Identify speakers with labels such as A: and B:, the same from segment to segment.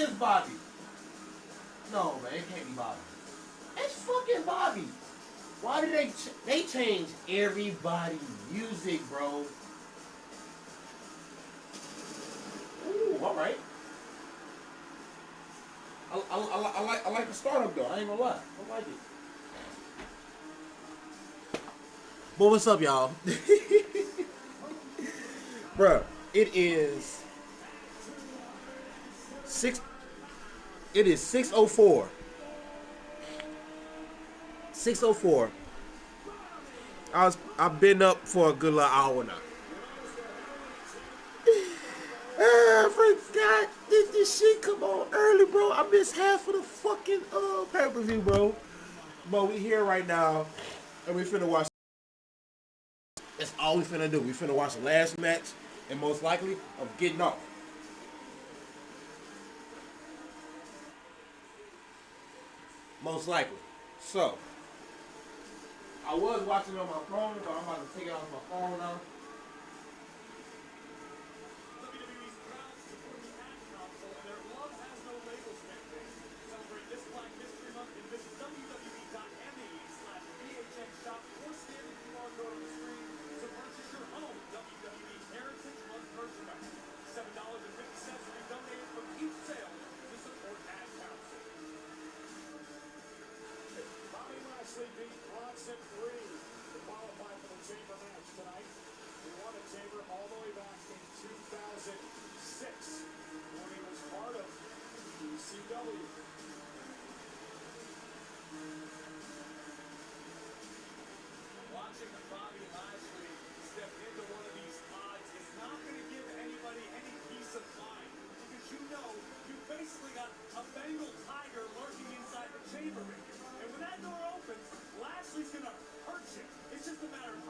A: is Bobby. No, man, it can't be Bobby. It's fucking Bobby. Why did they change everybody's music, bro? Ooh, all right. I like the startup though. I ain't gonna lie. I like it. But what's up, y'all? Bruh, it is 6:04. 6:04. I've been up for a good little hour now. I forgot this shit come on early, bro. I missed half of the fucking pay-per-view, bro. But we here right now, and we finna watch. That's all we finna do. We finna watch the last match, and most likely, I'm getting off. Most likely. So, I was watching on my phone, but I'm about to take it off my phone now.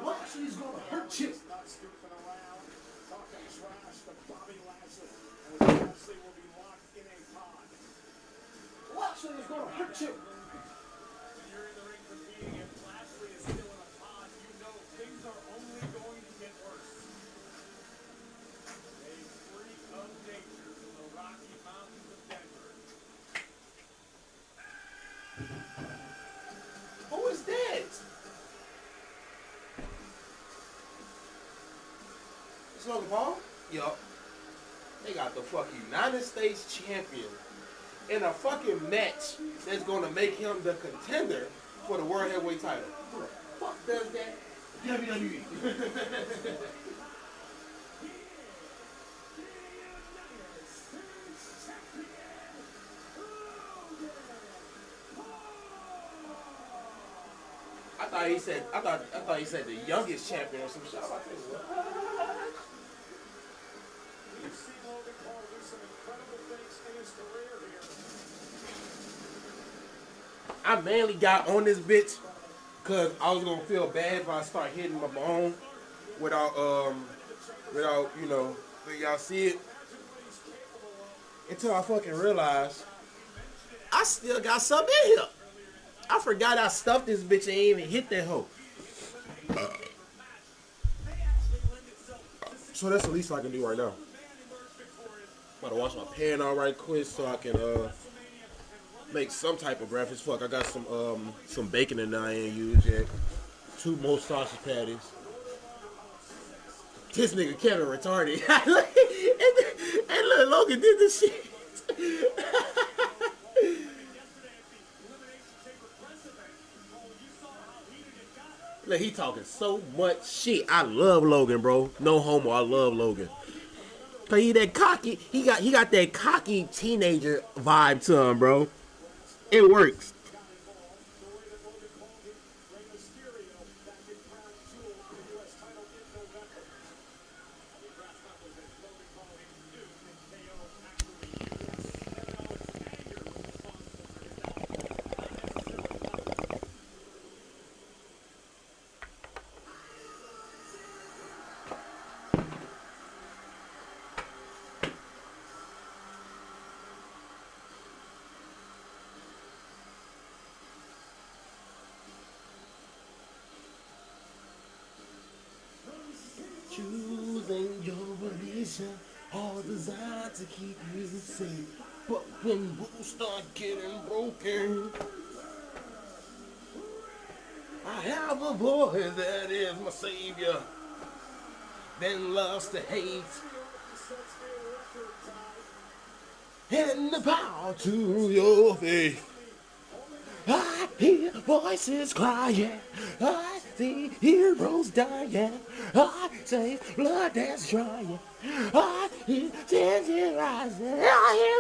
A: Lashley's gonna hurt you. Not scooping around, talking trash to Bobby Lashley. And Lashley will be locked in a pod. Lashley is gonna hurt you. When you're in the ring competing, if Lashley is still in a pod, you know things are only going to get worse. A freak of nature from the Rocky Mountains of Denver. Who is that? Logan Paul? Yup. They got the fucking United States champion in a fucking match that's gonna make him the contender for the World Heavyweight title. Who the fuck does that? WWE. I thought he said the youngest champion or some shit. We've seen Logan Paul do some incredible things in his career here. I mainly got on this bitch because I was gonna feel bad if I start hitting my bone without you know, let y'all see it. Until I fucking realized I still got something in here. I forgot I stuffed this bitch and ain't even hit that hoe. So that's the least I can do right now. I'm about to wash my pan out right quick so I can make some type of breakfast. Fuck, I got some bacon in there I ain't used yet. 2 more sausage patties. This nigga Kevin retarded. And look, Logan did this shit. Look, he talking so much shit. I love Logan, bro. No homo, I love Logan. Cause he that cocky, he got that cocky teenager vibe to him, bro. It works. Choosing your religion, all designed to keep you safe.
B: But when rules start getting broken, I have a boy that is my savior. Then loves to hate. And the power to your faith. I hear voices crying. I see heroes dying. I say blood that's drying. I hear tension rising. I hear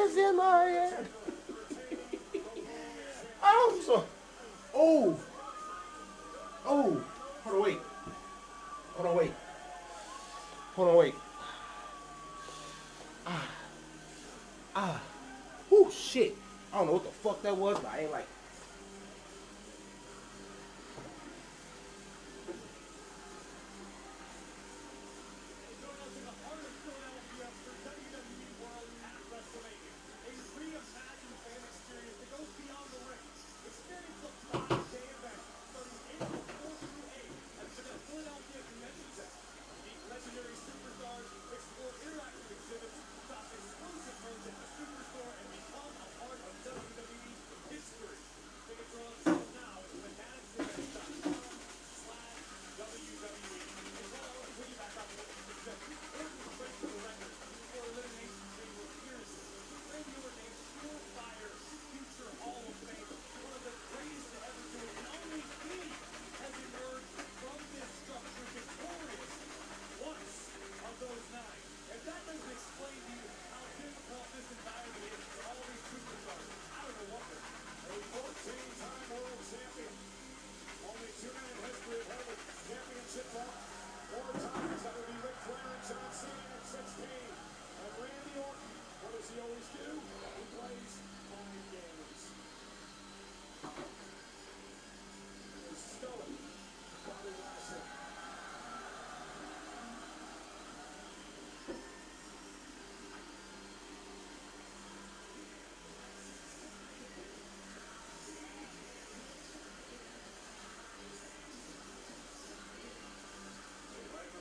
B: voices in my head. I'm so. Oh. Oh. Hold on, wait. Hold on, wait. Hold on, wait. Oh, shit. I don't know what the fuck that was, but I ain't like.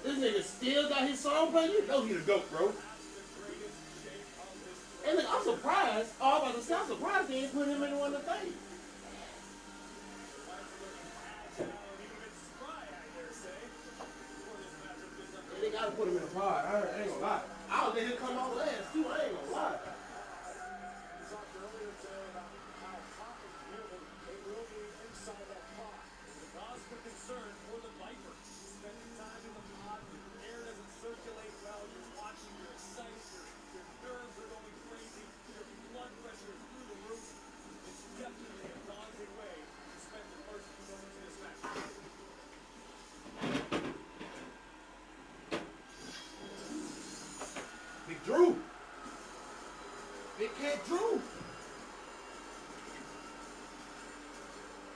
B: This nigga still got his song playing. You know he the GOAT, bro. And look, I'm surprised. Oh, I'm about to say, I'm surprised they ain't put him in one of the things. Yeah, they gotta put him in a pod. I ain't gonna lie. I'll let him come out last too. I ain't gonna lie. Big Drew. Big Cat Drew.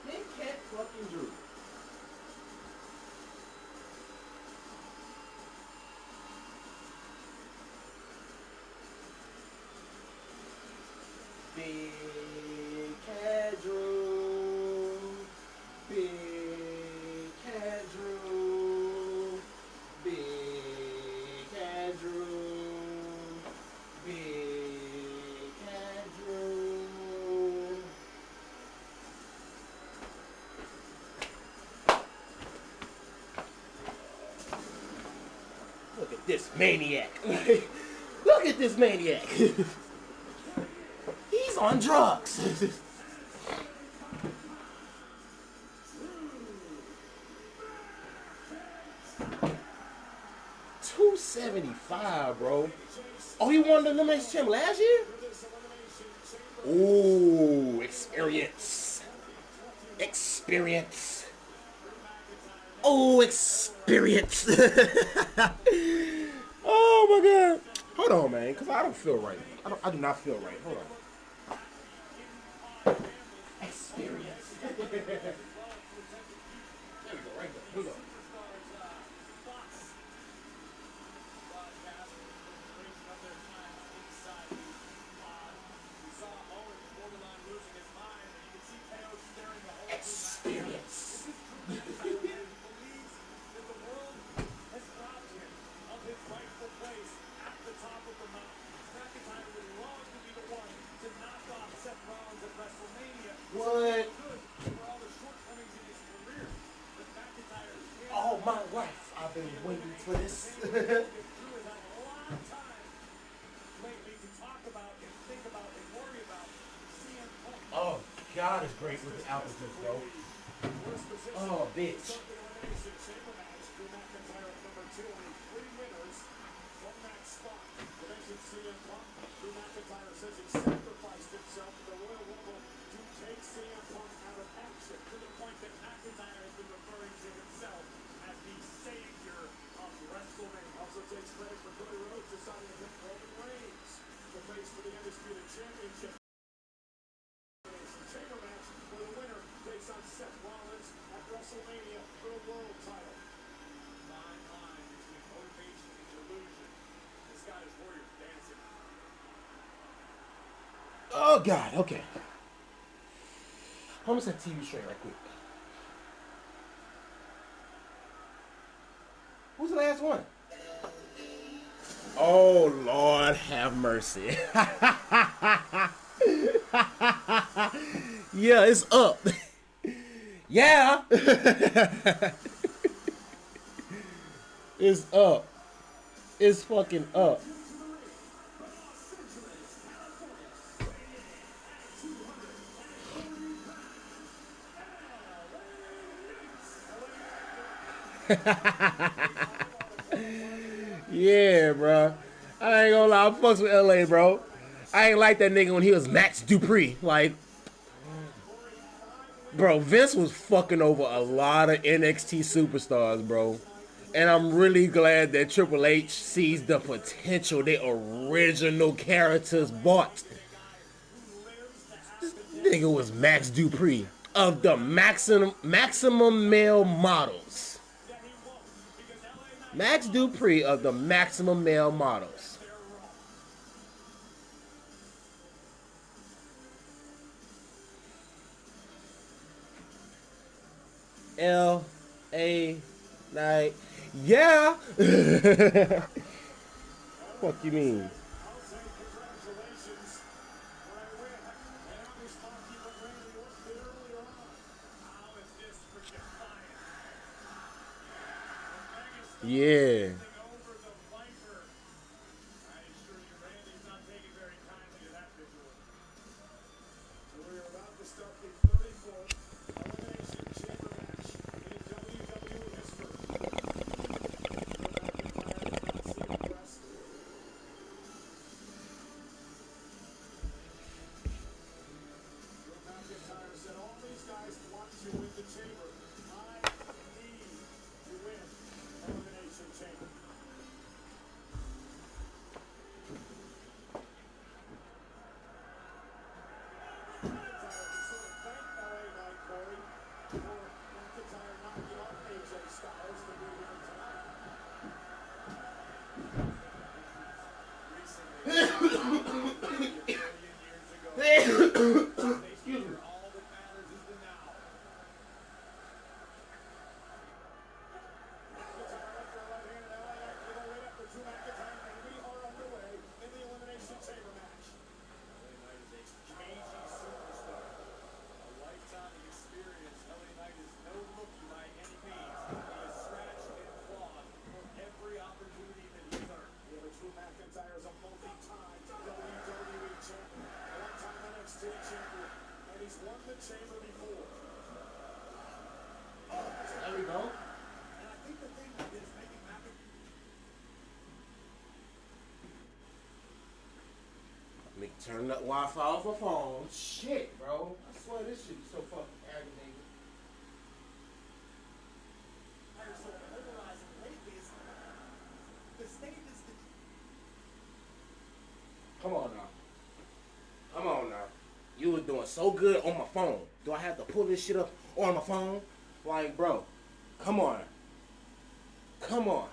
B: Big Cat fucking Drew. Big Cat Drew. Big Cat Drew. Big Cat Drew. Big Cat Drew. Look at this maniac. Look at this maniac. He's on drugs. 275, bro. Oh, he won the elimination champ last year? Ooh, experience. Experience. Oh, experience. Oh my god. Hold on, man, because I don't feel right. I do not feel right. Hold on. Experience. There we go, right there. Here we go. Experience. for this. Oh, God, it's great with the altitude, bro. Oh, bitch. Oh, God, okay. I'm gonna set TV straight right quick. Who's the last one? Oh, Lord have mercy. Yeah, it's up. Yeah. It's up. It's fucking up. Yeah, bro. I ain't gonna lie, I fucks with LA, bro. I ain't like that nigga when he was Max Dupree. Like, bro, Vince was fucking over a lot of NXT superstars, bro. And I'm really glad that Triple H sees the potential the original characters bought. This nigga was Max Dupree of the maximum male models. Max Dupree of the maximum male models. L.A. Night. Yeah. Fuck you mean? Yeah. There we go. Let me turn that Wi-Fi off my phone. Shit, bro. I swear this shit is so fucking aggravating. Come on now. Come on now. You was doing so good on my phone. Do I have to pull this shit up on my phone? Like, bro, come on. Come on.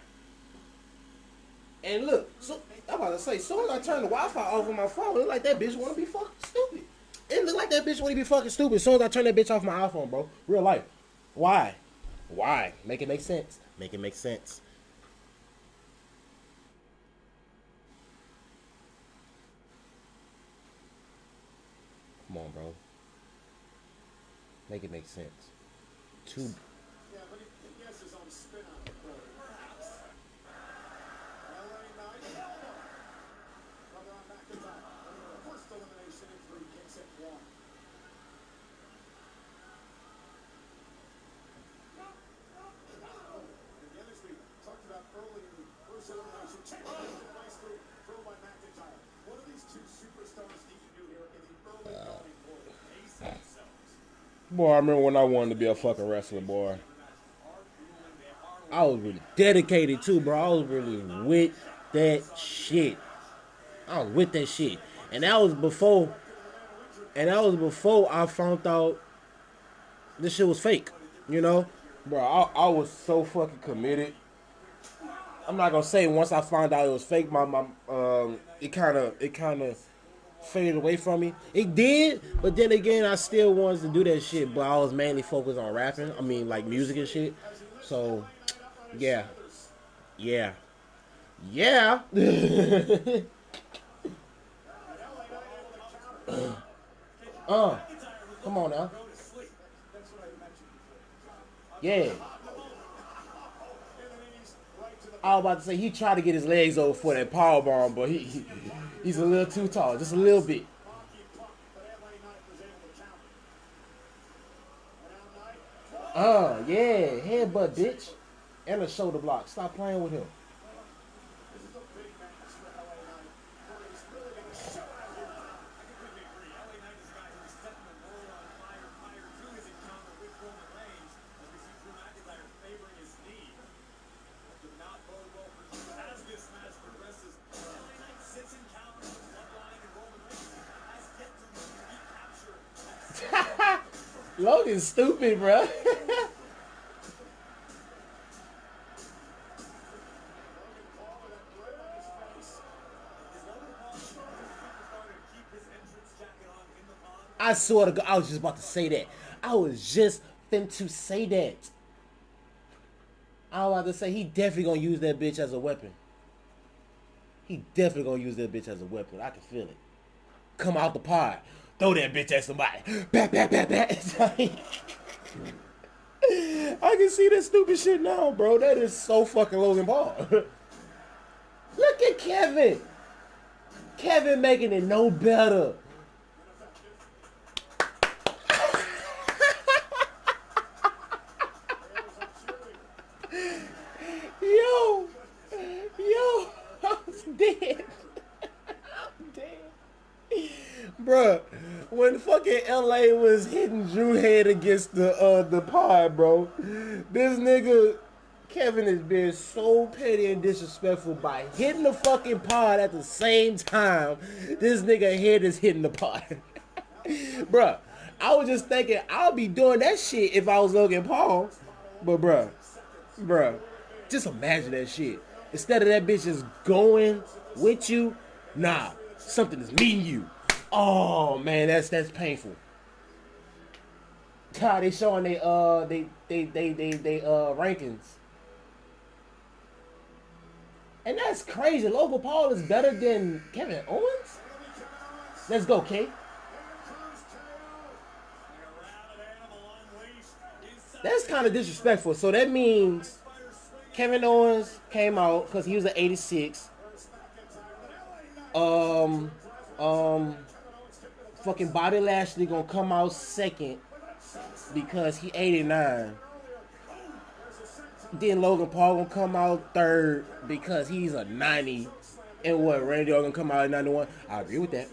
B: And look, so I'm about to say, soon as I turn the Wi-Fi off on my phone, it look like that bitch wanna be fucking stupid. It look like that bitch wanna be fucking stupid as soon as I turn that bitch off my iPhone, bro. Real life. Why? Why? Make it make sense. Make it make sense. Come on, bro. Make it make sense. Two.
A: First elimination in 3 kicks at 1. Again, as we talked about earlier, first elimination thrown by McIntyre. What do these two superstars need to do here in the early going forward? Pace themselves.
B: Boy, I remember when I wanted to be a fucking wrestler, boy. I was really dedicated too, bro. I was really with that shit. I was with that shit. And that was before I found out this shit was fake. You know? Bro, I was so fucking committed. I'm not gonna say once I found out it was fake, it kinda faded away from me. It did, but then again I still wanted to do that shit, but I was mainly focused on rapping. I mean like music and shit. So yeah. Come on now. Yeah. I was about to say he tried to get his legs over for that power bomb, but he's a little too tall, just a little bit. Yeah, headbutt, bitch, and a shoulder block. Stop playing with him. Logan's stupid, bro. I swear to God, I was just about to say that. I was just finna say that. I was about to say he definitely gonna use that bitch as a weapon. He definitely gonna use that bitch as a weapon. I can feel it. Come out the pod. Throw that bitch at somebody. Bat. I can see that stupid shit now, bro. That is so fucking Logan Paul. Look at Kevin. Kevin making it no better. Yo, I was dead. I'm dead. Bruh, when fucking LA was hitting Drew head against the pod, bro, this nigga Kevin is being so petty and disrespectful by hitting the fucking pod at the same time this nigga head is hitting the pod. Bruh, I was just thinking I'll be doing that shit if I was Logan Paul. But bruh, just imagine that shit. Instead of that bitch just going with you, nah, something is meeting you. Oh man, that's painful. God, they showing they rankings. And that's crazy. Logan Paul is better than Kevin Owens? Let's go, K. That's kind of disrespectful. So that means Kevin Owens came out because he was an 86. Fucking Bobby Lashley gonna come out second because he 89. Then Logan Paul gonna come out third because he's a 90. And what, Randy Orton gonna come out at 91? I agree with that.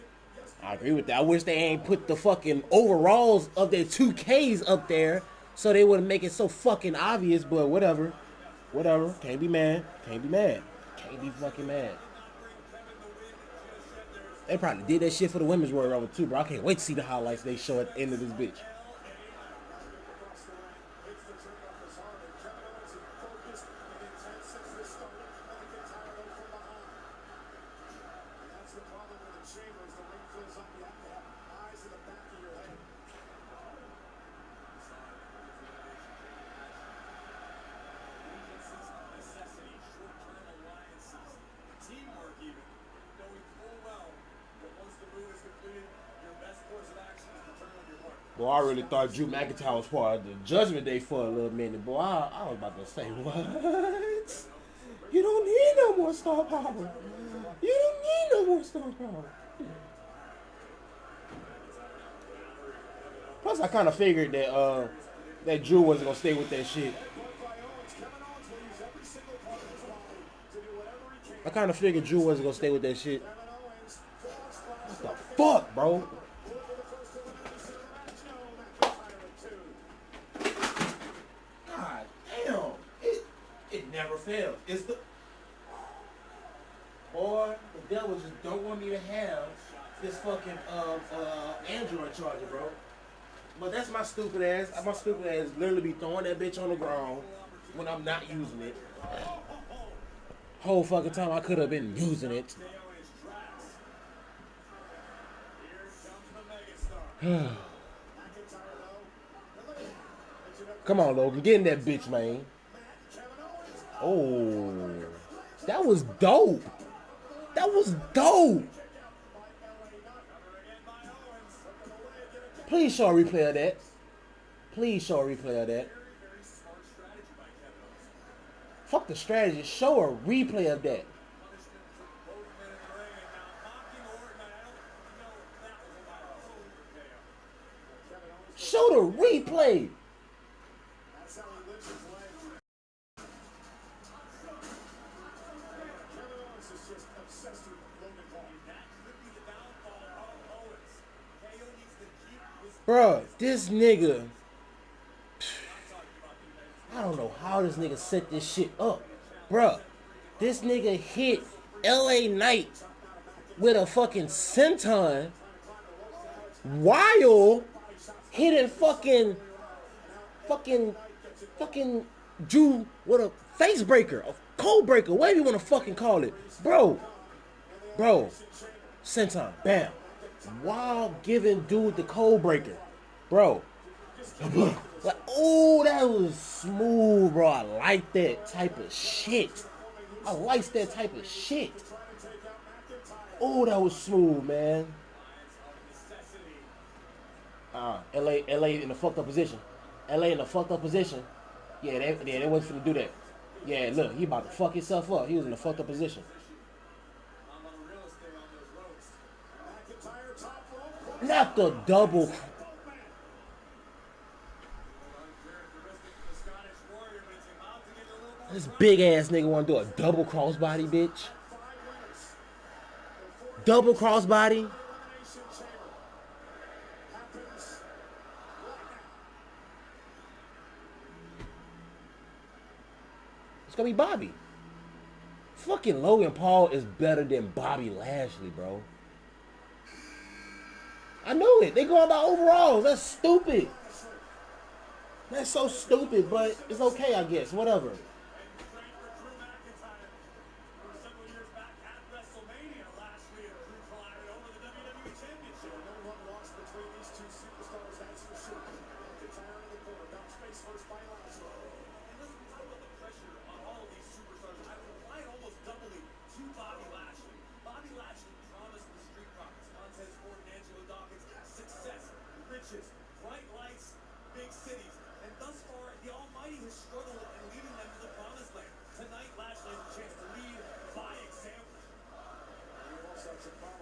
B: I wish they ain't put the fucking overalls of their 2Ks up there so they wouldn't make it so fucking obvious, but whatever. Can't be mad. Can't be fucking mad. They probably did that shit for the women's Royal Rumble too, bro. I can't wait to see the highlights they show at the end of this bitch. Boy, I really thought Drew McIntyre was part of the Judgment Day for a little minute. Boy, I was about to say, what? You don't need no more star power. You don't need no more star power. Plus, I kind of figured that that Drew wasn't gonna stay with that shit. I kind of figured Drew wasn't gonna stay with that shit. What the fuck, bro? God damn! It never failed. It's the boy. The devil just don't want me to have this fucking Android charger, bro. But that's my stupid ass. My stupid ass literally be throwing that bitch on the ground when I'm not using it. Whole fucking time I could have been using it. Come on, Logan. Get in that bitch, man. Oh. That was dope. That was dope. Please show a replay of that. Please show a replay of that. Fuck the strategy. Show a replay of that. Show the replay. Bruh, this nigga, I don't know how this nigga set this shit up. Bruh, this nigga hit LA Knight with a fucking senton while hitting fucking Drew with a face breaker, a cold breaker, whatever you want to fucking call it. Bro, senton, bam. While giving dude the cold breaker, bro. Like, oh, that was smooth, bro. I like that type of shit. I like that type of shit. Oh, that was smooth, man. LA in the fucked up position. LA in the fucked up position. Yeah, they wasn't finna do that. Yeah, look, he about to fuck himself up. He was in a fucked up position. Not the double. This big ass nigga want to do a double crossbody, bitch. Double crossbody. It's gonna be Bobby. Fucking Logan Paul is better than Bobby Lashley, bro. I know it. They going by overalls. That's stupid. That's so stupid, but it's okay, I guess. Whatever.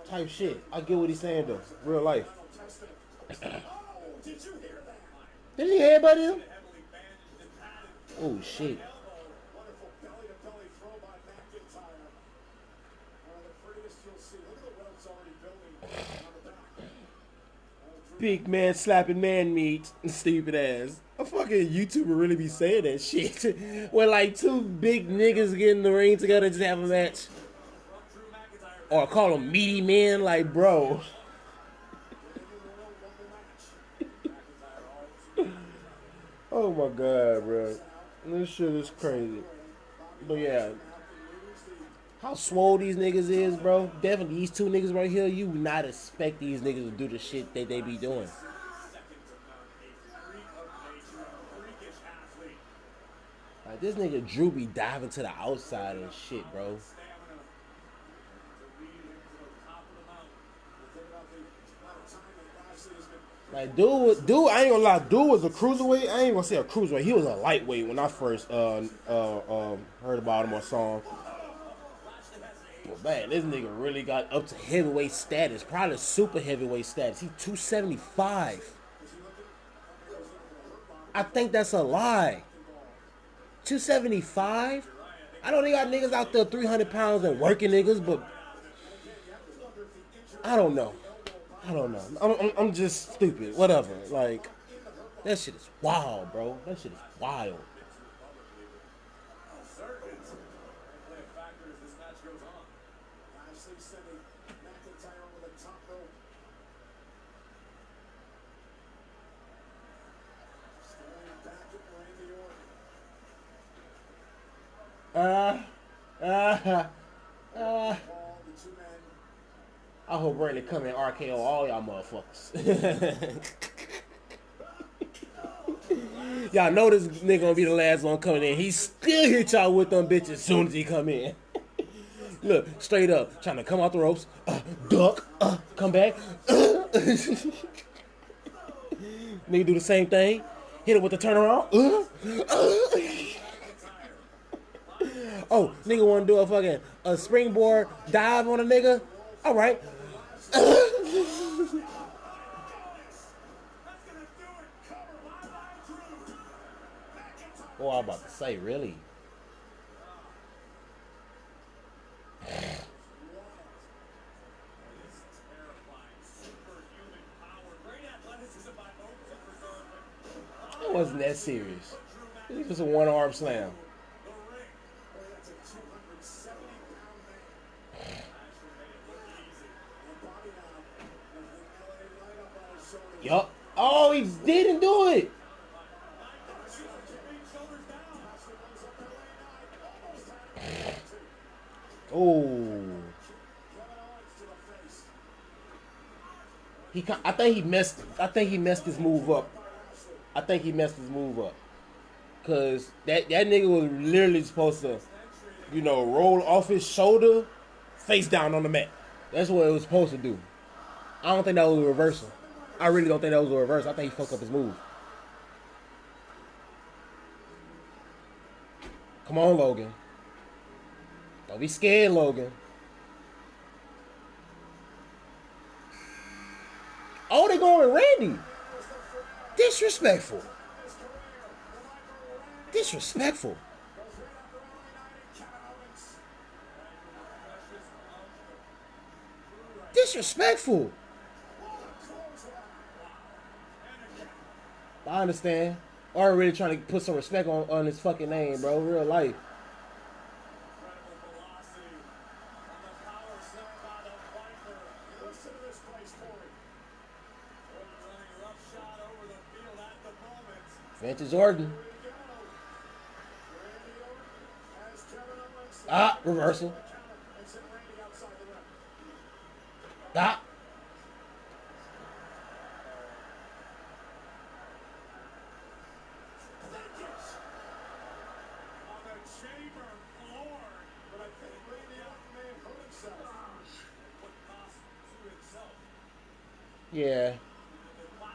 B: Type shit. I get what he's saying though. Real life. Did he headbutt him? Oh shit. Big man slapping man meat. Stupid ass. A fucking YouTuber really be saying that shit. When like two big niggas get in the ring together and just have a match. Or call them meaty men, like, bro. Oh my god, bro. This shit is crazy. But yeah. How swole these niggas is, bro. Definitely these two niggas right here, you would not expect these niggas to do the shit that they be doing. Like, this nigga Drew be diving to the outside and shit, bro. Like, dude, I ain't gonna lie, dude was a cruiserweight. I ain't gonna say a cruiserweight. He was a lightweight when I first heard about him or saw him. Man, this nigga really got up to heavyweight status. Probably super heavyweight status. He 275. I think that's a lie. 275? I know they got niggas out there 300 pounds and working niggas, but I don't know. I don't know. I'm just stupid. Whatever. Like, that shit is wild, bro. That shit is wild. I hope Randy come in RKO all y'all motherfuckers. Y'all know this nigga gonna be the last one coming in. He still hit y'all with them bitches as soon as he come in. Look, straight up, trying to come out the ropes, duck, come back. Nigga do the same thing. Hit it with the turnaround. Oh, nigga wanna do a fucking springboard dive on a nigga? All right. Oh, I'm about to say, really? It wasn't that serious. It was just a one-arm slam. Yup. Oh, he didn't do it. Oh. I think he messed his move up. Cause that nigga was literally supposed to, roll off his shoulder, face down on the mat. That's what it was supposed to do. I don't think that was a reversal. I really don't think that was a reversal. I think he fucked up his move. Come on, Logan. Don't be scared, Logan. Oh, they going Randy. Disrespectful. Disrespectful. Disrespectful. I understand. Or really trying to put some respect on his fucking name, bro. Real life. Vintage Orton. Reversal.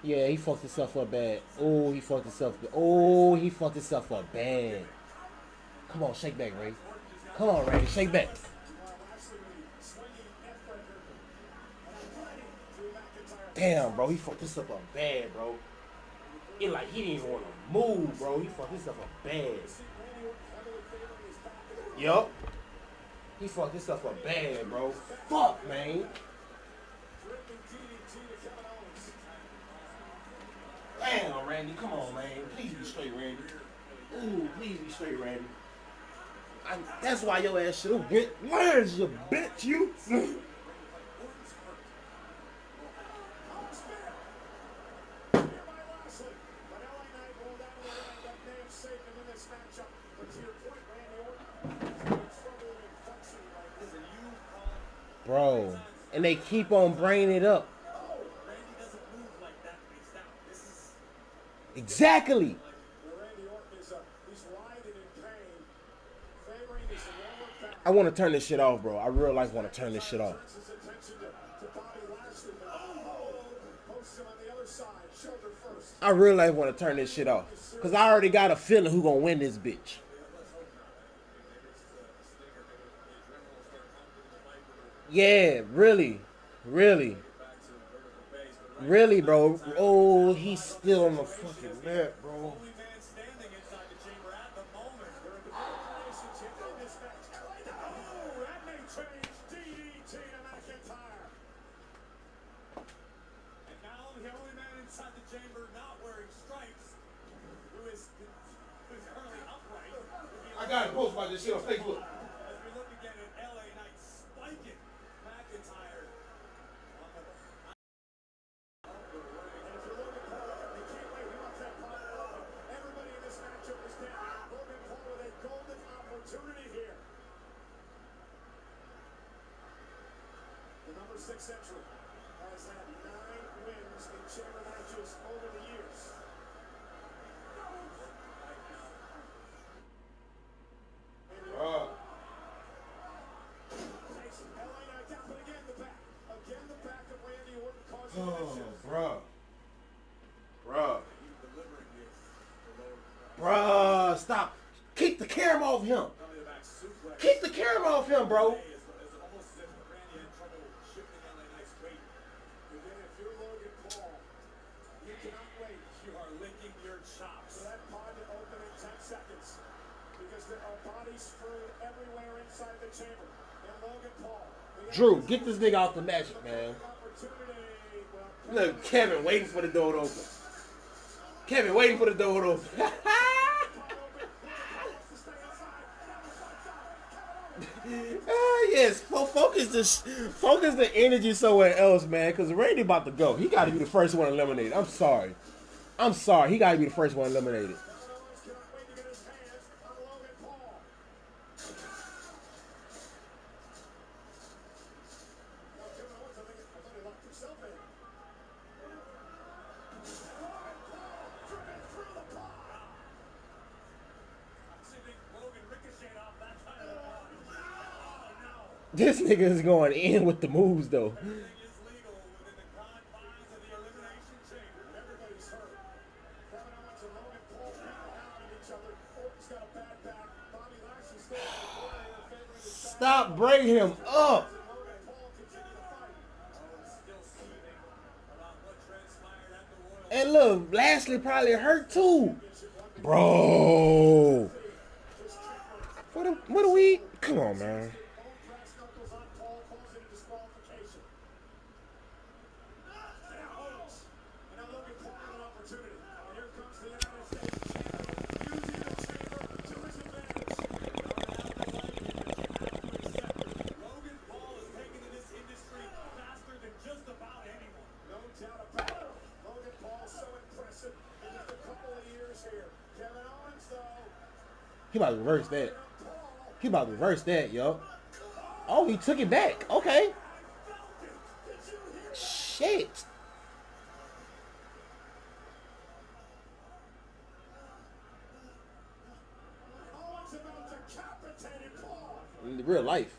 B: Yeah, he fucked himself up bad. Oh, he fucked himself up bad. Come on, shake back, Ray. Come on, Ray, shake back. Damn, bro, he fucked himself up bad, bro. It like he didn't even want to move, bro. He fucked himself up bad. Yup. He fucked himself up bad, bro. Fuck, man. Damn, Randy, come on, man. Please be straight, Randy. Ooh, please be straight, Randy. That's why your ass should have went. Where's your bitch, you? Bro, and they keep on bringing it up. Exactly. I want to turn this shit off, bro. I real life want to turn this shit off. I real life want to turn this shit off. Because I already got a feeling who gonna win this bitch. Yeah, really, really, really, bro. Oh, he's still on the fucking net, bro.
A: Only man standing inside the chamber at the moment. There are manipulations here in this match. Oh, that may change. DDT to McIntyre. And now the only man inside the chamber not wearing stripes, who's currently upright.
B: I got to post about this shit on Facebook.
A: As we look again at LA Knight spiking McIntyre. Everybody in this matchup is down. Logan Paul with a golden opportunity here. The number 6 entry has had 9 wins in chamber matches over the years. LA Knight down, but again the back. Again the back of Randy Orton causing issues.
B: Bruh, stop. Keep the camera off him. Keep the camera off him, bro.
A: It's almost as if Randy had trouble shifting LA Knight's weight. Again, if you're Logan Paul, you cannot wait. You are licking your chops. For that pod to open in 10 seconds. Because there are bodies strewn everywhere inside the chamber. And Logan Paul.
B: Drew, get this nigga out the match, man. Look, Kevin waiting for the door to open. Kevin waiting for the door to open. Yes, focus the energy somewhere else, man. Cause Randy about to go. He got to be the first one eliminated. I'm sorry. He got to be the first one eliminated. This nigga is going in with the moves, though. Stop breaking him up. And look, Lashley probably hurt too. Bro. What do we? Come on, man. He about to reverse that. He about to reverse that, yo. Oh, he took it back. Okay. Shit. In real life.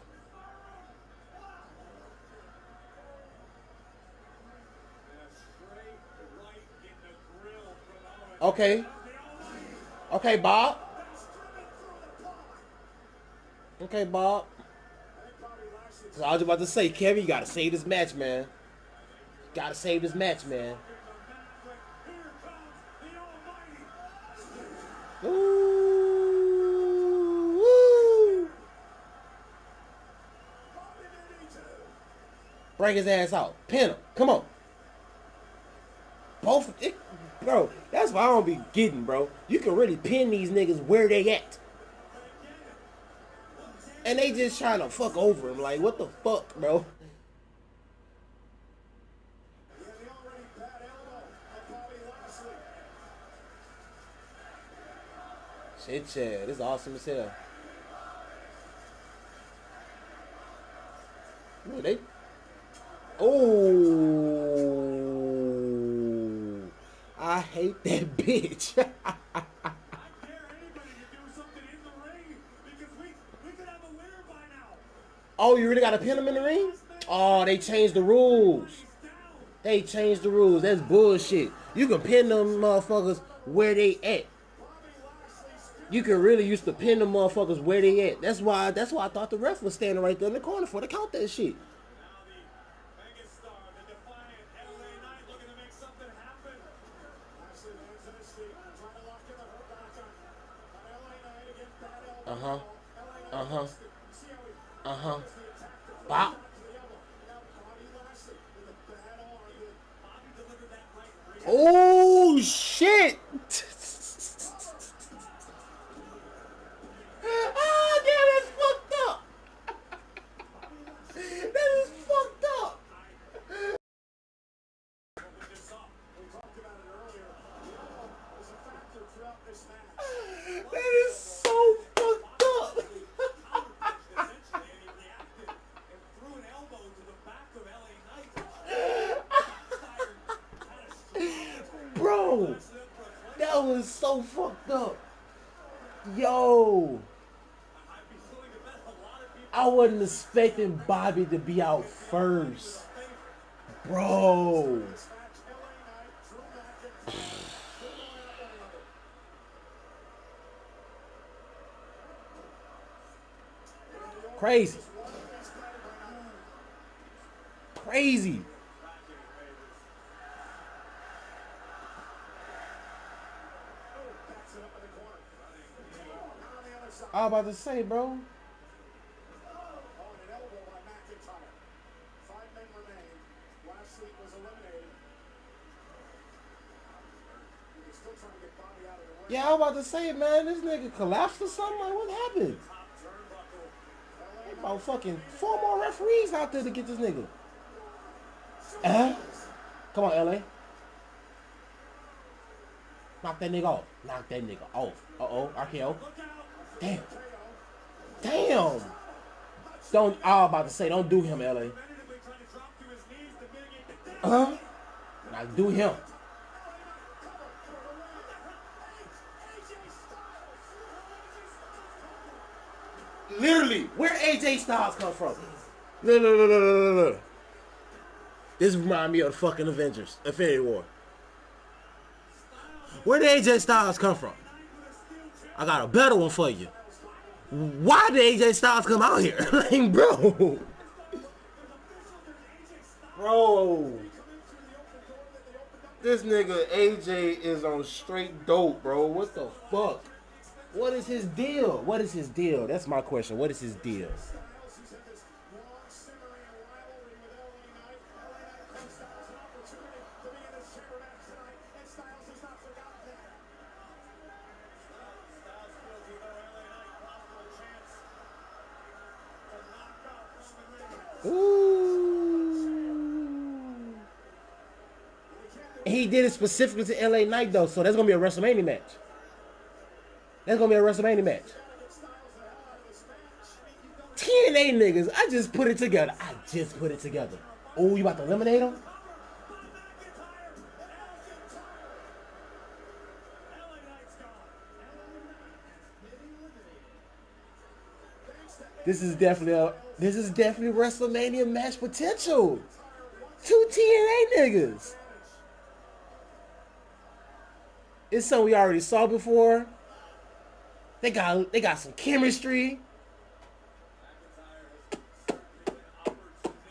B: Okay. Okay, Bob. Okay, Bob. So I was about to say, Kevin, you gotta save this match, man. Gotta save this match, man. Ooh. Bring his ass out. Pin him. Come on. Both. Bro, that's what I don't be getting, bro. You can really pin these niggas where they at. And they just trying to fuck over him. Like, what the fuck, bro? Shit, Chad. This is awesome as hell. Look, they... Oh, I hate that bitch. Oh, you really got to pin him in the ring? Oh, they changed the rules. They changed the rules. That's bullshit. You can pin them motherfuckers where they at. You can really used to pin them motherfuckers where they at. That's why I thought the ref was standing right there in the corner for to count that shit. Uh-huh. Uh-huh. Uh-huh. Bop. Oh, shit. Ah, damn, that's fucked up. That is fucked up. That is so fucked up. Bro, that was so fucked up. Yo, I wasn't expecting Bobby to be out first. Bro. Crazy. Crazy. I was about to say, bro. Yeah, I was about to say, man, this nigga collapsed or something. Like, what happened? About fucking 4 more referees out there to get this nigga. Come on, LA. Knock that nigga off. Knock that nigga off. Uh-oh, RKO. Damn. Damn. Don't, I was about to say, don't do him, LA. Now do him. Literally, where AJ Styles come from? Look. This remind me of the fucking Avengers, Infinity War. Where did AJ Styles come from? I got a better one for you. Why did AJ Styles come out here? Like, bro. Bro. This nigga AJ is on straight dope, bro. What the fuck? What is his deal? What is his deal? That's my question. What is his deal? Ooh. He did it specifically to LA Knight, though, so that's going to be a WrestleMania match. That's going to be a WrestleMania match. TNA niggas, I just put it together. Oh, you about to eliminate him? This is definitely WrestleMania match potential. 2 TNA niggas. It's something we already saw before. They got some chemistry.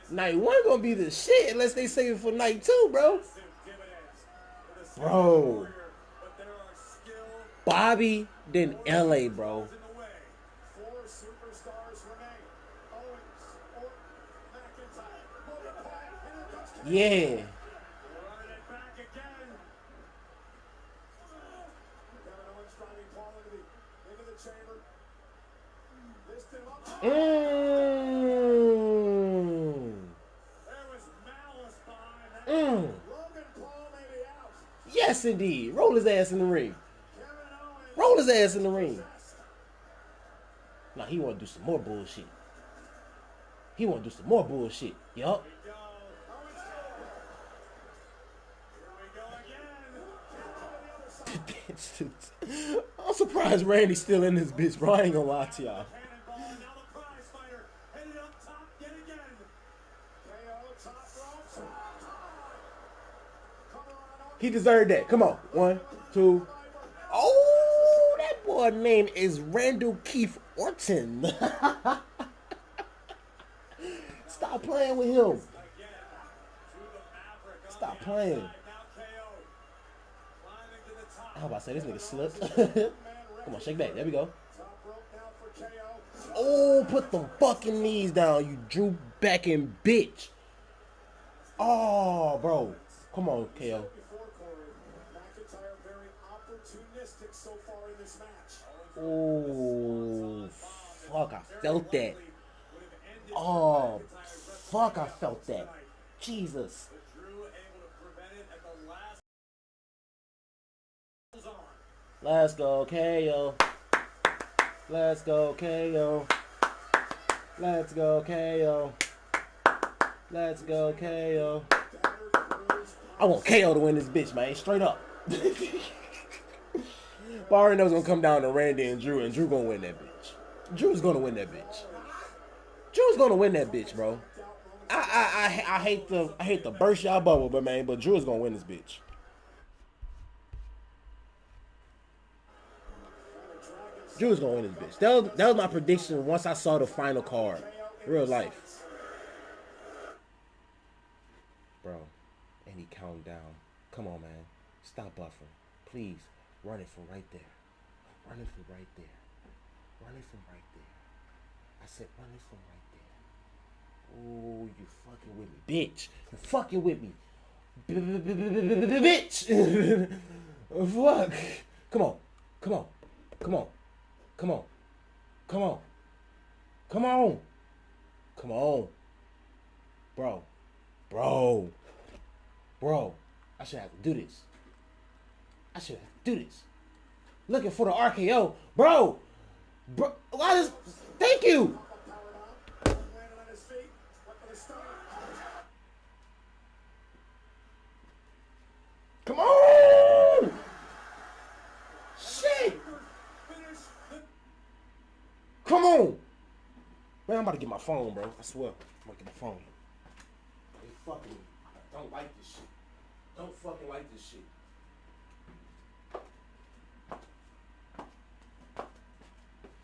B: Night 1 gonna be the shit unless they save it for night 2, bro. Bro. Bobby then LA, bro. Yeah. Yes, indeed. Roll his ass in the ring. Roll his ass in the ring. Nah, he want to do some more bullshit. Yup. I'm surprised Randy's still in this bitch, bro. I ain't gonna lie to y'all. He deserved that. Come on. 1, 2. Oh, that boy name is Randall Keith Orton. Stop playing with him. Stop playing. I was about to say this nigga slipped. Come on, shake back. There we go. Oh, put them fucking knees down, you Drew backing bitch. Oh, bro. Come on, KO. Oh, fuck, I felt that. Oh, fuck, I felt that. Jesus. Let's go, KO. Let's go, KO. Let's go, KO. Let's go, KO. I want KO to win this bitch, man. Straight up. But I already know it's gonna come down to Randy and Drew gonna win that bitch. Drew's gonna win that bitch. Drew's gonna win that bitch, bro. I hate to burst y'all bubble, but man, but Drew's gonna win this bitch. Drew's gonna win this bitch. That was my prediction once I saw the final card. Real life. Bro. And he counted down. Come on, man. Stop buffering. Please. Run it from right there. Run it from right there. Run it from right there. I said run it from right there. Oh, you fucking with me. Bitch. You fucking with me. Bitch. Fuck. Come on. Come on. Come on. Come on. Come on. Come on. Come on. Bro. Bro. Bro. I should have to do this. I should have to do this. Looking for the RKO. Bro. Bro. Why does... Thank you. Come on. Shit. Come on. Man, I'm about to get my phone, bro. I swear. I'm about to get my phone. They fucking... I don't like this shit. Don't fucking like this shit.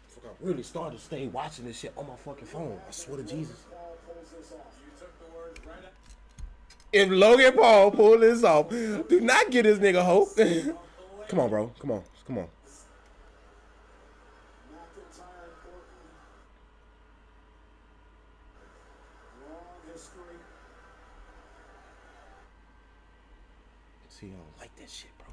B: Fuck, I really started to stay watching this shit on my fucking phone. I swear to Jesus. If Logan Paul pull this off, do not get this nigga hope. Come on, bro. Come on. Come on. See, I don't like that shit, bro.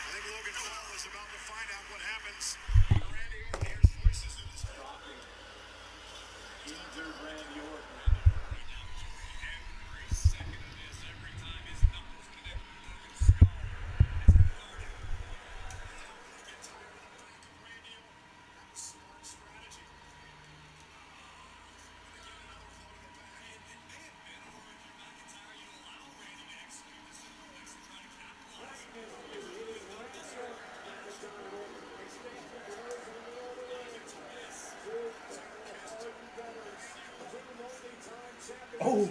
C: I think Logan Paul is about to find out what happens. Randy Orton hears voices in his dropping. Injured Randy Orton. Every second of this, every time his knuckles connect with Logan's skull, it's Logan. They get tired of the back of Randy Orton. That was smart strategy.
B: Oh.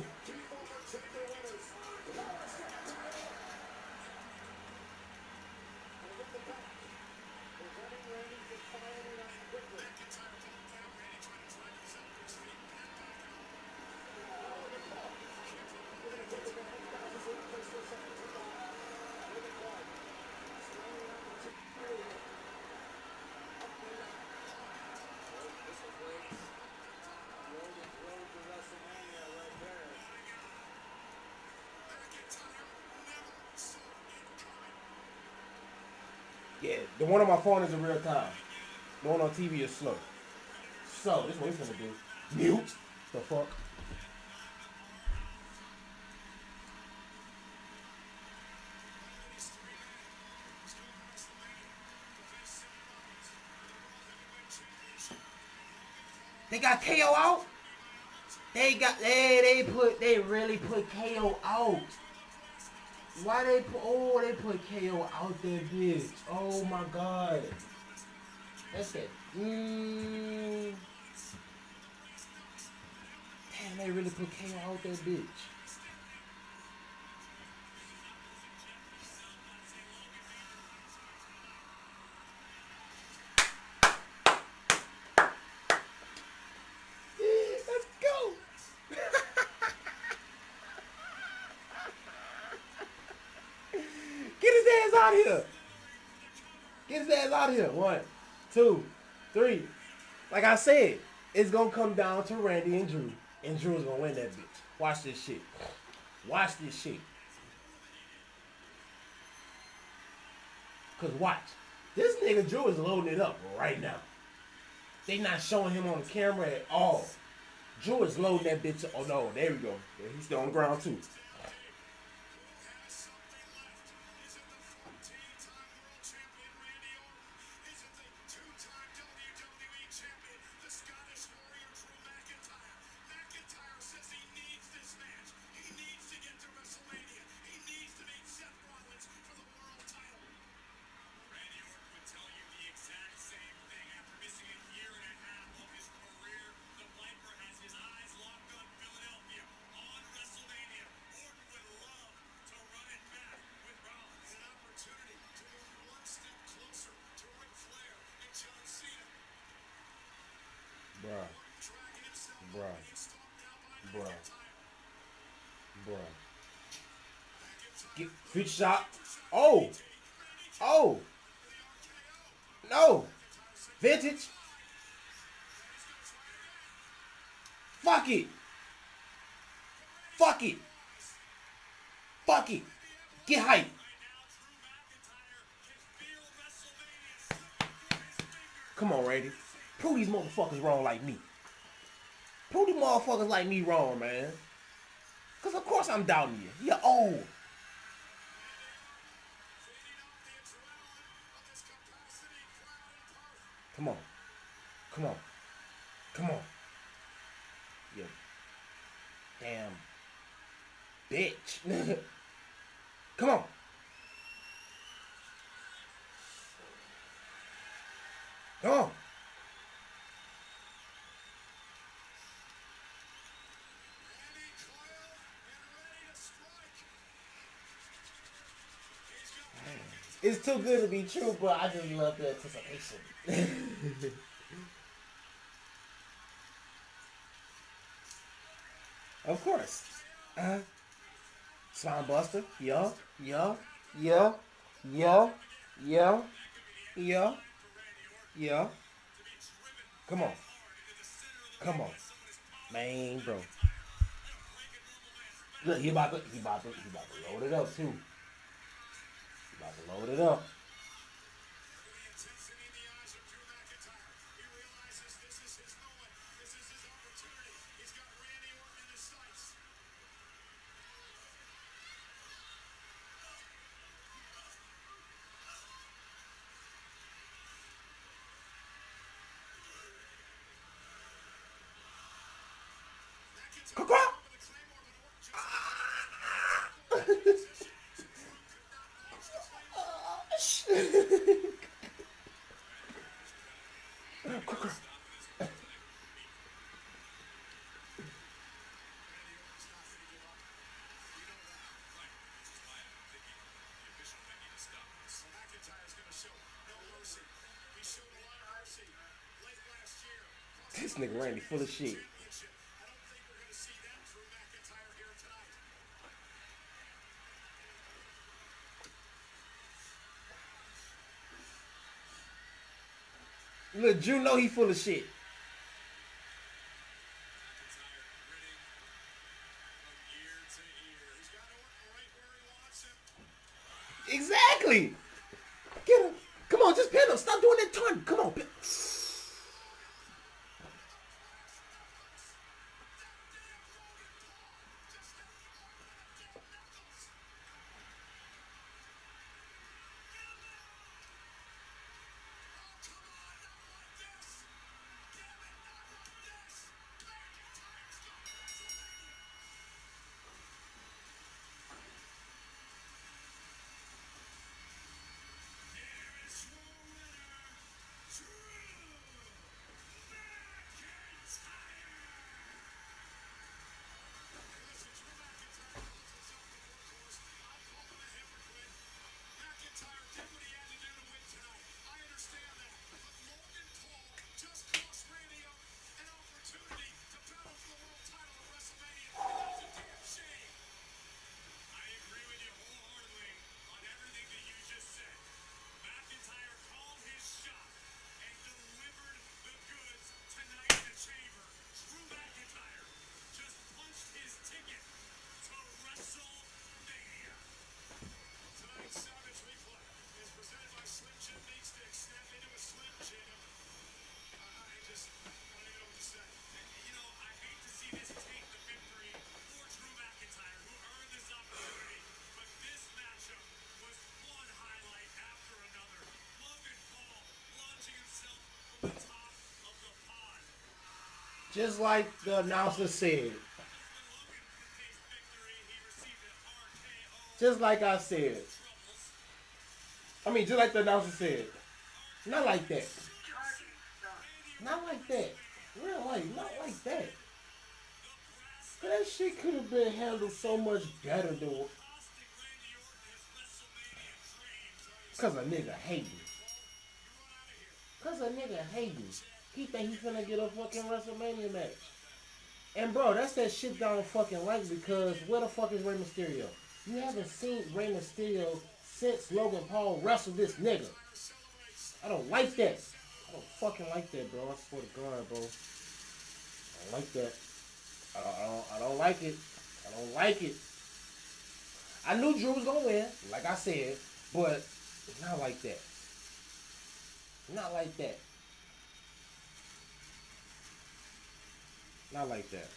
B: Yeah, the one on my phone is in real time. The one on TV is slow. So, this is what he's gonna do. Mute. The fuck? They got KO out? They really put KO out. Why they put KO out there, bitch. Oh my god. That's it. Damn, they really put KO out there, bitch. Let's go. Get his ass out of here. Get his ass out of here. 1, 2, 3. Like I said, it's gonna come down to Randy and Drew. And Drew's gonna win that bitch. Watch this shit. Watch this shit. Cause watch. This nigga Drew is loading it up right now. They not showing him on camera at all. Drew is loading that bitch up. Oh no, there we go. Yeah, he's still on the ground too. Bruh. Get future shot. Oh. No. Vintage. Fuck it. Get hype. Come on, Randy. Prove these motherfuckers wrong like me. Prove these motherfuckers like me wrong, man. Cause of course I'm doubting you. You're old. Come on. You damn bitch. Come on. It's too good to be true, but I just love the anticipation. Of course. Slime Buster. Yeah. Come on. Man, bro. Look, he about to load it up too. This nigga Randy full of shit. Look, Drew know he full of shit. Exactly. Get him. Come on, just pin him. Stop doing that turn. Come on. Just like the announcer said. Just like I said. I mean, just like the announcer said. Not like that. Not like that. Real life, not like that. That shit could have been handled so much better than. Cause a nigga hating. Cause a nigga hating. He think he finna get a fucking WrestleMania match. And bro, that's that shit that I don't fucking like because where the fuck is Rey Mysterio? You haven't seen Rey Mysterio since Logan Paul wrestled this nigga. I don't like that. I don't fucking like that, bro. I swear to God, bro. I don't like that. I don't like it. I don't like it. I knew Drew was gonna win, like I said, but not like that. Not like that. Not like that.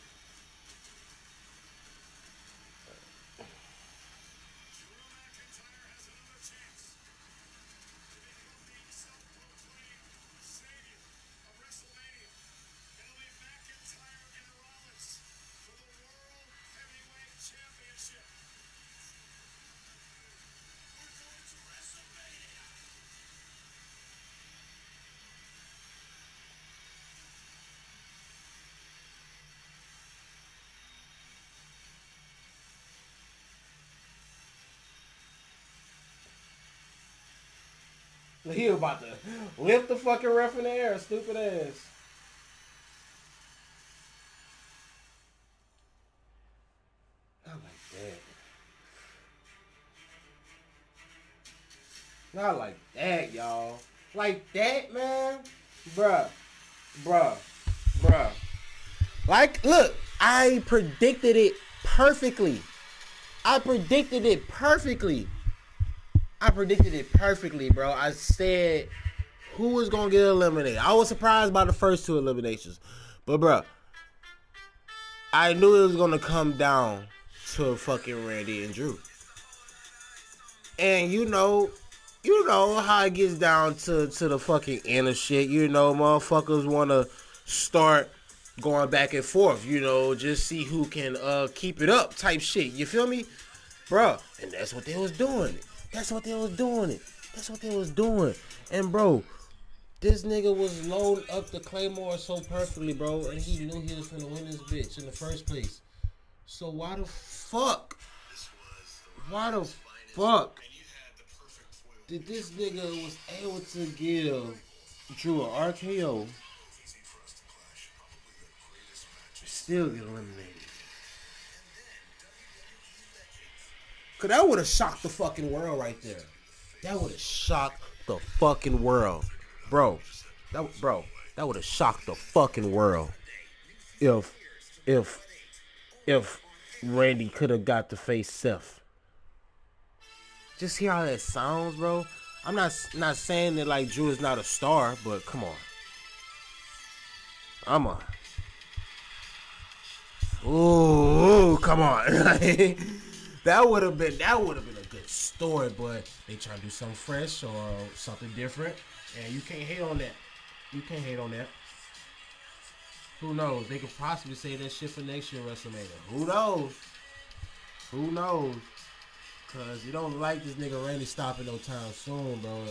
B: He about to lift the fucking ref in the air, stupid ass. Not like that. Not like that, y'all. Like that, man. Bruh. Like, look, I predicted it perfectly. I predicted it perfectly, bro. I said who was gonna get eliminated. I was surprised by the first two eliminations. But, bro, I knew it was gonna come down to fucking Randy and Drew. And you know how it gets down to the fucking inner shit. You know, motherfuckers wanna start going back and forth, just see who can keep it up type shit. You feel me? Bruh. And that's what they was doing. And bro, this nigga was loading up the Claymore so perfectly, bro, and he knew he was finna win this bitch in the first place. So why the fuck did this nigga was able to give Drew an RKO, still get eliminated? Cause that would have shocked the fucking world right there. That would have shocked the fucking world, bro. That would have shocked the fucking world if Randy could have got to face Seth. Just hear how that sounds, bro. I'm not saying that like Drew is not a star, but come on. Ooh, come on. that would have been a good story, but they try to do something fresh or something different, and you can't hate on that. Who knows? They could possibly say that shit for next year WrestleMania. Who knows? Cause you don't like this nigga Randy stopping no time soon, bro,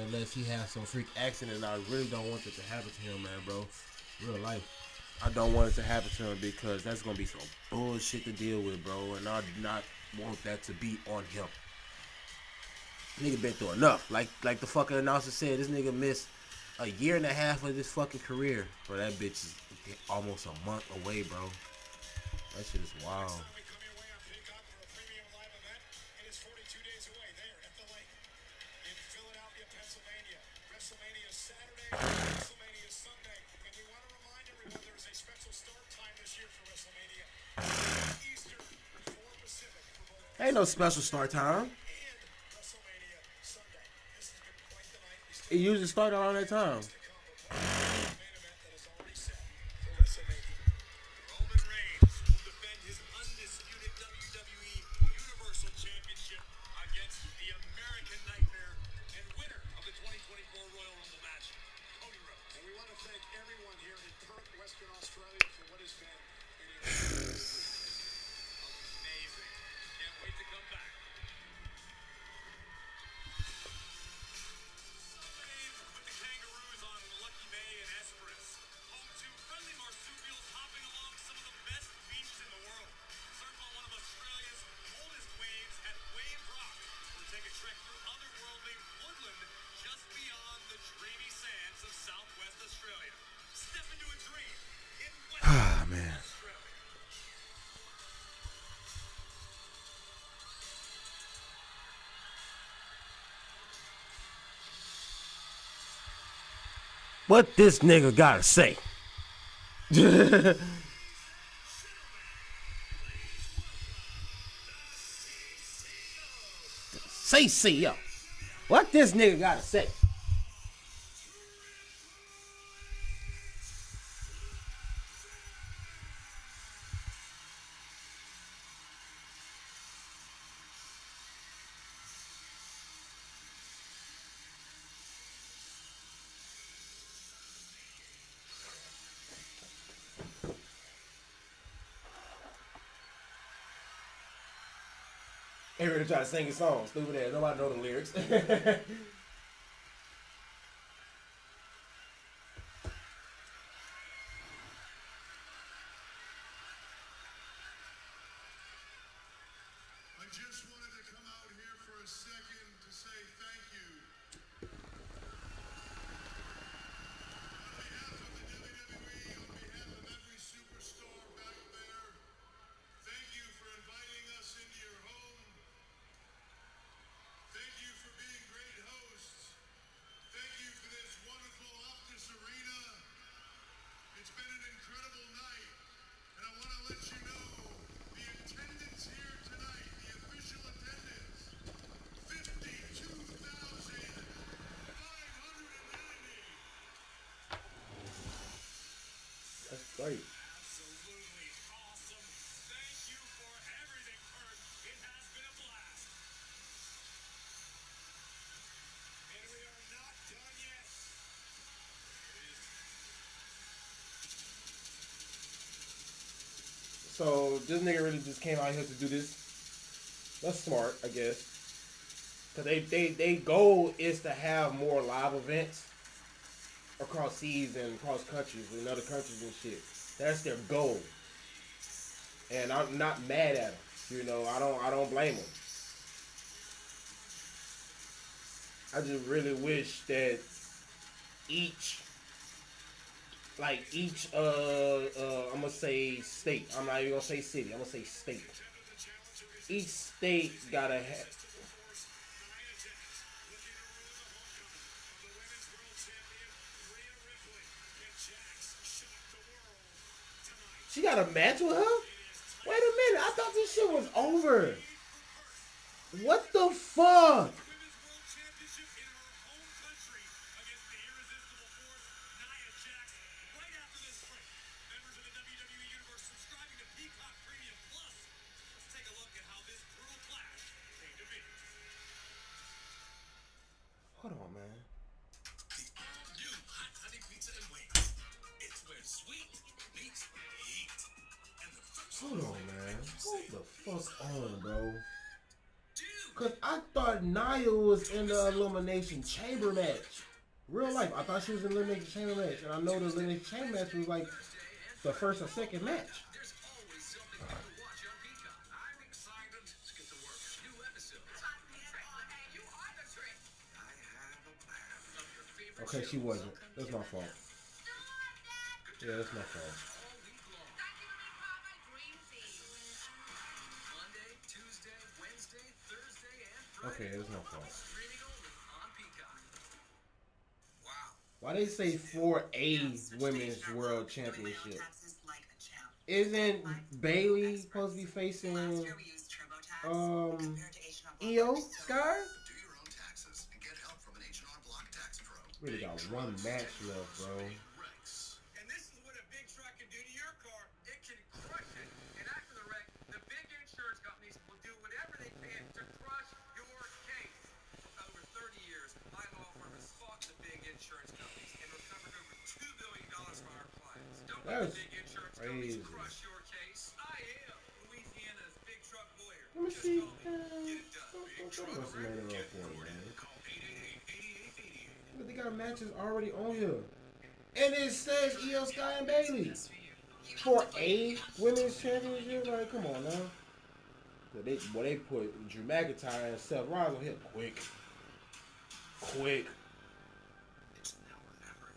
B: unless he has some freak accident. And I really don't want it to happen to him, man, bro. Real life. I don't want it to happen to him because that's gonna be some bullshit to deal with, bro. And I do not want that to be on him. Nigga been through enough. Like the fucking announcer said, this nigga missed a year and a half of this fucking career. Bro, that bitch is almost a month away, bro. That shit is wild. Ain't no special start time. It usually start around that time. What this nigga gotta say? Say CEO. What this nigga gotta say? Everybody try to sing a song, stupid ass. Nobody know the lyrics.
C: I just wanted to come out here for a second to say thank you. On behalf of the WWE, on behalf of every superstar back there, thank you for inviting us into your home. Thank you for being great hosts. Thank you for this wonderful Optus Arena. It's been an incredible night, and I want to let you know the attendance here tonight, the official attendance, 52,590.
B: That's great.
C: Absolutely awesome. Thank you for everything, Kurt. It has been a blast. And we are not done yet.
B: So this nigga really just came out here to do this. That's smart, I guess. Cause they goal is to have more live events across seas and across countries and other countries and shit. That's their goal. And I'm not mad at them. You know, I don't blame them. I just really wish that each I'm gonna say state. I'm not even gonna say city. I'm gonna say state. Each state gotta have. She got a match with her? Wait a minute, I thought this shit was over. What the fuck? Hold on, man.
C: The all-new Hot Honey Pizza and Wings. It's where sweet meets heat. And the first
B: Hold on, man. Hold the fuck on, bro. Cause I thought Nia was in the Elimination Chamber match. Real life. I thought she was in the Elimination Chamber match. And I know the Elimination Chamber match was like the first or second match.
C: there's always something new to watch on Peacock. I'm excited. Let's get to work. New episodes. You are the trick. I have a plan. Of your favorite
B: Okay, she
C: shows.
B: wasn't. That's my fault. Yeah, that's my fault.
C: All week long. Monday, Tuesday, Wednesday, Thursday, and Friday.
B: Okay, that's my fault.
C: Streaming only on Peacock. Wow.
B: Why they say 4A Women's World Championship? Isn't Bailey supposed to be facing Io Sky?
C: Do your own taxes and get help from an H&R Block Tax Pro.
B: Really got one match left, bro.
C: Rex. And this is what a big truck can do to your car. It can crush it. And after the wreck, the big insurance companies will do whatever they can to crush your case. For over 30 years, my law firm has fought the big insurance companies and recovered over $2 billion from our clients. Don't let
B: That's
C: the big insurance companies
B: crazy.
C: crush your case. I am Louisiana's big truck lawyer.
B: Let me
C: Just
B: see.
C: call me. Get it done. Big truck
B: What's the
C: lawyer.
B: main
C: Get
B: event for,
C: Gordon.
B: man?
C: Call 888-8888.
B: But they got matches already on here. And it says Io Sky and Bailey. For a women's championship? Like, come on now. They put Drew McIntyre and Seth Rollins on here quick. Quick.
C: It's now or never.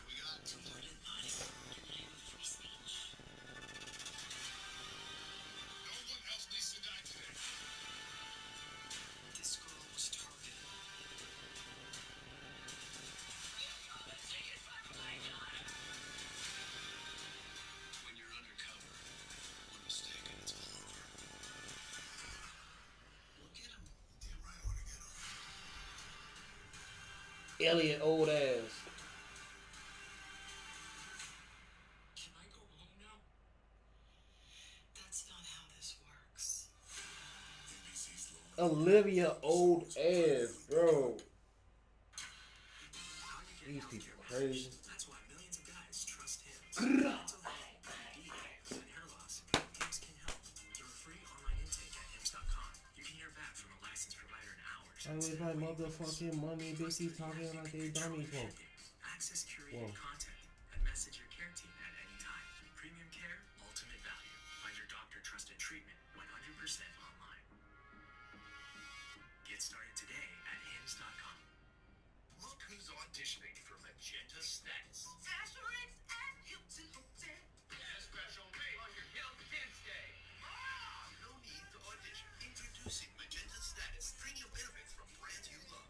C: We got to let it No one else needs to die today. This girl was targeted.
B: Elliot old ass.
C: Can I go home now? That's not how this works.
B: Olivia old ass, bro. These people crazy.
C: That's why millions of guys trust Hims. Mental health, diabetes, and hair loss. Hims can help. Your free online intake at Hims.com. You can hear back from a licensed provider in hours.
B: I was like motherfucking money, bitches talking like they dummies for.
C: Access curated content and message your care team at any time. Premium care, ultimate value. Find your doctor trusted treatment 100% online. Get started today at Hims.com. Look who's auditioning for Magenta Status.
D: Fashion at Hilton Hotel.
C: Special rate on your Hilton Kids Day.
D: Mom!
C: No need to audition. Introducing Magenta Status. Premium benefits from brands you love.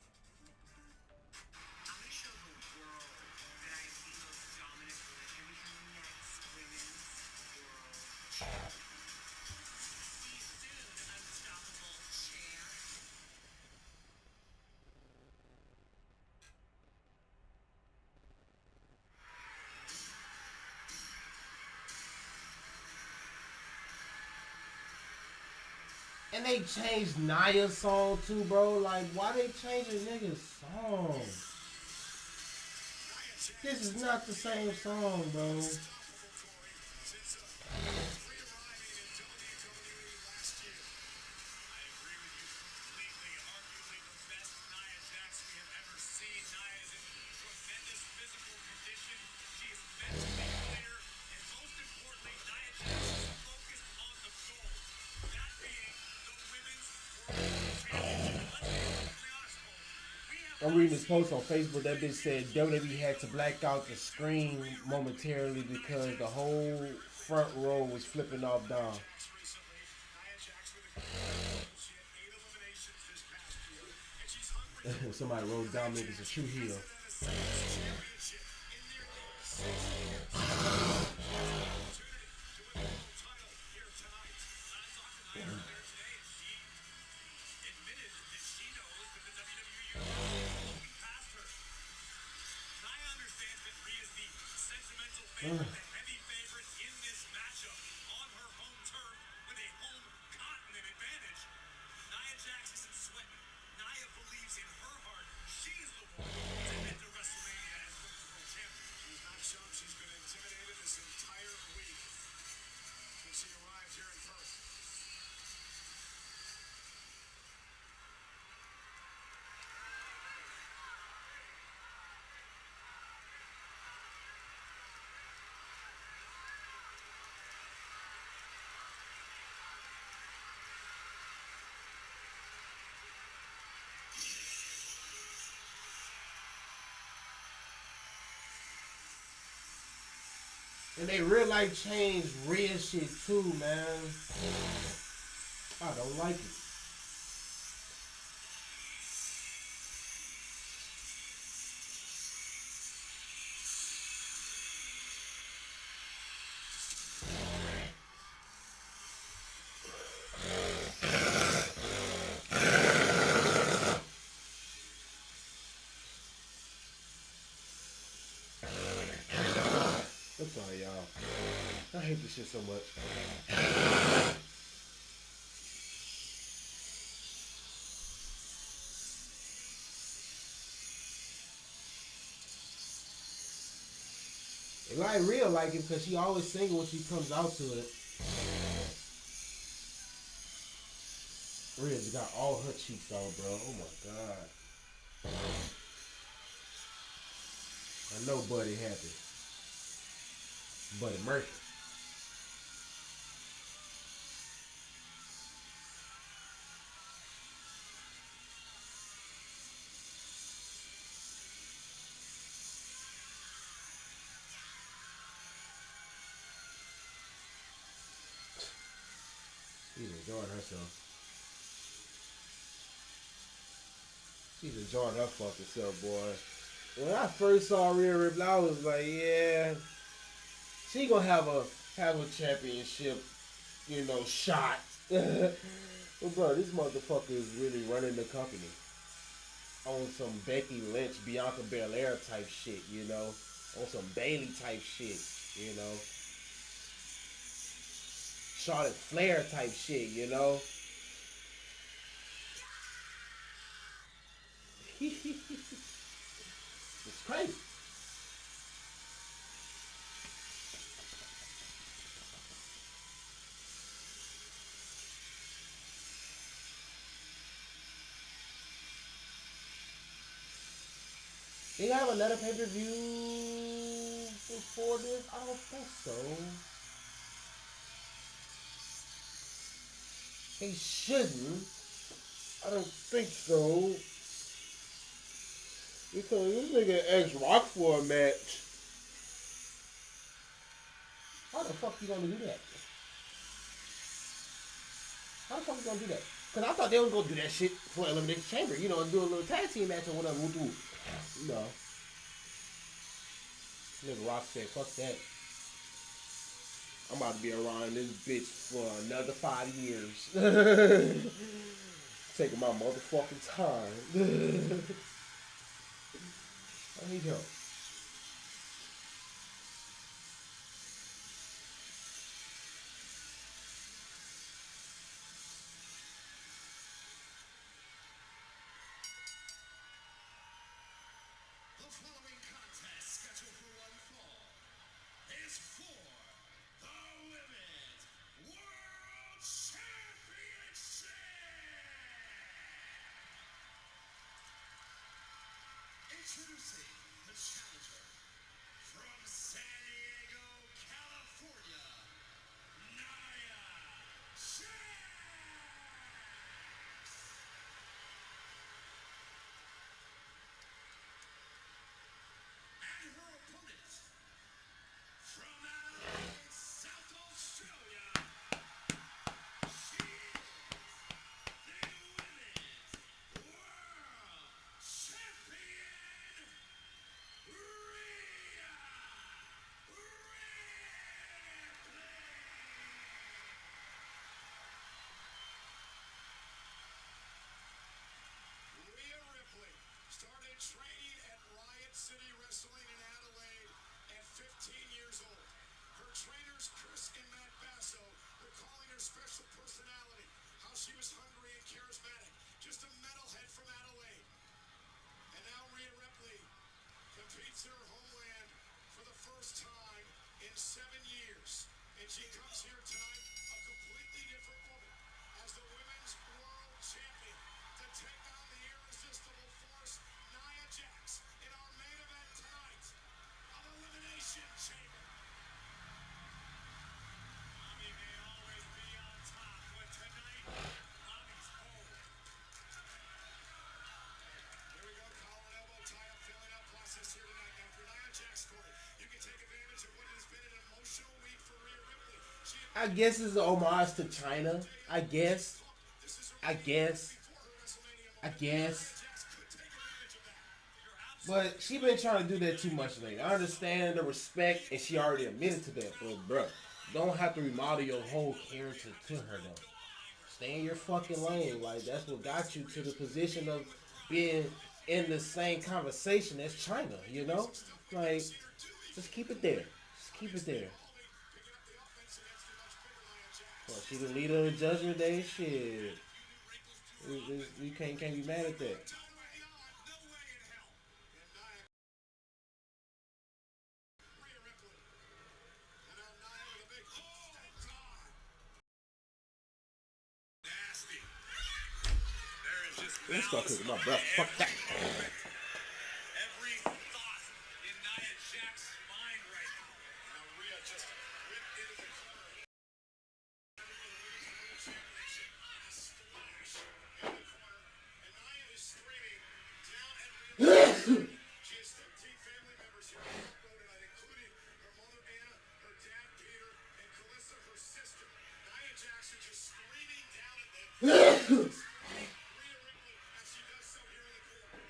D: I'm gonna show the world that I am the most dominant woman. You're becoming next women's world. See you soon, unstoppable chair.
B: And they changed Naya's song too, bro. Like, why they changing niggas' song? This is not the same song, bro. I'm reading this post on Facebook. That bitch said WWE had to black out the screen momentarily because the whole front row was flipping off Dom. Somebody wrote Dominic is a true heel.
C: The heavy favorite in this matchup on her home turf with a home continent advantage. Nia Jax isn't sweating. Nia believes in her heart. She's the one to head to WrestleMania as Women's World Champion.
A: She's not shown she's been intimidated this entire week since she arrived here in Perth.
B: And they real life changed real shit too, man. I don't like it. I'm sorry, y'all. I hate this shit so much. And I real like it because she always singing when she comes out to it. Rhea just got all her cheeks out, bro. Oh my god. I know Buddy happy. Buddy Murphy. She's enjoying herself. She's enjoying her fucking self, boy. When I first saw Rhea Ripley, I was like, yeah, she gonna have a championship, you know, shot. But bro, this motherfucker is really running the company. on some Becky Lynch, Bianca Belair type shit, you know, on some Bailey type shit, you know, Charlotte Flair type shit, you know. It's crazy. They have another pay-per-view before this? I don't think so. They shouldn't. I don't think so. Because this nigga asked Rock for a match. How the fuck you gonna do that? How the fuck you gonna do that? Because I thought they was gonna do that shit for Elimination Chamber. You know, do a little tag team match or whatever. No. Nigga Rock said, fuck that. I'm about to be around this bitch for another 5 years. Taking my motherfucking time. I need help.
A: The following contest, scheduled for one fall, is for the Women's World Championship! Introducing the challenger from San Diego, California, Nia Jax! And her opponent from Adelaide, South Australia, she is the Women's World Champion, Rhea Ripley. Rhea Ripley started training at Riot City Wrestling in Adelaide at 15 years old. Her trainers, Chris and Matt Basso, were calling her special personality, how she was hungry and charismatic, just a metalhead from Adelaide. And now Rhea Ripley competes in her homeland for the first time in 7 years. And she comes here tonight a completely different woman as the Women's World Champion to take on the irresistible force, Nia Jax, in our main event tonight of Elimination Chamber. Mommy may always be on top, but tonight, Mommy's home. Here we go, collar and elbow tie-up, filling out process here tonight. Now for Nia Jax, Corey, you can take advantage of what has been an emotional week for Rhea Ripley.
B: I guess it's an homage to China. I guess. But she been trying to do that too much lately. I understand the respect, and she already admitted to that. But bruh, don't have to remodel your whole character to her though. Stay in your fucking lane. Like that's what got you to the position of being in the same conversation as China. You know, like just keep it there. Just keep it there. Well, she the leader of the Judgment Day. Shit, you can't be mad at that. Let's start cooking my breath. Fuck that.
A: Every thought in Nia Jax's mind right now. Now Rhea just whipped into the corner. Championship splash in the corner. And Nia is screaming down at Rhea. She has 13 family members here on the road tonight, including her mother Anna, her dad Peter, and Calissa, her sister. Nia Jax is just screaming down at them. Rhea Ripley as she does so here in the corner.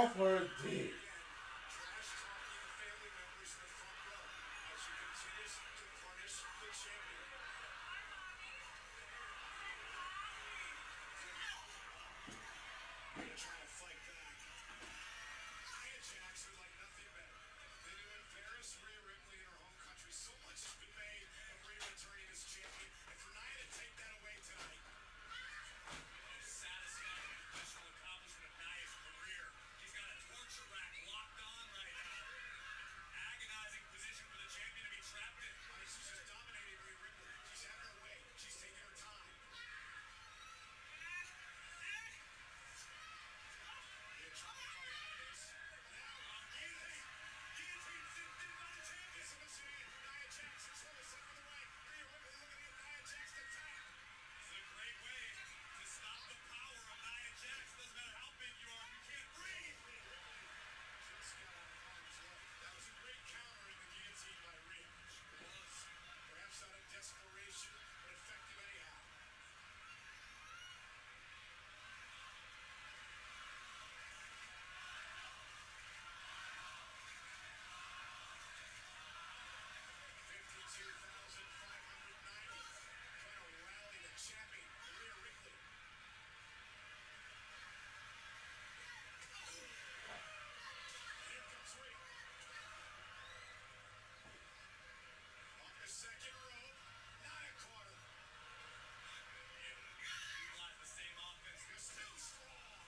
B: off her dick.
A: Trash talking the family members in the front row as she continues to punish the champion. Rhea trying to fight back. Nia Jax would like nothing better than to embarrass Rhea Ripley in her home country. So much has been made of Rhea returning as champion, and for Nia to take that away tonight.
C: Most satisfying professional accomplishment of Nia's career. She's got a torture rack locked on right now. Agonizing position for the champion to be trapped in.
A: I mean, she's just dominating Rhea Ripley. She's having her way. She's taking her time. Rhea trying to fight out of this. Now, guillotine. Guillotine sitting deep on the champion. Submission in. Nia Jax in trouble. Set for the way. Rhea Ripley looking at Nia Jax to tap.
C: This is a great way to stop the power of Nia Jax. Doesn't matter how big you are, you can't breathe.
A: Just got out of harm's way. That was a great counter in the guillotine by Rhea.
C: It was.
A: Perhaps out of desperation, but effective anyhow. $52,590. Trying to rally the champion, Rhea Ripley. Here comes Rhea. Off the second rope, not a corner.
C: Utilize the same offense.
A: You're still strong.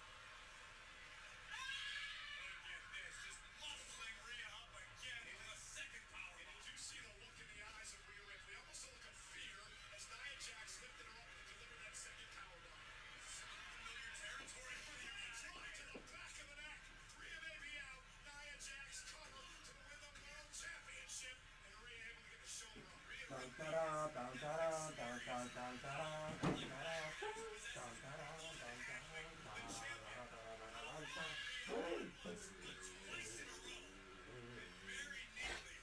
C: Look at this, just muscling Rhea up again with a second power
A: And
C: bomb.
A: did you see the look in the eyes of Rhea Ripley? Almost a look of fear as Nia Jax lifted her up and delivered that second power bomb.
C: Familiar territory for the
A: Right to the back of the neck. Rhea may be out. Nia Jax cover to win the World Championship. And Rhea able to get the shoulder up. Rhea
B: Dun, ta-da, dun, ta-da, dun, dun, dun, ta-da, dun, ta-da, dun, ta-da, dun, ta-da,
C: very neatly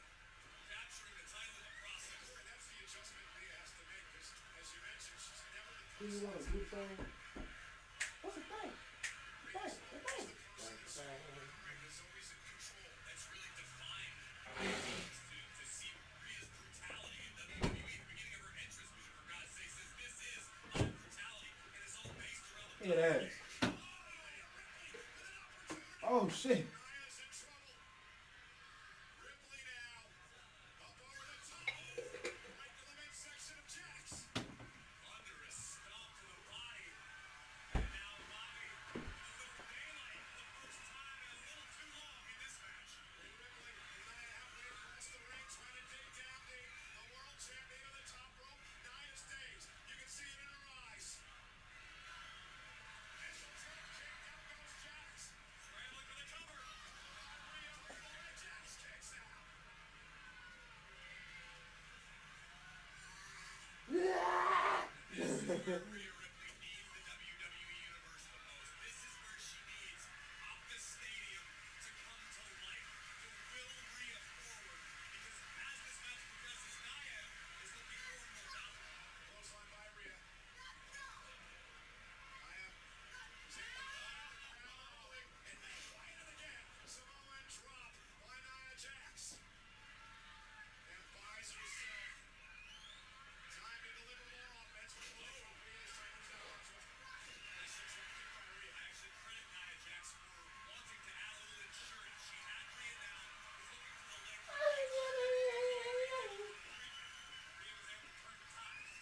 C: capturing the title in the process.
A: And that's the adjustment Rhea has to make because, as you mentioned, she's never the
B: Do you
A: person.
B: want a good thing? What's the thing?
A: Rhea's
B: The
A: always
B: thing.
A: the person that's so and is always in control.
C: That's really defined to see Rhea's brutality in WWE at the beginning of her entrance music, for God's sake, says this is live brutality and it's all based around the
B: It is. Oh shit.
A: Nia's in trouble. Ripley now. Up over the top. Right to the midsection of Jax.
C: under a stomp to the body. And now Bobby with a little daylight for the first time in a little too long in this match.
A: Rhea Ripley and Nia halfway across the ring trying to dig down the world champion to the top rope. Nia stays. You can see it in her eyes. Missile drop kick. Down goes Jax.
C: Scrambling for the cover.
A: Rhea over the leg. Jax kicks out.
C: This is where Rhea Ripley needs the WWE Universe the most. This is where she needs Optus Stadium to come to life, to will Rhea forward. Because as this match progresses, Nia is looking more and more dominant.
A: Clothesline by Rhea. Nia is able to rolling and they fight it again. Samoan drop by Nia Jax. And buys herself time to deliver more offense. Rhea is trying to lose that arms. Missile drop kick by Rhea.
C: I actually credit Nia Jax for wanting to add a little insurance. She had Rhea down, was looking for the leg. Rhea was able to turn the tops.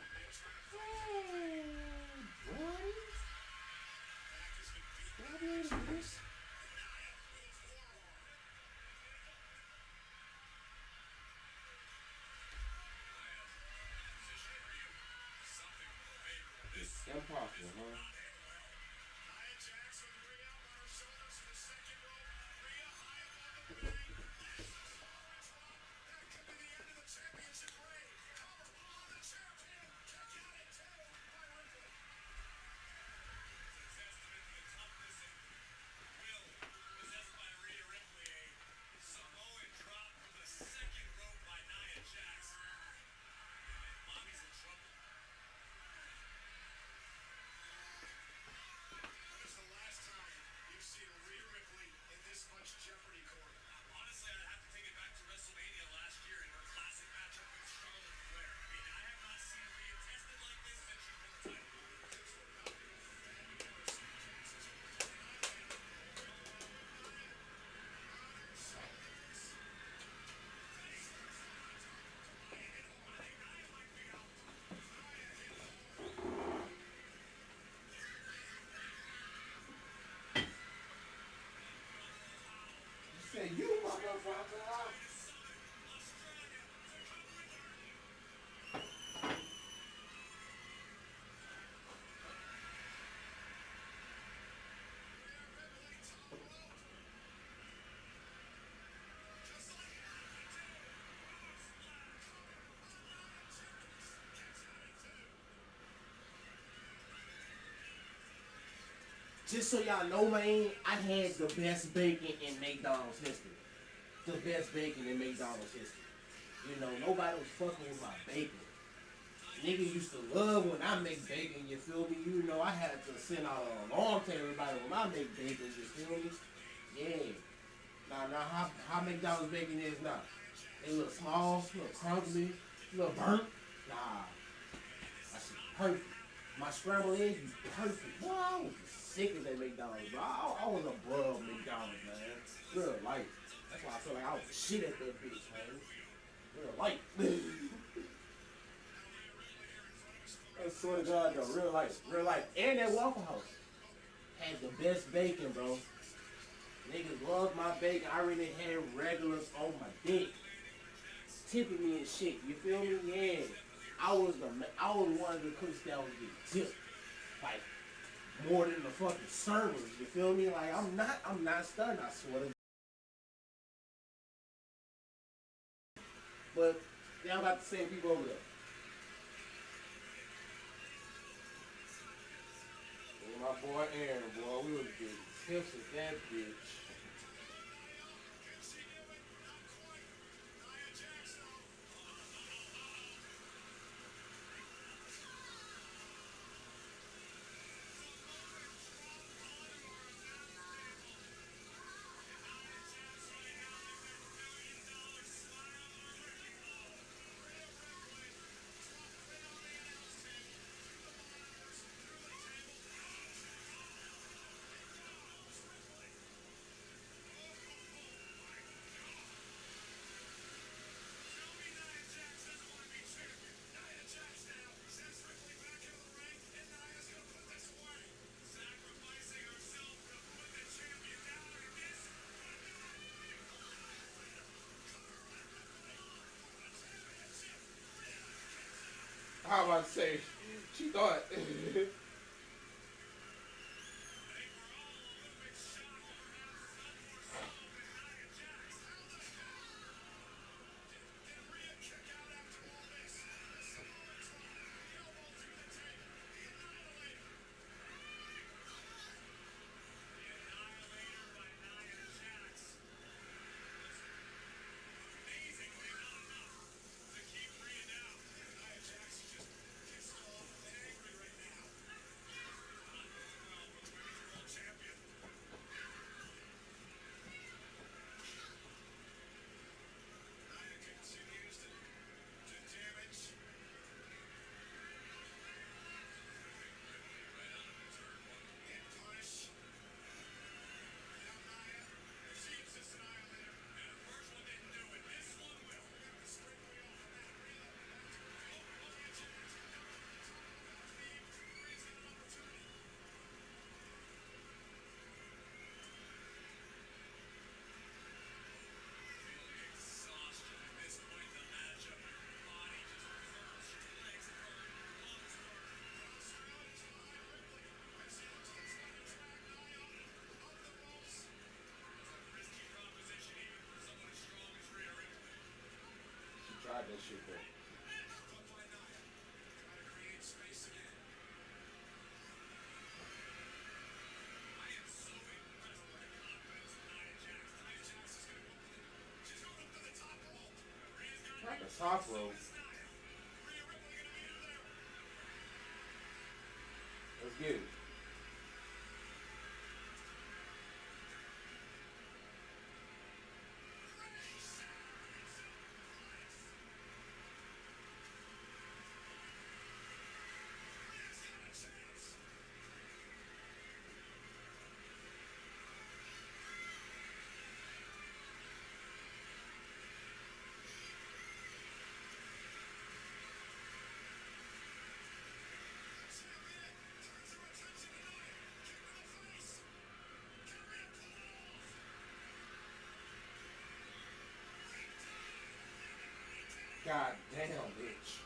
A: Rhea trying to fight. Back has been beaten. Nia with a forearm.
C: Position Rhea something favorable. This
B: Impossible, huh?
A: Nia Jax with Rhea up on her shoulders to the second rope. Rhea high above the ring. That could be the end of the championship reign. Cover on the champion. Kick out at two by Ripley.
C: It's a testament to the toughness and will possessed by Rhea Ripley. A Samoan drop from the second rope by Nia Jax.
B: Just so y'all know, man, I had the best bacon in McDonald's history. The best bacon in McDonald's history. You know, nobody was fucking with my bacon. Niggas used to love when I make bacon, you feel me? You know, I had to send out an alarm to everybody when I make bacon, you feel me? Yeah. Now, how McDonald's bacon is now? They look small, look crumbly, look burnt. Nah, that shit perfect. My scrambled eggs be perfect. Boy, I was sick of that McDonald's, bro. I was above McDonald's, man. Real life. That's why I feel like I was shit at that bitch, man. Real life. I swear to God, though, real life. Real life. And that Waffle House had the best bacon, bro. Niggas love my bacon. I really had regulars on my dick, tipping me and shit. You feel me? Yeah. I was one of the cooks that was getting tipped, like more than the fucking servers. You feel me? Like I'm not stunning. I swear to God. But y'all got the same people over there. And my boy Aaron, boy, we was getting tips with that bitch. I was about to say, she thought. Tried that shit though. Not the top row. Let's get it. God damn, bitch.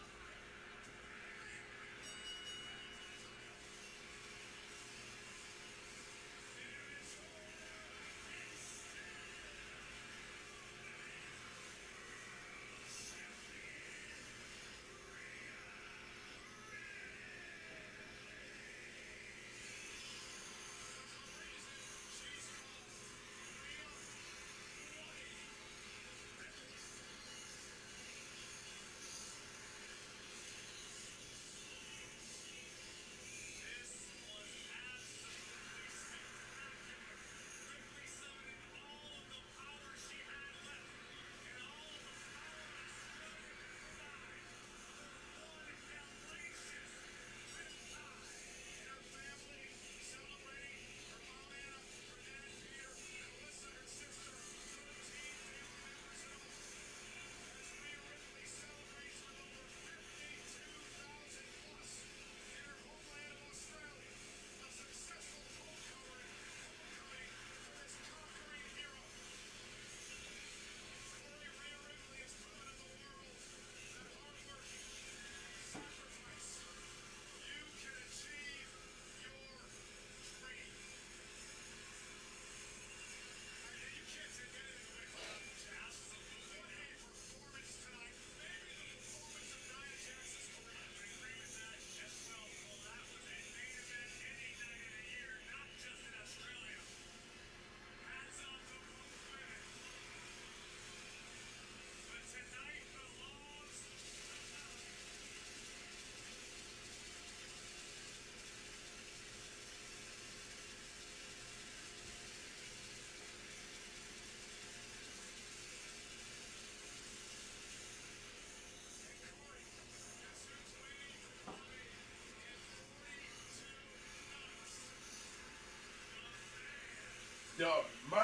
B: The man.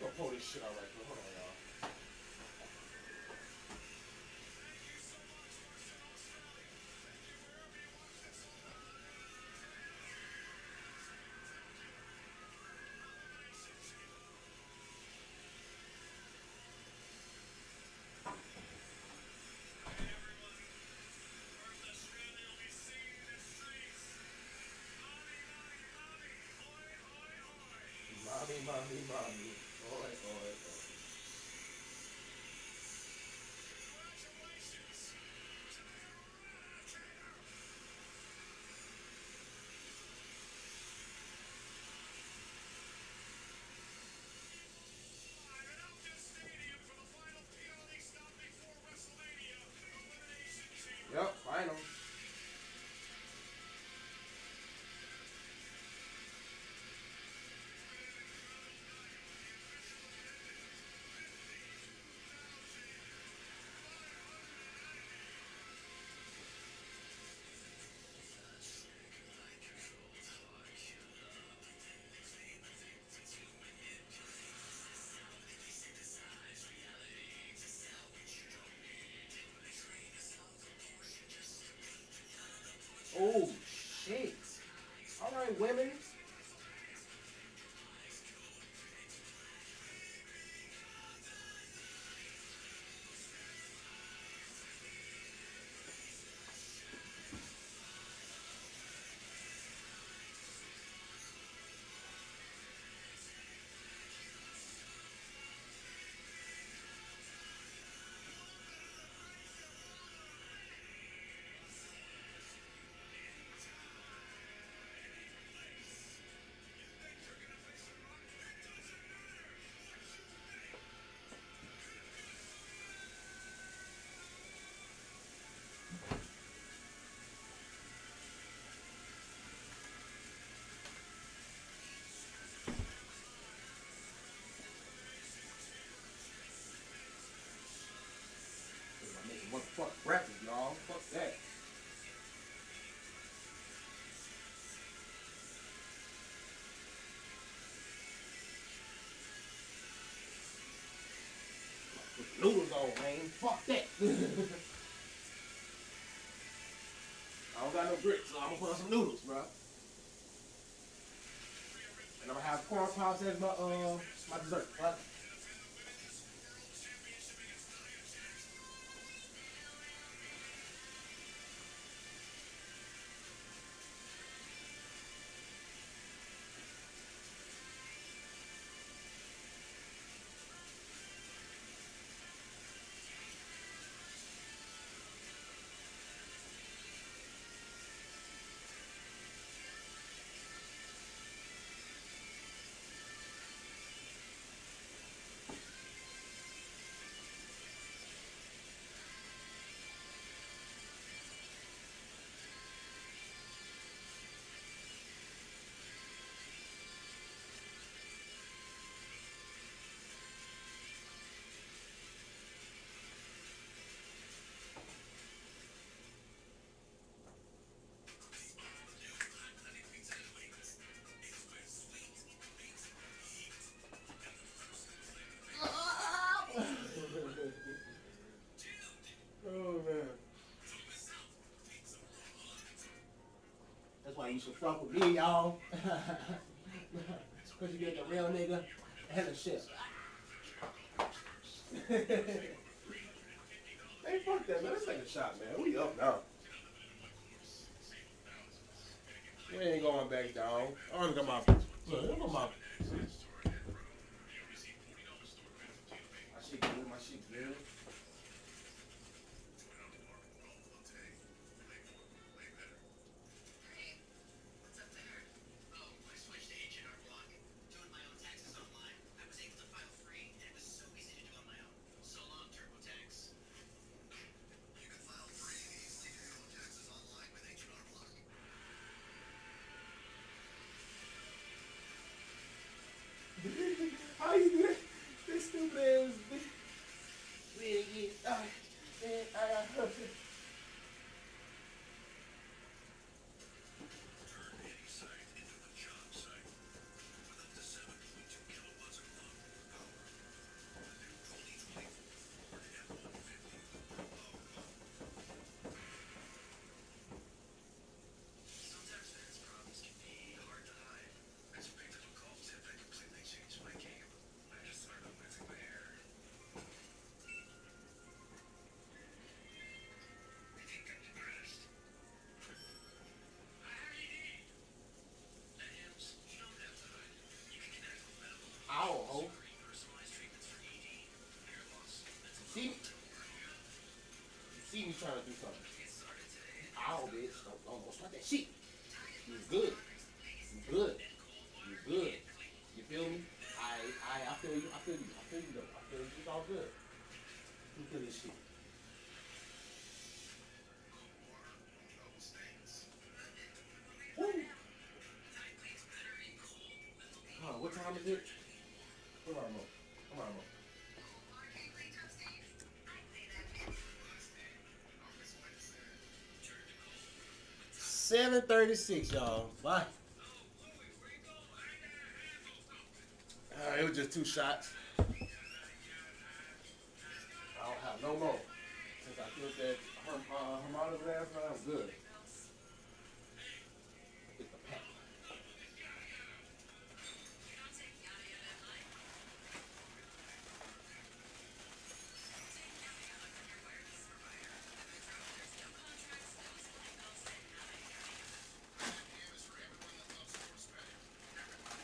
B: Go pull this shit out right quick. Hold on, y'all. Mommy. Oi, oi, oi. Yep, final. Oh, shit. All right, women. I'm making motherfucking breakfast, y'all. Fuck that. Noodles on, man. Fuck that. I don't got no grits, so I'm gonna put on some noodles, bro. And I'm gonna have corn pops as my dessert. Right? Oh man. That's why you should fuck with me, y'all. Cause you get the real nigga and the shit. Hey, fuck that, man. Let's take a shot, man. We up now. We ain't going back down. I only got my. Look, look at my. My shit good. My shit good.
D: Hey, what's up there? Oh, I switched to H&R Block. Doing my own taxes online. I was able to file free, and it was so easy to do on my own. So long, TurboTax. You can file free and easily do your own taxes online with H&R Block.
B: How you do that? This stupid ass.
C: Turn any site into a job site with up to 7.2 kilowatts of power. The new 2024 Ford F-150.
D: Sometimes fans' problems can be hard to hide.
C: I just picked up a golf tip that completely changed my game. I just started losing my hair. I think I'm depressed. I already did. Hams, you don't have to hide. You can connect with medical
B: Ow, ho.
C: professionals for personalized treatments for ED, hair loss, mental
B: See?
C: health,
B: You see me trying to do something.
C: Get started today.
B: Ow, bitch. Don't start that shit. You good. You good. You good. You feel me? I feel you. I feel you. I feel you though. I feel you. It's all good. You feel this shit.
C: Cold water, no stains.
B: Woo.
D: Tide cleans better in cold than the leak.
B: Huh, what time is it? Come on, Mo. Come on, Mo.
D: Cold water can't clean tough stains. I'd say that.
C: August Wednesday.
D: Turn to cold.
B: 7:36, y'all. Bye.
C: Oh, Louie, where you going? I gotta handle something.
B: It was just 2 shots. I don't have no more. Since I killed that Hermanos last night, I'm good. Get the pack.
D: You don't take yada yada in life. Take yada yada from your wireless provider. If it's out, there's no contracts, no split bills, and nada yada yada.
C: PM is for everyone that loves sports betting. Everyone.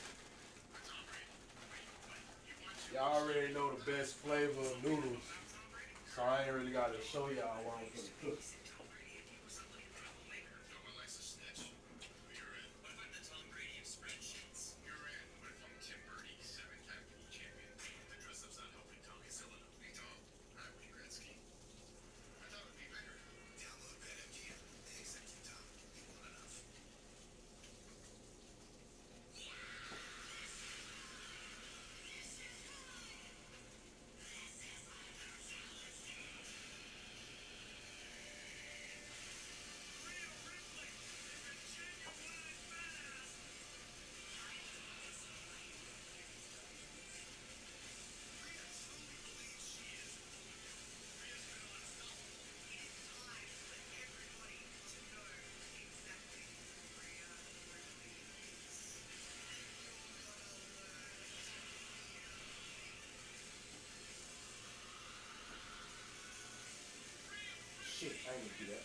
C: Baton Brady. Wait, what? You want to?
B: Y'all already know the best flavor of noodles, so I ain't really got to show y'all what I'm gonna cook.
D: Tom Brady, if he was a little troublemaker.
C: No one likes to snitch. You're in.
D: What about the Tom Brady of spreadsheets?
C: You're in. What if I'm Tim Birdie, 7-time pool champion? The dress up's not helping Tommy Zillin. Hey, Tom. Hi, Wayne Gretzky. I thought it'd be bigger. Download BetMGM. They accept you, Tom. You want enough.
B: See that?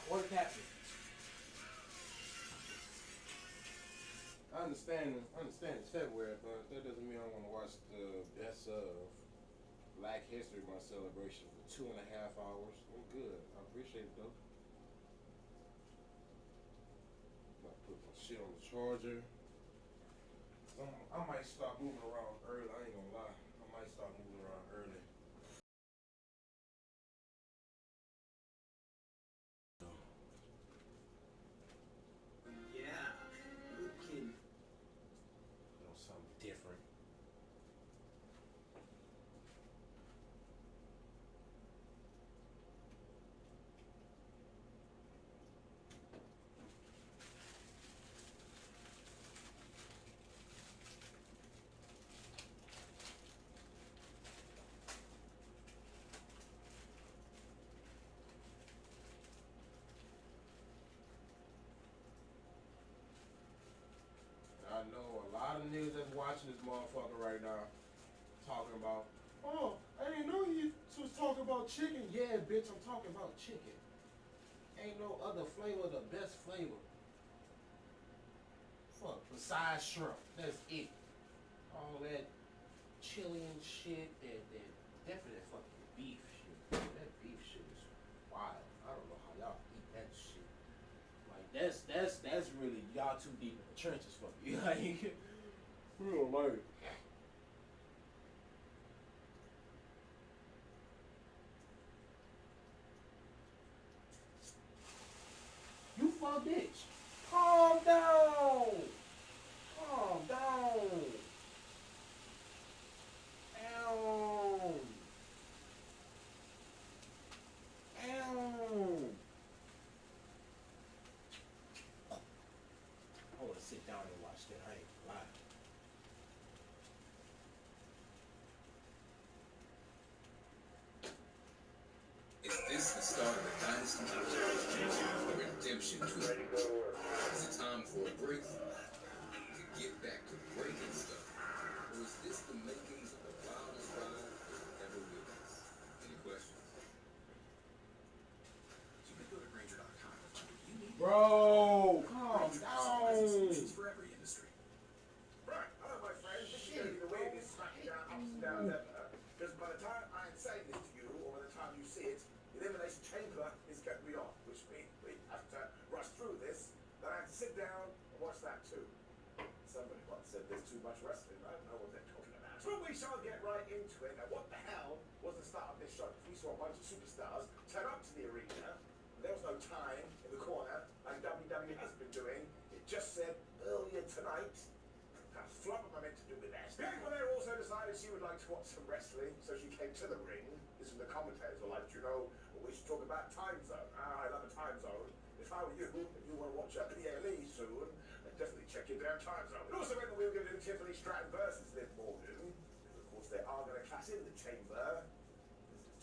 B: What is happening? I understand it's February, but that doesn't mean I want to watch the best of Black History Month celebration for 2.5 hours. I'm good. I appreciate it though. I put my shit on the charger. I might start moving around early. I ain't gonna lie. I might start moving around early.
D: Yeah, good kid.
B: You know, something different. I know a lot of niggas that's watching this motherfucker right now talking about, oh, I didn't know you was talking about chicken. Yeah, bitch, I'm talking about chicken. Ain't no other flavor the best flavor. Fuck, besides shrimp. That's it. All that chili and shit, and definitely that fucking beef shit. That beef shit is wild. I don't know how y'all eat that shit. Like that's really y'all too deep in the trenches for me. Like real like. You fuck bitch. Calm down. Calm down. Ow. Ow. I want to sit down and watch that. I ain't gonna lie.
E: Is this the start of a dynasty? A redemption tour? Is it time for a breakthrough? To get back to breaking stuff? Or is this the makings of the wildest ride ever witnessed? Any questions?
A: You can go to Granger.com and find what you need.
B: Bro, calm
A: Solutions
B: down.
A: for every industry.
F: Right, hello my friend. This is going to be the weirdest smackdown ups and downs ever. Because by the time I am saying this to you, or by the time you see it, the elimination chamber is going to be on, which means we have to rush through this. Then I have to sit down and watch that too. Somebody once said there's too much wrestling. I don't know what they're talking about. But we shall get right into it. Now, what the hell was the start of this show? We saw a bunch of superstars turn up to the arena. There was no time in the corner like WWE has been doing. It just said earlier tonight. How flop am I meant to do with that? Bianca there also decided she would like to watch some wrestling, so she came to the ring. This is the commentators were like, you know, we should talk about time zone. I love a time zone. If I were you, and you want to watch PLE soon, then definitely check your damn time zone. It also meant that we were going to do Tiffany Stratton versus Liv Morgan. Because of course they are going to clash in the chamber.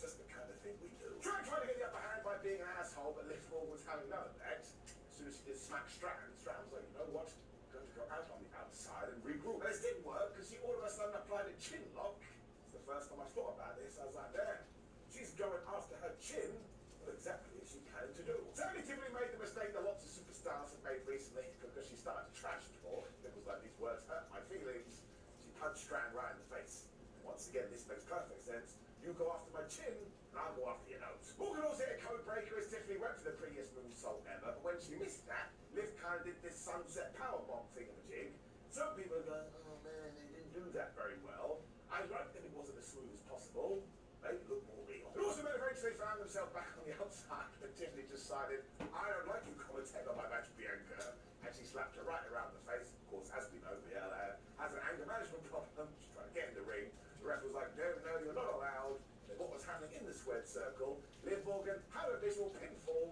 F: This is just the kind of thing we do. Trying to get the upper hand by being an asshole, but Liv Morgan was having none of that. As soon as she did smack Stratton, Stratton was like, you know what? I'm going to go out on the outside and regroup. And this didn't work because she all of a sudden applied a chin lock. It's the first time I thought about this. I was like, there. She's going after her chin. Well, exactly as she planned to do. Certainly Tiffany made the mistake that lots of superstars have made recently because she started to trash talk. It was like, these words hurt my feelings. She punched Stratton right in the face. And once again, this makes perfect sense. You go after my chin, and I'll go after your nose. Morgan also hit a code breaker as Tiffany went for the prettiest moonsault ever, but when she missed that, Liv kind of did this sunset powerbomb thingamajig. Some people are going, oh man, they didn't do that very well. I like that it wasn't as smooth as possible. Made it look more real. It also meant eventually found themselves back on the outside, but Tiffany decided, I don't like you commentating on my match, Bianca. And she slapped her right around the face. Of course, as we know, Bianca has an anger management problem. She's trying to get in the ring. The ref was like, no, you're not allowed. And what was happening in the squared circle, Liv Morgan had a visual pinfall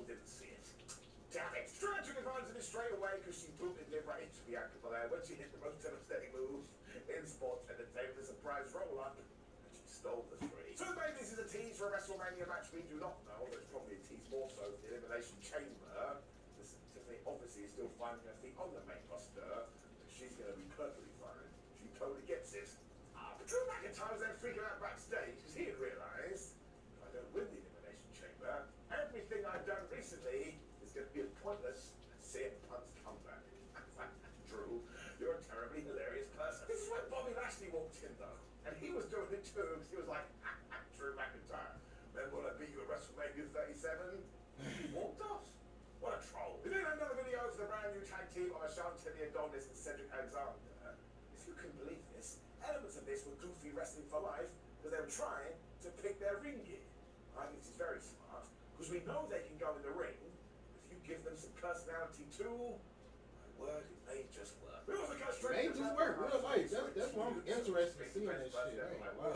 F: didn't see it. Damn it. Strand took advantage of it straight away because she booted me right into Bianca Belair when she hit the most devastating move in sports entertainment, the surprise roll-up, and she stole the three. So maybe this is a tease for a WrestleMania match we do not know. There's probably a tease more so for the Elimination Chamber. Listen, Tiffany obviously is still finding her feet on the main roster, but she's going to be perfectly fine. She totally gets it. But Drew McIntyre was then freaking out backstage because he had realised if I don't win the Elimination Chamber, everything I've done recently is going to be as pointless as CM Punk's comeback. Drew, you're a terribly hilarious person. This is when Bobby Lashley walked in though, and he was doing it too because he was like, Drew McIntyre, remember when I beat you at WrestleMania 37? He walked off. What a troll. We then had another video for the brand new tag team of Ashante Adonis and Cedric Alexander. If you can believe this, elements of this were goofy wrestling for life because they were trying to pick their ring gear. I think this is very smart because we know they can go in the ring. If you give them some personality too, my word, it may just work. We also got straight
B: May just work, real life. That's why I'm interested in seeing that shit. Wow.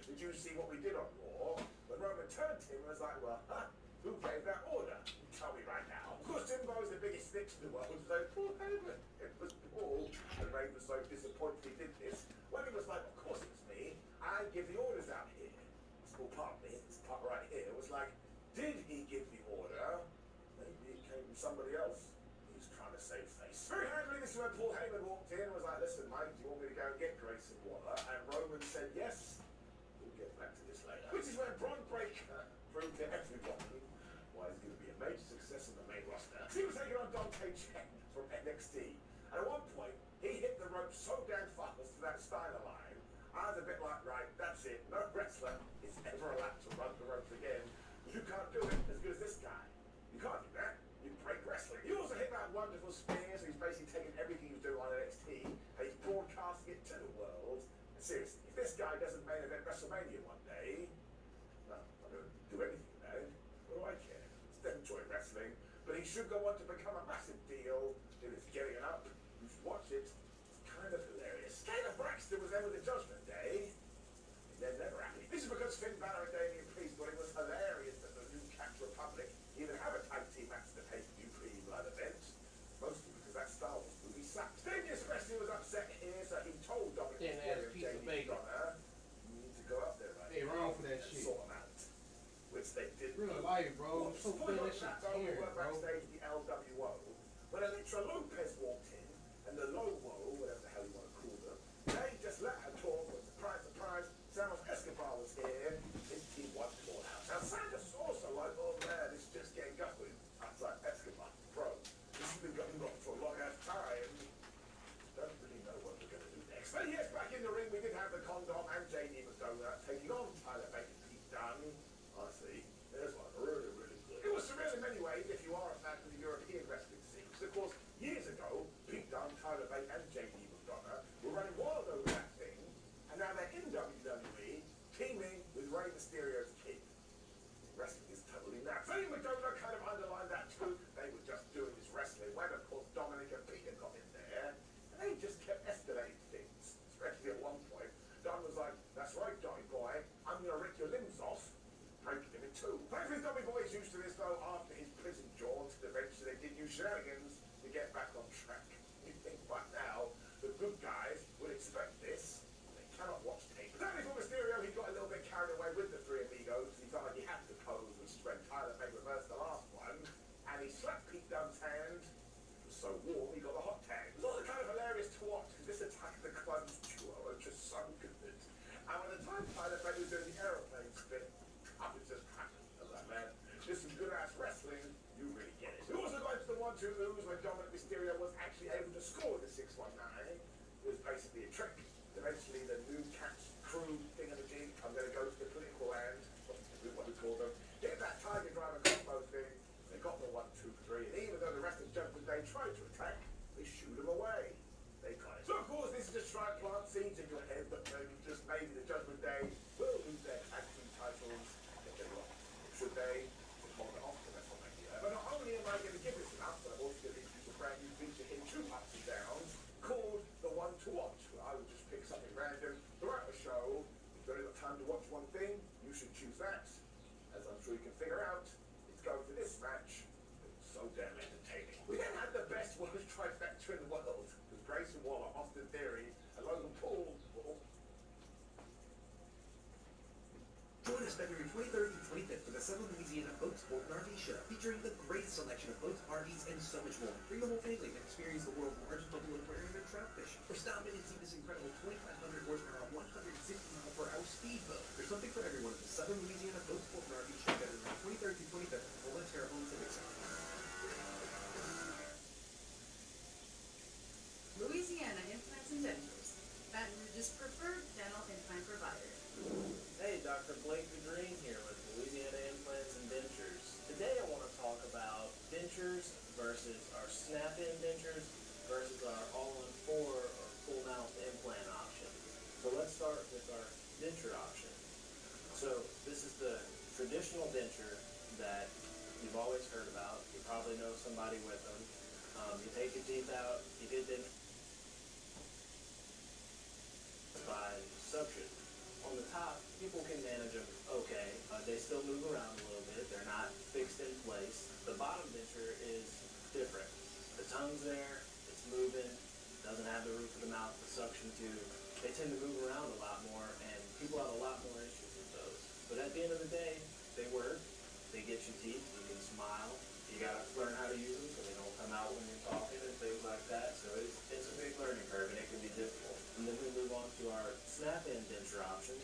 F: Did you see what we did on Raw? When Roman turned to him and was like, well, who gave that order? Tell me right now. Of course, Jimbo is the biggest snitch in the world, so Paul Heyman. It was Paul. And Ray was so disappointed he did this. When he was like, of course it was me. I give the orders out here. Well, pardon me, this part right here was like, did he give the order? Maybe it came from somebody else. He's trying to save face. Very handily, this is when Paul Heyman walked in and was like, listen, Mike, do you want me to go and get Grayson Waller? And Roman said yes. We'll get back to this later. Which is when Braun Breaker proved to everyone why he's going to be a major success on the main roster. He was taking on Dante Chen from NXT. And at one point, he hit the rope so damn fast to that Steiner line, I was a bit like, right, that's it. No wrestler is ever allowed to run the ropes again. You can't do it as good as this guy. You can't do that. You break wrestling. He also hit that wonderful spear, so he's basically taken everything he was doing on NXT and he's broadcasting it to the world. And seriously, if this guy doesn't main event WrestleMania one day, well, I don't do anything about it. What do I care? Still enjoy wrestling, but he should go on to become a massive deal. If it's getting it up, you should watch it. It's kind of hilarious. Kayla Braxton was there with the Judgment Day. They're never happy. This is because Finn Balor and Damian Priest thought it was hilarious that the new Catch Republic even have a tag team match to pay per-view pre-blood event. Mostly because that Star Wars movie sucked. Damian especially was upset here, so he told Dominic Mysterio and Jamie Donna, you need to go up there, right?
B: They wrong for that shit.
F: Sort them out. Which they did.
B: Real life, bro. So good that shit's here, bro.
F: Backstage, the LWO, when Elektra Lopez walked in, and the Lowo, whatever the hell you want to call them, they just let her talk. But surprise, surprise, Santos Escobar was here. His team won the ball out. Now Santos was also like, oh man, this is just getting going. I was like, Escobar, bro, this has been going on for a long ass time. Don't really know what we're going to do next. But yes, back in the ring, we did have the Condom and JD McDonough taking on Tyler Bate and Pete Dunne. Honestly, there's one really, really good. It was surreal in many ways if you are a fan of the European wrestling scene. Because of course, years ago, Pete Dunne, Tyler Bate and JD McDonough were running wild over that thing. And now they're in WWE, teaming with Rey Mysterio's kid. Wrestling is totally nuts. Vinny McDonough kind of underlined that too. They were just doing this wrestling when, of course, Dominic and Peter got in there. And they just kept escalating things. Especially at one point, Dunne was like, that's right, Johnny boy, I'm going to rip your limbs off. Breaking him in two. Thankfully, Tommy Boy is used to this though after his prison jaunt. Eventually, they did use shenanigans to get back on track. You think by now, the good guys would expect this. They cannot watch tape. Sadly for Mysterio, he got a little bit carried away with the three amigos. He felt like he had to pose, which is when Tyler Bate reversed the last one. And he slapped Pete Dunne's hand. It was so warm, he got the hot tag. It was also kind of hilarious to watch because this Attack of the Clones duo was just so good. And by the time Tyler Bate was doing the aeroplane spin, I was just cracking. I was like, man, this is some good ass wrestling. You really get it. We also got into the 1-2 moves when Dominic Mysterio was actually able to score the 619. It was basically a trick. Eventually, the new catch crew thingamajig, I'm going to go to the political land, what we call them, get that Tiger Driver combo thing. They got the 1-2-3, and even though the rest of Judgment Day tried to attack, they shoot them away. They got it. So, of course, this is just trying to plant seeds in your head, but maybe the Judgment Day will lose their tag team titles. Should they? Hold it off to WrestleMania. But not only am I going to give this enough, but I'm also going to introduce a brand new feature in 2 ups and downs called the One to Watch, where I would just pick something random throughout the show. If you've only got time to watch one thing, you should choose that. As I'm sure you can figure out, it's going for this match theory, and Logan Paul.
G: Join us February 23rd through 25th for the Southern Louisiana Boat Sport and RV Show, featuring the greatest selection of boats, RVs, and so much more. Bring the whole family and experience the world's largest public aquarium and trout fishing. Or stop in and see this incredible 2,500 horsepower, 160-mile-per-hour speedboat. There's something for everyone at the Southern Louisiana Boat Sport and RV Show, February 23rd through 25th at the Full Terre Haute Civic Center.
H: Louisiana Implants and Dentures, Baton Rouge's preferred dental implant provider.
I: Hey, Dr. Blake the Green here with Louisiana Implants and Dentures. Today I want to talk about dentures versus our snap-in dentures versus our all-on-4 or full-mouth implant option. So let's start with our denture option. So this is the traditional denture that you've always heard about. You probably know somebody with them. You take your teeth out, you get denture by suction. On the top, people can manage them okay. They still move around a little bit. They're not fixed in place. The bottom denture is different. The tongue's there, it's moving, doesn't have the roof of the mouth, the suction tube. They tend to move around a lot more, and people have a lot more issues with those. But at the end of the day, they work. They get you teeth. You can smile. You gotta learn how to use them so they don't come out when you're talking and things like that. So it's a big learning curve, and it can be difficult. And then we move on to our snap-in denture option.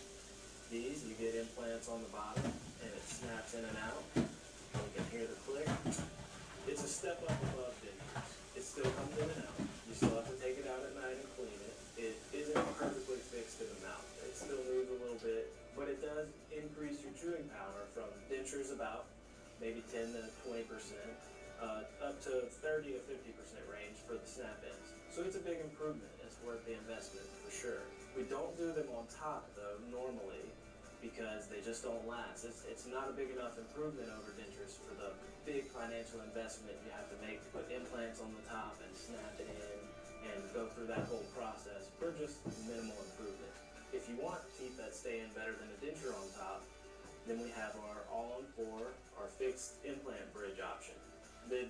I: These, you get implants on the bottom, and it snaps in and out. You can hear the click. It's a step up above dentures. It still comes in and out. You still have to take it out at night and clean it. It isn't perfectly fixed in the mouth. It still moves a little bit, but it does increase your chewing power from dentures about maybe 10 to 20%, up to 30 to 50% range for the snap-ins. So it's a big improvement. It's worth the investment for sure. We don't do them on top though, normally, because they just don't last. It's not a big enough improvement over dentures for the big financial investment you have to make to put implants on the top and snap it in and go through that whole process for just minimal improvement. If you want teeth that stay in better than a denture on top, then we have our all-on-4, our fixed implant bridge option. The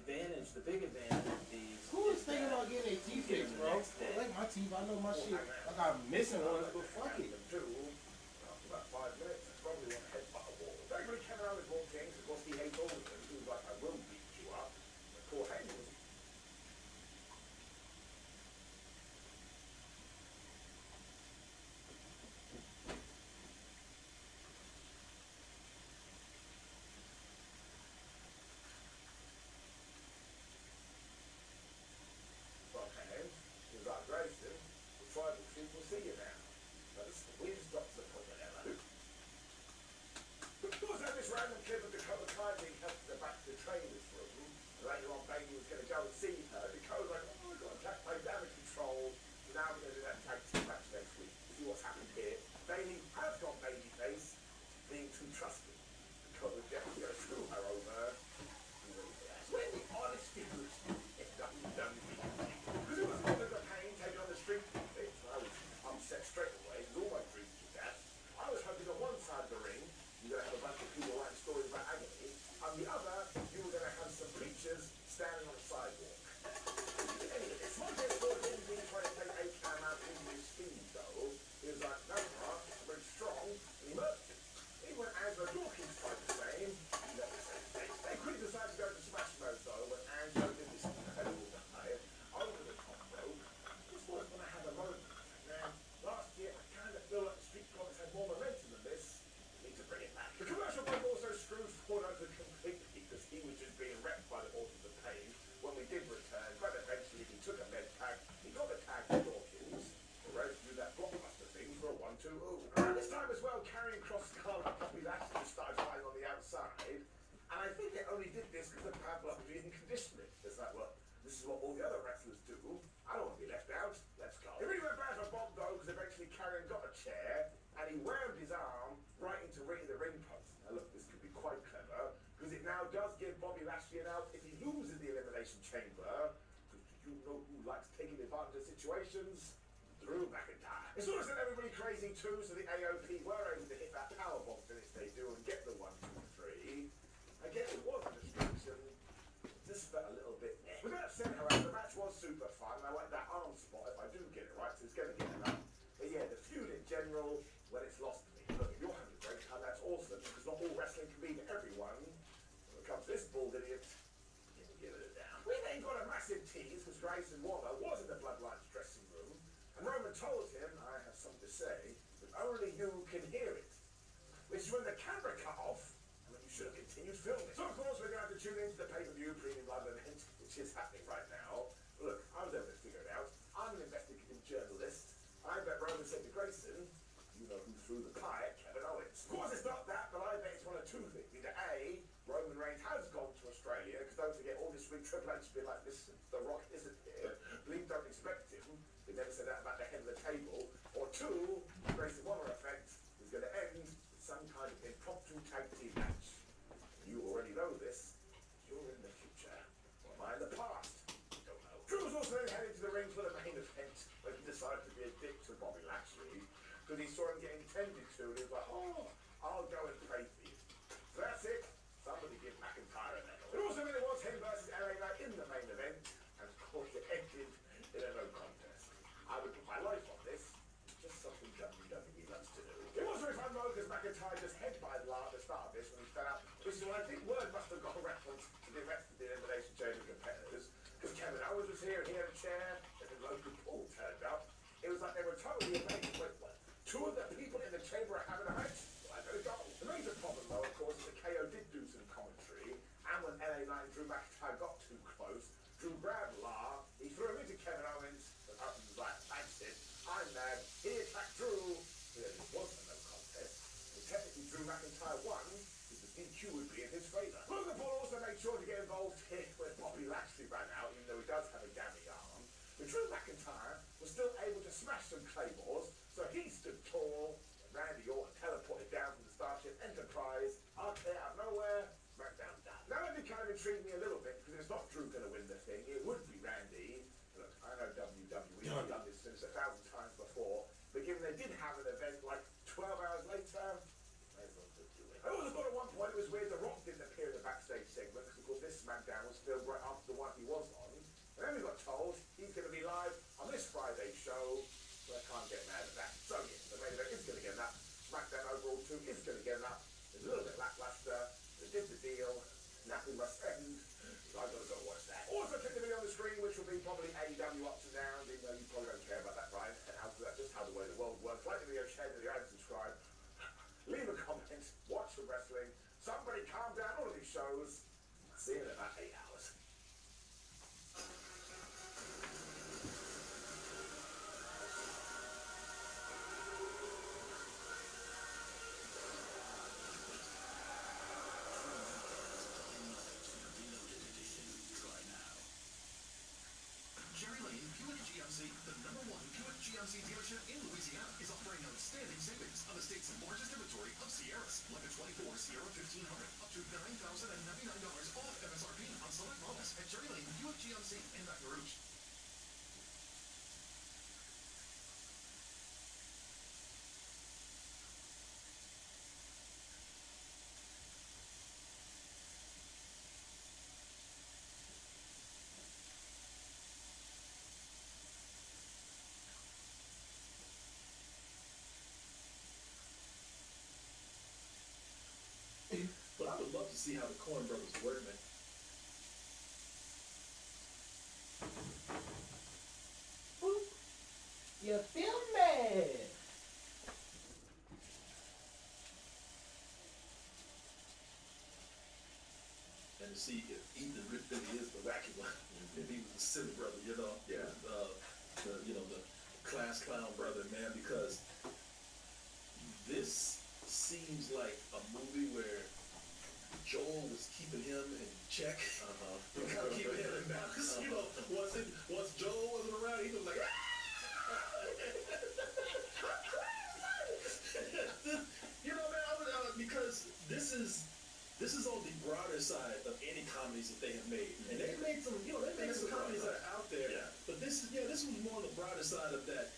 I: big advantage of these.
B: Who is thinking about getting a teeth fixed, bro? I like my teeth. I know my shit. I got missing ones, but fuck it.
F: After about 5 minutes, I probably want to headbutt a wall. Everybody came around with more things because he hates all of them. He was like, I will beat you up. But poor Hayden was. People see you now. That's the weirdest doctor appointment ever. Was that this random kid with the cover card being helped to back to the trainer's room? Later on, Baby was going to go and see her. Dakota was like, oh my god, Jack played damage control. So now we're going to do that tag team match next week. See what's happened here. Bailey has got baby face, being too trusting. Dakota Jack was going to screw her over. When the honesty was done. Because it was all of the pain taken on the street. Set straight away, with all my dreams to death. I was hoping on one side of the ring, you're going to have a bunch of people writing stories about agony. On the other, you were going to have some preachers standing on a sidewalk. Anyway, it's my PS4 didn't mean trying to take 8 cam out into his speed, though. He was like, no, Mark, I'm very strong, and he murked it. Even when Angelo Dawkins tried the same, they quickly decided to go to smash mode, though, when Angelo did this incredible dive over the top rope. This was going to have a moment. Last year, I kind of feel like the Street Profits had more momentum than this. I need to bring it back. The commercial break also screwed Ford over completely because he was just being wrecked by the horses of pain. When we did return, but eventually he took a med pack. He got the tag to Dawkins. The rest do that blockbuster thing for a 1-2-0. Around this time as well, carrying cross skull Bobby Lashley started flying on the outside. And I think they only did this because of Pavlov being conditioning. It's like, well, this is what all the other wrestlers do. I don't want to be left out. Let's go. It really went bad for Bob, though, because eventually Karrion got a chair, and he whammed his arm right into the ring post. Now, look, this could be quite clever, because it now does give Bobby Lashley an out if he loses the Elimination Chamber. Because do you know who likes taking advantage of situations? Drew McIntyre. It's also sent everybody crazy, too, so the AOP were able to hit that powerbomb finish they do and get the 1, 2, 3. Again, it was a distraction. Just felt a little bit. With that said, however, the match was super fun. I like that arm spot, if I do get it right, so it's Grayson Waller was in the Bloodlines dressing room, and Roman told him, I have something to say, but only you can hear it. Which is when the camera cut off, and when you should have continued filming. So of course we're going to have to tune into the pay-per-view premium live event, which is happening right now. Look, I was able to figure it out. I'm an investigative journalist. I bet Roman said to Grayson, you know who threw the pie at Kevin Owens. Of course it's not that, but I bet it's one of two things. Either A, Roman Reigns has gone to Australia, because don't forget all this week Triple H has been like, listen, The Rock isn't here. Please don't expect him. They never said that about the head of the table. Or two, Grayson Waller effect is going to end with some kind of impromptu tag team match. You already know this. You're in the future. Or am I in the past? Don't know. Drew's also then headed to the ring for the main event, but he decided to be a dick to Bobby Lashley, because he saw him getting tended to, and he was like, oh, I'll go and pray for you. So that's it. Somebody give McIntyre a medal. It also really was him versus LA Knight in the main event, and of course it ended in a no contest. I would put my life on this. It's just something WWE loves to do. It was very fun though, because McIntyre just headbutted Lar at the start of this when he fell out. Which is when I think word must have got around to the rest of the Elimination Chamber competitors, because Kevin Owens was here and he had a chair, and then Logan Paul turned up. It was like they were totally amazed. Wait, what? Two of the people in the chamber are having a match? Well, I better go. The major problem though, of course, is that KO did do some commentary, and when LA Knight and Drew McIntyre got too close, Drew grabbed Lar, he threw him into Kevin Owens, and Owens was like, thanks it, I'm mad, he attacked Drew. There wasn't no contest, but technically Drew McIntyre won, because the DQ would be in his favour. Logan Paul also made sure to get involved here when Bobby Lashley ran out, even though he does have a gammy arm. But Drew McIntyre was still able to smash some claymores, so he stood tall, and Randy Orton teleported down from the Starship Enterprise, out there out of nowhere, SmackDown done. Now that did kind of intrigue me a little bit, because it's not Drew going to win the thing, it would be Randy. Look, I know WWE have done this since 1,000 times before, but given they did have an event like 12 hours later, may as well just do it. I also thought at one point it was weird The Rock didn't appear in the backstage segment, because of course this SmackDown was filmed right after the one he was on. And then we got told he's going to be live on this Friday's show, so I can't get mad at that. So yes, the main event is going to get an up. SmackDown overall 2 is going to get an up. It's a little bit lackluster. They did the deal. Now we must end. So I've got to go watch that. Also click the video on the screen, which will be probably AEW ups and downs, even though you probably don't care about that, Brian. And how that's just how the way the world works. Like the video, share the video, and subscribe. Leave a comment. Watch some wrestling. Somebody calm down all of these shows. See you in about 8 hours.
J: Jerry Lane Buick GMC, the #1 Buick GMC dealership in Louisiana, is offering outstanding savings on the state's largest inventory of Sierras, like a 24 Sierra 1500, up to $9,099 off MSRP on select models at Jerry Lane Buick GMC in Baton Rouge.
B: But I would love to see how the Coen brothers work, man. Boop. You feel me? And to see if Ethan really is the wacky one, if he was the silly brother, you know, the class clown brother, man, because this seems like a movie where Joel was keeping him in check, kind of keeping him in balance. You know, once Joel wasn't around, he was like, you know, man, because this is on the broader side of any comedies that they have made, and they made some, some comedies that are out there. Yeah. But this was more on the broader side of that.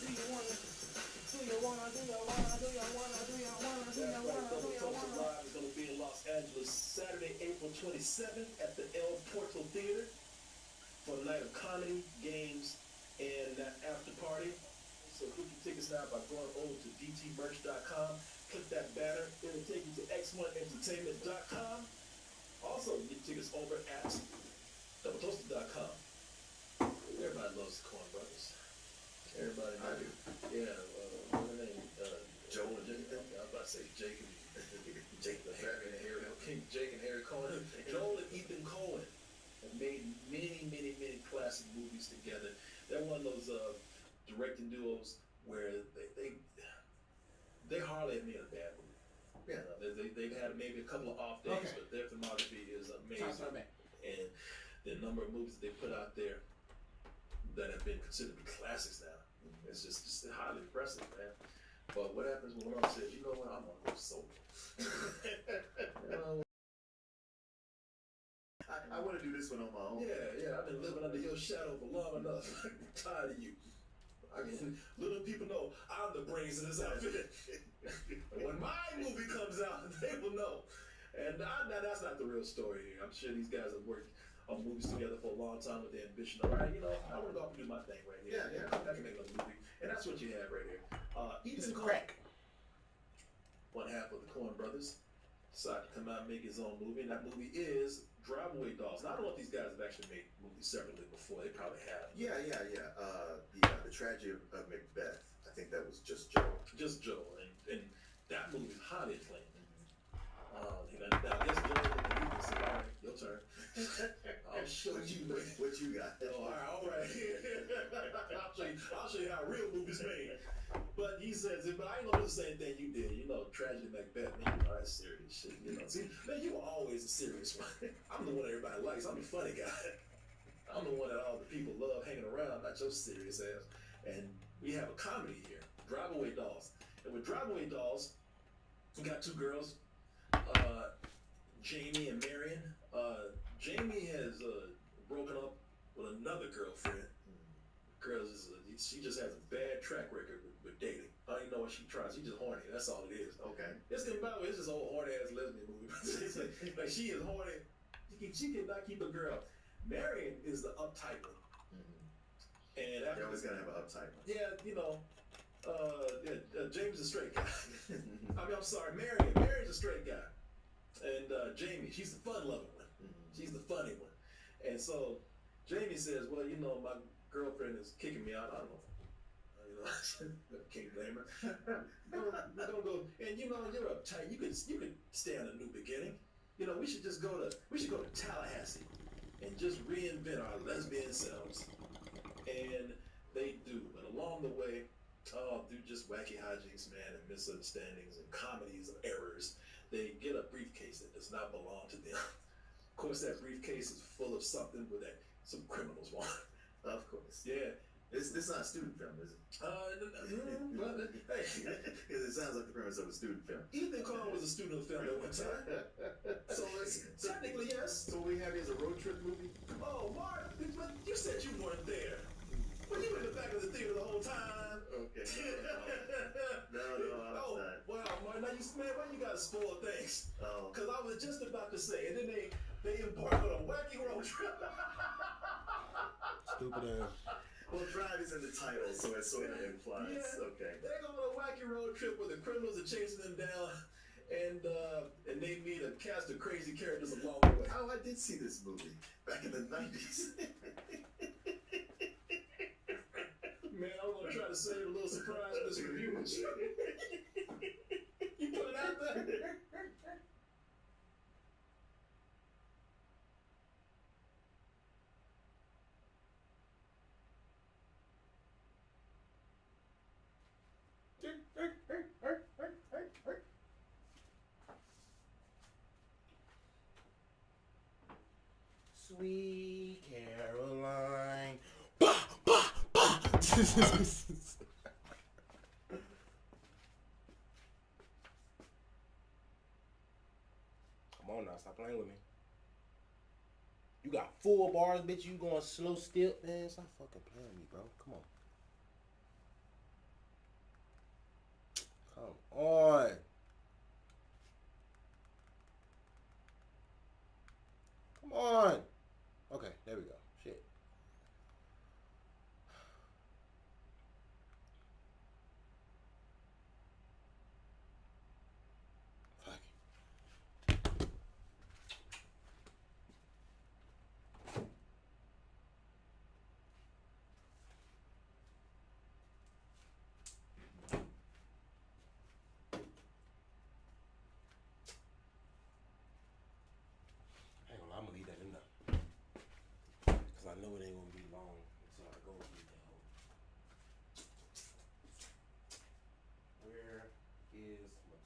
B: Do you wanna? Live is going to be in Los Angeles Saturday, April 27th at the El Porto Theater for a night of comedy, games, and after party. So get your tickets now by going over to dtmerch.com. Click that banner. It'll take you to x1entertainment.com. Also, get tickets over at
K: DoubleToasted.com. Everybody loves the Coen Brothers. Everybody knows.
B: I do.
K: Yeah, what's her name?
B: Joel and
K: Jake. I was about to say Jake and
B: Jake the
K: Harry and Harry. Jake and Harry Cohen. Joel and Ethan Coen have made many classic movies together. They're one of those directing duos where they hardly have made a bad movie.
B: Yeah.
K: They've had maybe a couple of off days, but their filmography is amazing. And the number of movies that they put out there that have been considered to be classics now, it's just highly impressive, man. But what happens when one of them says, you know what, I'm gonna go solo?
B: I want to do this one on my own.
K: Yeah, I've been living under your shadow for long enough. I'm tired of you. I mean, little people know I'm the brains of this outfit. When my movie comes out, they will know. And now that's not the real story here. I'm sure these guys have worked on movies together for a long time with the ambition. All right, I want to go off and do my thing right here.
B: Yeah.
K: I can make a movie. And that's what you have right here. Ethan
B: crack.
K: One half of the Coen Brothers, decided to come out and make his own movie. And that movie is Driveway Dolls. Now, I don't know if these guys have actually made movies separately before. They probably have.
B: Yeah. The Tragedy of Macbeth. I think that was just Joe.
K: Just Joe. And that movie is highly acclaimed. Now, I guess Joe, you can say, all right, your turn. I'll show you
B: what you got.
K: Oh, all right. I'll show you how real movies made. But he says, but I ain't gonna do the same thing you did. Tragedy of Macbeth, man, that's serious shit. See, man, you were always a serious one. I'm the one everybody likes. I'm the funny guy. I'm the one that all the people love hanging around, not your serious ass. And we have a comedy here, Driveway Dolls. And with Driveway Dolls, we got two girls, Jamie and Marion. Jamie has broken up with another girlfriend. She just has a bad track record with dating. I don't even know what she tries. She's just horny. That's all it is.
B: Okay.
K: By the way, it's just old horny ass lesbian movie. like she is horny. She cannot keep a girl. Marion is the uptight one. And after
B: You're always gonna have an uptight one.
K: Yeah, James is a straight guy. I'm sorry, Marion's a straight guy. And Jamie, she's the fun-loving one. She's the funny one. And so Jamie says, well, my girlfriend is kicking me out. I don't know. Can't blame her. We're gonna go, and you're uptight. You could stay on a new beginning. We should go to Tallahassee and just reinvent our lesbian selves. And they do, but along the way, through just wacky hijinks, man, and misunderstandings and comedies of errors, they get a briefcase that does not belong to them. Of course, that briefcase is full of something that some criminals want.
B: Of course.
K: Yeah.
B: This is not a student film, is it?
K: Hey.
B: Because it sounds like the premise of a student film.
K: Ethan Coen was a student of film at one time. So technically, yes.
B: So what we have here is a road trip movie?
K: Oh, Mark, but you said you weren't there. Well, you were in the back of the theater the whole time.
B: Okay. No, I was not.
K: Wow, Mark, now why you gotta spoil things?
B: Oh.
K: Because I was just about to say, and then they embark on a wacky road trip.
B: Stupid ass. Well, drive is in the title, so it sort of implies.
K: Yeah,
B: okay.
K: They go on a wacky road trip where the criminals are chasing them down, and they meet a cast of crazy characters along the way.
B: Oh, I did see this movie back in the 90s.
K: Man, I'm gonna try to save a little surprise for this review. You put it out there.
B: Sweet Caroline. Bah, bah, bah. Come on now, stop playing with me. You got 4 bars, bitch. You going slow still, man? Stop fucking playing with me, bro. Come on. Come on. Come on. Okay, there we go. Shit. Fuck.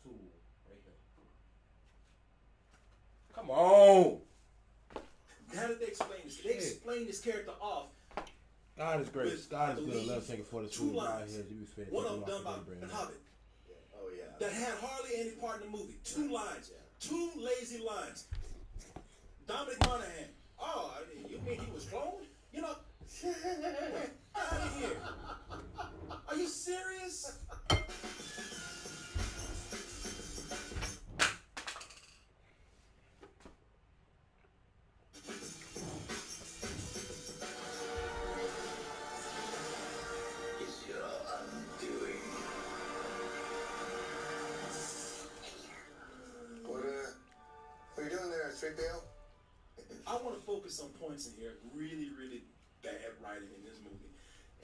B: tool right here. Come on.
K: How did they explain this? They explained this character off.
B: God is great.
K: With,
B: God is
K: I
B: good.
K: believe,
B: Love thinking for this
K: two
B: food.
K: lines. One of them done by The Hobbit.
F: Oh yeah.
K: That had hardly any part in the movie. 2 lines. 2 lazy lines. Dominic Monaghan. Oh, you mean he was cloned? You know, out of here. Are you serious?
F: It's your undoing. What are you doing there, Streetdale?
K: I want to focus on points in here. Really, really bad writing in this movie.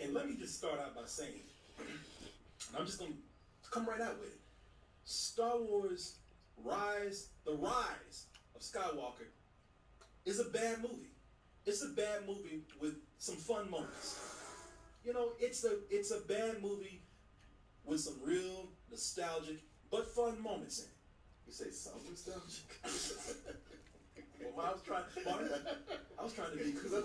K: And let me just start out by saying, and I'm just going to come right out with it. Star Wars The Rise of Skywalker is a bad movie. It's a bad movie with some fun moments. You know, it's a bad movie with some real nostalgic but fun moments in it.
F: You say some nostalgic?
K: Well, I was trying to be cool.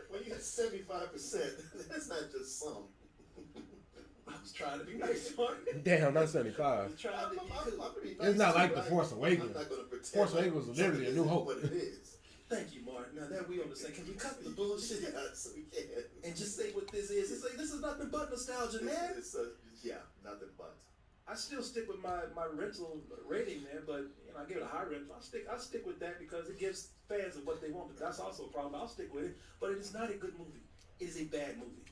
F: When you hit 75%, that's not just some.
K: I was trying to be nice, Mark.
B: Damn, not 75.
K: I was trying to be cool.
B: It's not like The Force Awakens.
F: I'm not going to pretend.
B: Force Awakens was literally a new hope.
F: What it is.
K: Thank you, Mark. Now that we understand, can we cut the bullshit
F: Yeah, so we can.
K: and just say what this is? It's like, this is nothing but nostalgia, man.
F: Yeah, nothing but.
K: I still stick with my rental rating there, but you know, I give it a high rental. I stick with that because it gives fans of what they want. But that's also a problem. I'll stick with it. But it is not a good movie. It is a bad movie.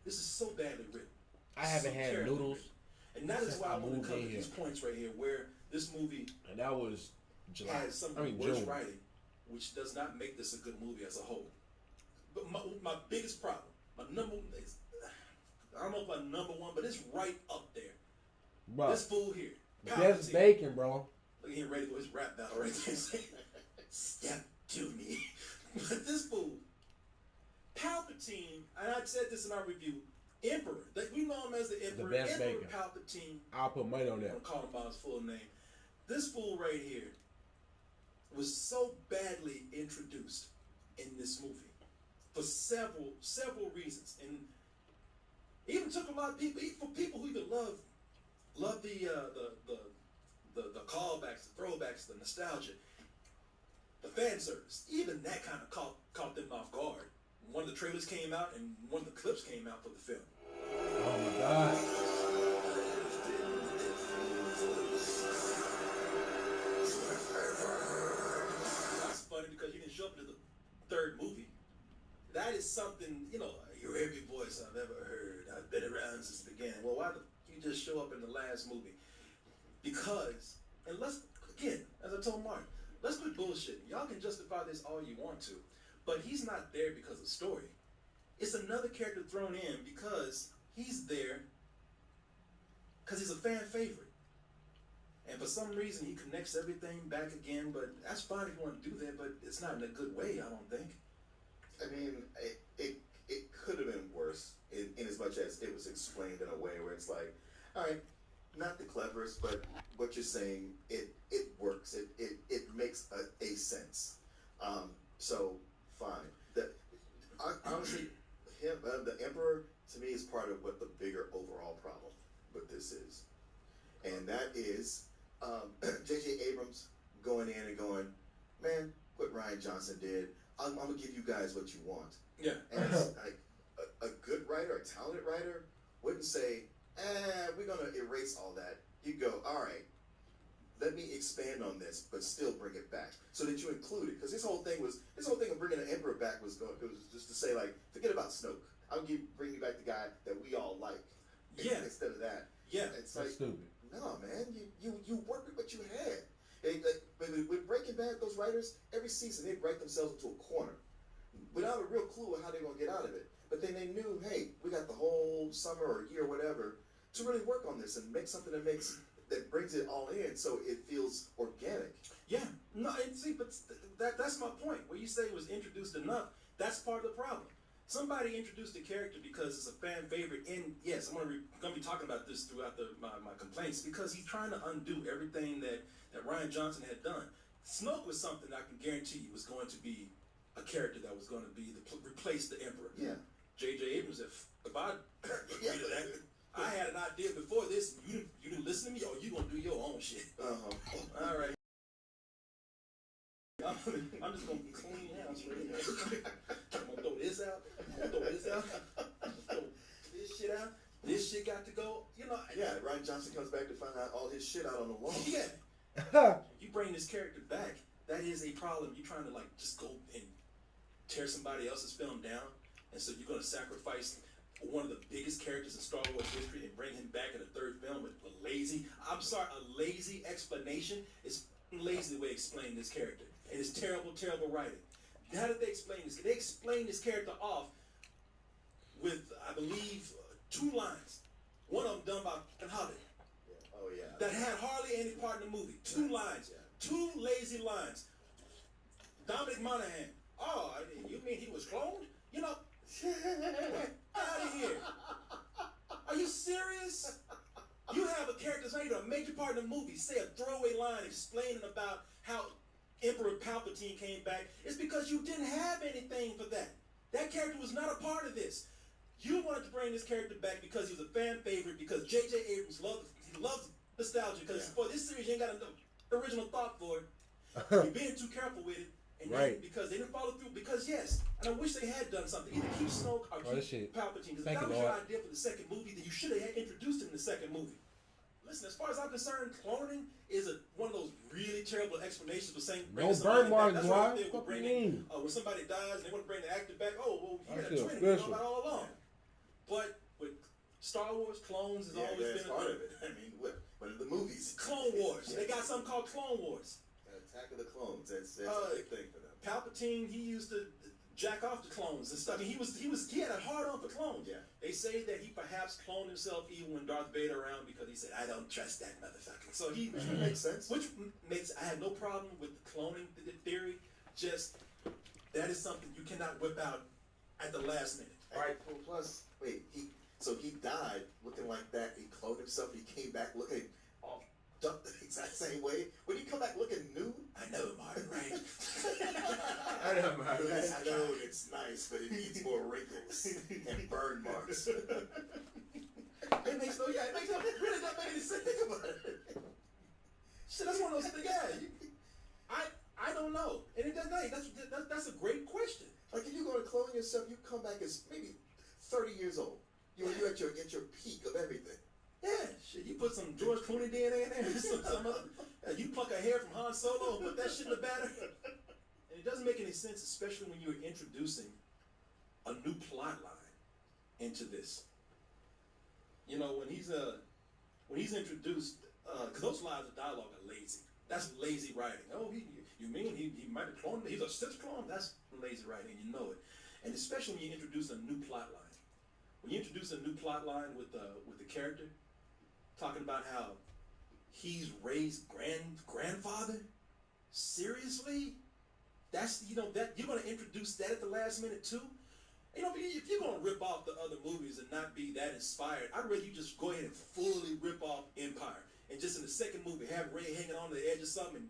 K: This is so badly written.
B: I haven't had
K: terribly
B: noodles.
K: written. And that is why I want
B: moved
K: to cover
B: in
K: these points right here, where this movie
B: And that was July.
K: has some of the worst
B: June.
K: writing, which does not make this a good movie as a whole. But my biggest problem, I don't know if my number one, but it's right up there.
B: Bro,
K: This fool here,
B: that's
K: Palpatine.
B: bacon, bro.
K: Look at him ready for his rap battle right there. Step to me. But this fool, Palpatine, and I said this in our review, Emperor. We know him as the Emperor.
B: best
K: Emperor
B: bacon.
K: Palpatine.
B: I'll put money on
K: I'm
B: that.
K: gonna call him by his full name. This fool right here was so badly introduced in this movie for several reasons, and even took a lot of people, for people who even love the callbacks, the throwbacks, the nostalgia, the fan service. Even that kind of caught them off guard. One of the trailers came out, and one of the clips came out for the film.
B: Oh my God.
K: That's funny because you didn't show up to the 3rd movie. That is something, you know, you're every voice I've ever heard. I've been around since the beginning. Well, why the you just show up in the last movie? Because, and let's, again, as I told Mark, let's quit bullshitting. Y'all can justify this all you want to, but he's not there because of story. It's another character thrown in because he's there because he's a fan favorite. And for some reason, he connects everything back again, but that's fine if you want to do that, but it's not in a good way, I don't think.
F: I mean, it could have been worse in as much as it was explained in a way where it's like, all right, not the cleverest, but what you're saying, it works. It makes a sense. So fine. Honestly, the Emperor to me is part of what the bigger overall problem with this is, and that is J.J. Abrams going in and going, man, what Rian Johnson did. I'm gonna give you guys what you want.
K: Yeah.
F: And it's like a good writer, a talented writer, wouldn't say, we're gonna erase all that. You go, all right, let me expand on this, but still bring it back, so that you include it. Because this whole thing of bringing the Emperor back was just to say, like, forget about Snoke. Bring you back the guy that we all like.
K: Yeah.
F: Instead of that.
K: Yeah.
F: It's
B: That's
F: like,
B: stupid.
F: no, man, you work with what you had. With Breaking Bad, those writers, every season, they'd write themselves into a corner without a real clue of how they're going to get out of it. But then they knew, hey, we got the whole summer or year or whatever to really work on this and make something that brings it all in so it feels organic.
K: Yeah. No, and see, but that's my point. Where you say it was introduced enough, that's part of the problem.
L: Somebody introduced the character because it's a fan favorite, and yes, I'm gonna be talking about this throughout my complaints, because he's trying to undo everything that Rian Johnson had done. Snoke was something I can guarantee you was going to be a character that was going to be replace the Emperor.
B: Yeah.
L: J.J. Abrams, if I I had an idea before this, you didn't listen to me, or you gonna do your own shit. All right. I'm just gonna clean house right here. I'm gonna throw this out. I'm gonna throw this out. Throw this shit out. This shit got to go. You know.
B: Yeah, Rian Johnson comes back to find out all his shit out on the wall.
L: Yeah. You bring this character back, that is a problem. You're trying to like just go and tear somebody else's film down, and so you're gonna sacrifice one of the biggest characters in Star Wars history and bring him back in a third film with a lazy explanation. It's lazy the way they explain this character. And it's terrible, terrible writing. How did they explain this? They explained this character off with, I believe, 2 lines. One of them done by Hobbit.
B: Yeah. Oh, yeah.
L: That had hardly any part in the movie. 2 lines.
B: Yeah.
L: 2 lazy lines. Dominic Monaghan. Oh, you mean he was cloned? You know, get out of here. Are you serious? You have a character that's not even a major part in the movie say a throwaway line explaining about how Emperor Palpatine came back. It's because you didn't have anything for that. That character was not a part of this. You wanted to bring this character back because he was a fan favorite, because J.J. Abrams loves nostalgia, because for this series you ain't got an original thought for it. You're being too careful with it. And because they didn't follow through, because yes, and I wish they had done something. Either keep Snoke or keep Palpatine. Because if that was your idea for the second movie, then you should have introduced him in the second movie. Listen, as far as I'm concerned, cloning is one of those really terrible explanations for saying
B: no burn marks,
L: that's
B: why?
L: What they bring when somebody dies and they want to bring the actor back. Oh, well, he had a twin. We know about all along. But with Star Wars, clones has always been a
B: part of it. I mean, what in the movies?
L: Clone Wars. They got something called Clone Wars.
B: Attack of the Clones. That's a big thing for them.
L: Palpatine, he used to jack off the clones and stuff. I mean, he had a hard on for clones.
B: Yeah.
L: They say that he perhaps cloned himself even when Darth Vader around, because he said, "I don't trust that motherfucker." So which
B: makes sense.
L: I have no problem with the cloning theory. Just that is something you cannot whip out at the last minute.
B: All right. Well, plus, wait, he died looking like that. He cloned himself. He came back looking all dumped the exact same way. When he come back looking nude,
L: I know, Martin, right?
B: I know, Martin. I know it's nice, but it needs more wrinkles and burn marks.
L: It makes no really not making any sense. Think about it. Shit, that's one of those things. Yeah, I don't know, and it doesn't. That's a great question.
B: Like, if you're going to clone yourself, you come back as maybe 30 years old. You're at your peak of everything.
L: Yeah, shit. You put some George Clooney DNA in there, some other. You pluck a hair from Han Solo and put that shit in the batter. And it doesn't make any sense, especially when you're introducing a new plot line into this. You know, when he's introduced, because those lines of dialogue are lazy. That's lazy writing. Oh, you mean he might have cloned? He's a Sith clone. That's lazy writing. You know it. And especially when you introduce a new plot line. When you introduce a new plot line with the character, talking about how he's raised grandfather. Seriously, that's that you're going to introduce that at the last minute too. You know, if you're going to rip off the other movies and not be that inspired, I'd rather you just go ahead and fully rip off Empire, and just in the second movie have Rey hanging on the edge of something,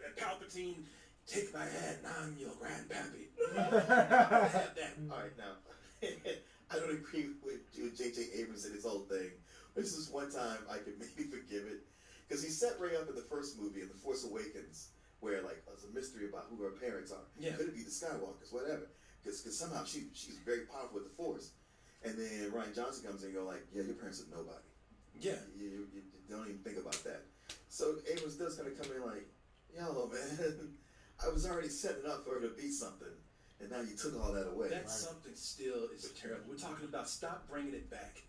L: and Palpatine, take my hand, I'm your grandpappy. Have that.
B: All right, now, I don't agree with J.J. Abrams and his whole thing. This is one time I could maybe forgive it, because he set Rey up in the first movie, in The Force Awakens, where like there's a mystery about who her parents are.
L: Yeah.
B: Could it be the Skywalkers, whatever? Because somehow she's very powerful with the Force. And then Rian Johnson comes in and you're like, yeah, your parents are nobody.
L: Yeah.
B: You don't even think about that. So Abrams does kind of come in like, yo, man, I was already setting up for her to be something, and now you took all that away.
L: That something still is terrible. We're talking about stop bringing it back.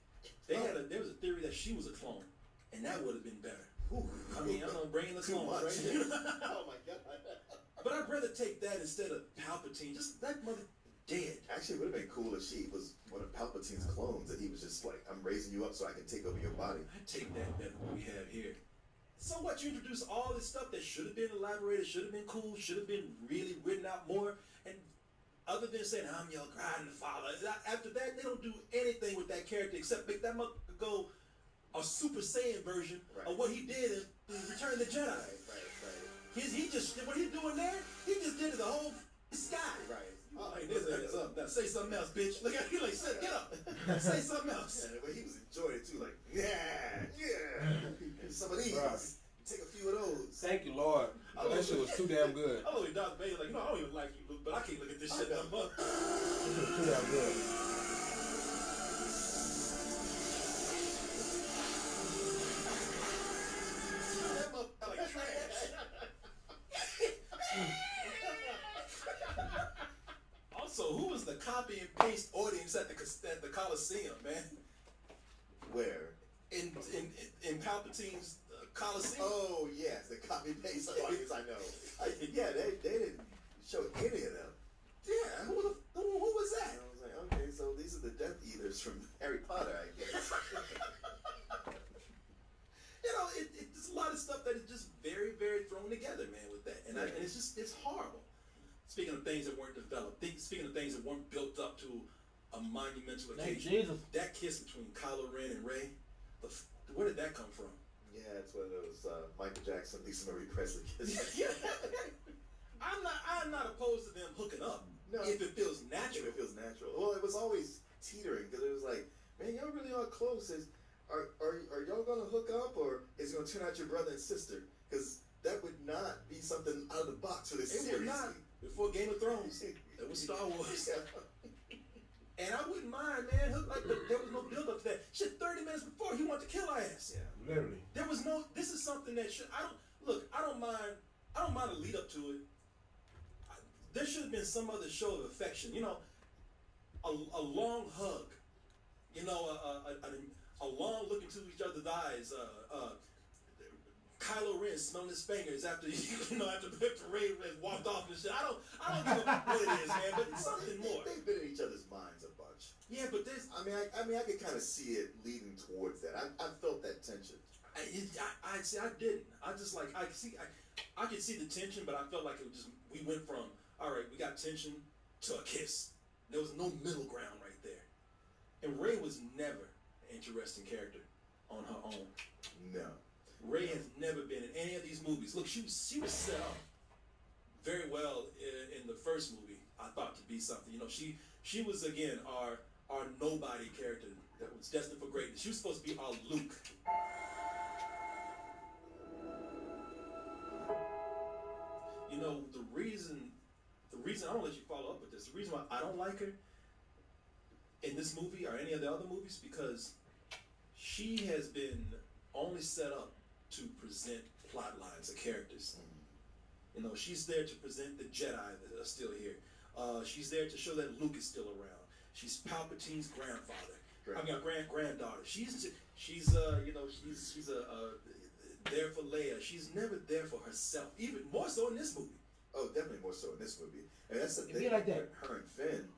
L: There was a theory that she was a clone, and that would have been better. I mean, I'm not bringing the clones right here.
B: Oh my God.
L: But I'd rather take that instead of Palpatine. Just that mother dead.
B: Actually, it would have been cool if she was one of Palpatine's clones, and he was just like, I'm raising you up so I can take over your body.
L: I'd take that better than what we have here. So what? You introduce all this stuff that should have been elaborated, should have been cool, should have been really written out more, and other than saying I'm your grandfather, after that they don't do anything with that character except make that motherfucker go a Super Saiyan version of what he did in Return of the Jedi. Right. He just what he doing there? He just did it the whole sky. Right. Oh, like this is up. Now say something else, bitch. Look at you like, get up. Say something else.
B: Yeah, but he was enjoying it too, like, some of these. Right. Take a few of those.
M: Thank you, Lord. That shit was too damn good.
L: I look at Darth Vader like, I don't even like you, Luke, but I can't look at this shit no more.
M: This was too damn good.
L: That motherfucker like trash. Also, who was the copy and paste audience at the Coliseum, man?
B: Where?
L: In Palpatine's Coliseum.
B: Oh yes, the copy paste audience. I know. Yeah, they didn't show any of them.
L: Yeah, who was that?
B: And I was like, okay, so these are the Death Eaters from Harry Potter, I guess.
L: You know, it's a lot of stuff that is just very, very thrown together, man, with that, and it's horrible. Speaking of things that weren't developed, speaking of things that weren't built up to a monumental occasion, that kiss between Kylo Ren and Rey, where did that come from?
B: Yeah, it's one of those Michael Jackson, Lisa Marie Presley kisses.
L: I'm not opposed to them hooking up.
B: No,
L: if it feels natural.
B: If it feels natural. Well, it was always teetering because it was like, man, y'all really are close. Are y'all gonna hook up, or is it gonna turn out your brother and sister? Because that would not be something out of the box for this series.
L: It would not. Before Game of Thrones, it was Star Wars. And I wouldn't mind, man. There was no build up to that. Shit, 30 minutes before he wanted to kill our ass.
M: Yeah, literally.
L: There was no. This is something that should. I don't mind a lead up to it. There should have been some other show of affection. You know, a long hug. You know, a long look into each other's eyes. Kylo Ren smelling his fingers after after Rey has walked off and shit. I don't give a what it is, man, but it's something more.
B: They've been in each other's minds a bunch.
L: Yeah, but there's.
B: I mean, I could kind of see it leading towards that. I felt that tension.
L: I didn't. I just like I could see the tension, but I felt like we went from all right, we got tension to a kiss. There was no middle ground right there, and Rey was never an interesting character on her own.
B: No.
L: Rey has never been in any of these movies. Look, she was set up very well in the first movie. I thought to be something. You know, she was again our nobody character that was destined for greatness. She was supposed to be our Luke. You know, the reason I don't let you follow up with this. The reason why I don't like her in this movie or any of the other movies because she has been only set up to present plot lines of characters. You know, she's there to present the Jedi that are still here. She's there to show that Luke is still around. She's Palpatine's grandfather. I mean, granddaughter. She's there for Leia. She's never there for herself. Even more so in this movie.
B: Oh, definitely more so in this movie. And that's the thing.
M: Like that.
B: Her and Finn.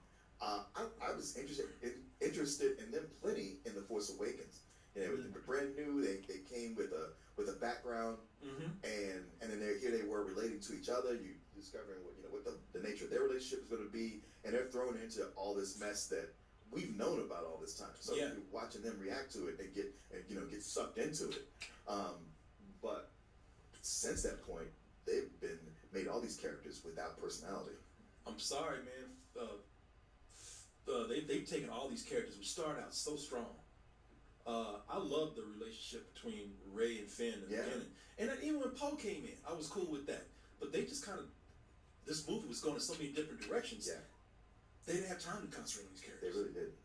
B: I was interested in them plenty in The Force Awakens. You know, they were brand new. They came with a background, and then here they were relating to each other. You discovering what the nature of their relationship is going to be, and they're thrown into all this mess that we've known about all this time. So you're watching them react to it and get sucked into it. But since that point, they've made all these characters without personality.
L: I'm sorry, man. They've taken all these characters which started out so strong. I love the relationship between Rey and Finn in the beginning. And then even when Poe came in, I was cool with that. But they just kind of, this movie was going in so many different directions. Yeah. They didn't have time to concentrate on these characters.
B: They really did.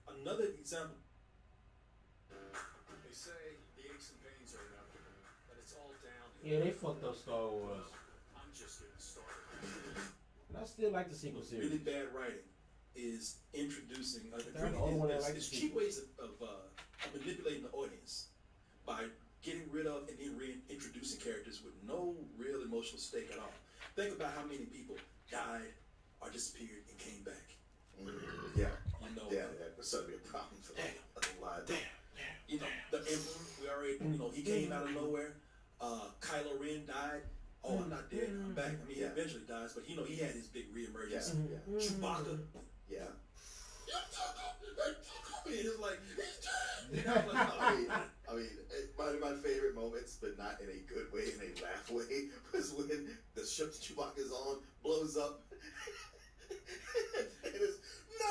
L: Another example.
A: They say the aches and pains are enough, but it's all down.
M: Yeah, they fucked up Star Wars.
A: I'm just getting started.
M: But I still like the sequel series.
L: Really bad writing is introducing it's cheap ways of manipulating the audience by getting rid of and then reintroducing characters with no real emotional stake at all. Think about how many people died or disappeared and came back.
B: Yeah.
L: You know,
B: that's certainly a problem for a lot.
L: You know, the Emperor, we already, he came out of nowhere. Kylo Ren died. oh, I'm not dead, I'm back. I mean, he eventually dies, but you know, he had his big reemergence. Chewbacca.
B: Yeah.
L: It's like,
B: I mean, one of my favorite moments, but not in a good way, in a laugh way, was when the ship Chewbacca's on blows up. And it's, no!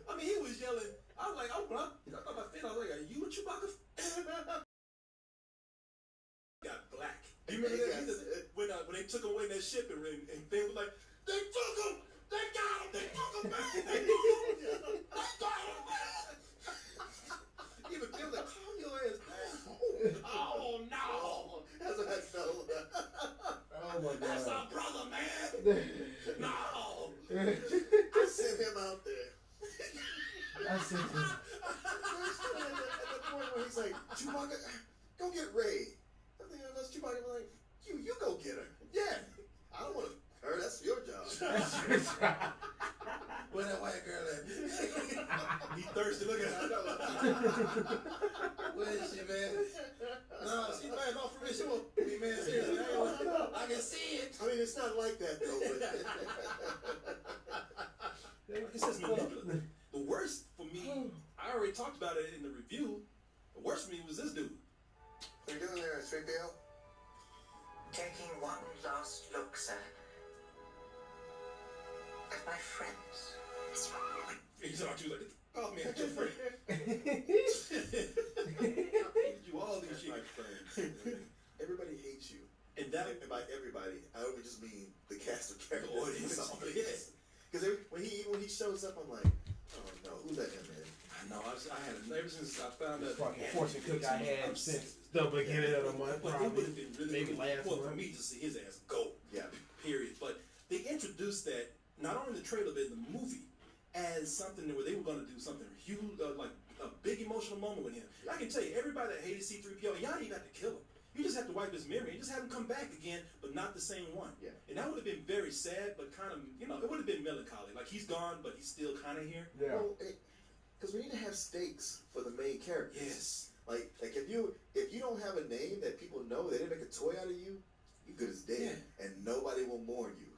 L: I mean, he was yelling. I was like, I thought about Finn. I was like, are you a Chewbacca? Got black. You remember that? When they took away that ship and Finn was like, they took him! They got him! They took him back! They got him! Even Phil's like, calm your ass down. Oh, no!
B: That's what I felt.
M: Oh my God.
L: That's our brother, man! No!
B: I sent him out there.
M: I said
B: At the point where he's like, Chewbacca, go get Rey. I'm thinking that's Chewbacca like, you go get her. Yeah. I don't want her, that's your job.
L: Where that white girl at? He thirsty, look at her. Where is she, man? No, she back off from me. She won't be, man, seriously. I can see it.
B: I mean, it's not like that, though.
L: It's just manipulative. The worst for me, I already talked about it in the review. The worst for me was this dude.
B: What are you doing there, 3PO?
D: Taking one last look, sir, at my friends.
L: He said, aren't you like, oh man, your friend. You all these shit.
B: Everybody hates you.
L: And that,
B: And by everybody, I only just mean the cast of characters.
L: Oh, it is.
B: Yes. Because when he shows up, I'm like, oh no, who let him in?
L: I know, I had it ever since I found out.
M: fucking fortune cook I had since the beginning of the month.
L: But it would have been really
M: maybe last
L: for
M: month.
L: me to see his ass go.
B: Yeah.
L: Period. But they introduced that not only in the trailer but in the movie as something where they were going to do something huge, like a big emotional moment with him. I can tell you, everybody that hated C-3PO, y'all didn't even have to kill him. You just have to wipe his memory and just have him come back again, but not the same one.
B: Yeah.
L: And that would have been very sad, but kind of, you know, it would have been melancholy. Like, he's gone, but he's still kind of here.
M: Yeah.
B: Well, because we need to have stakes for the main characters.
L: Yes.
B: Like if you don't have a name that people know, they didn't make a toy out of you, you good as dead, and nobody will mourn you.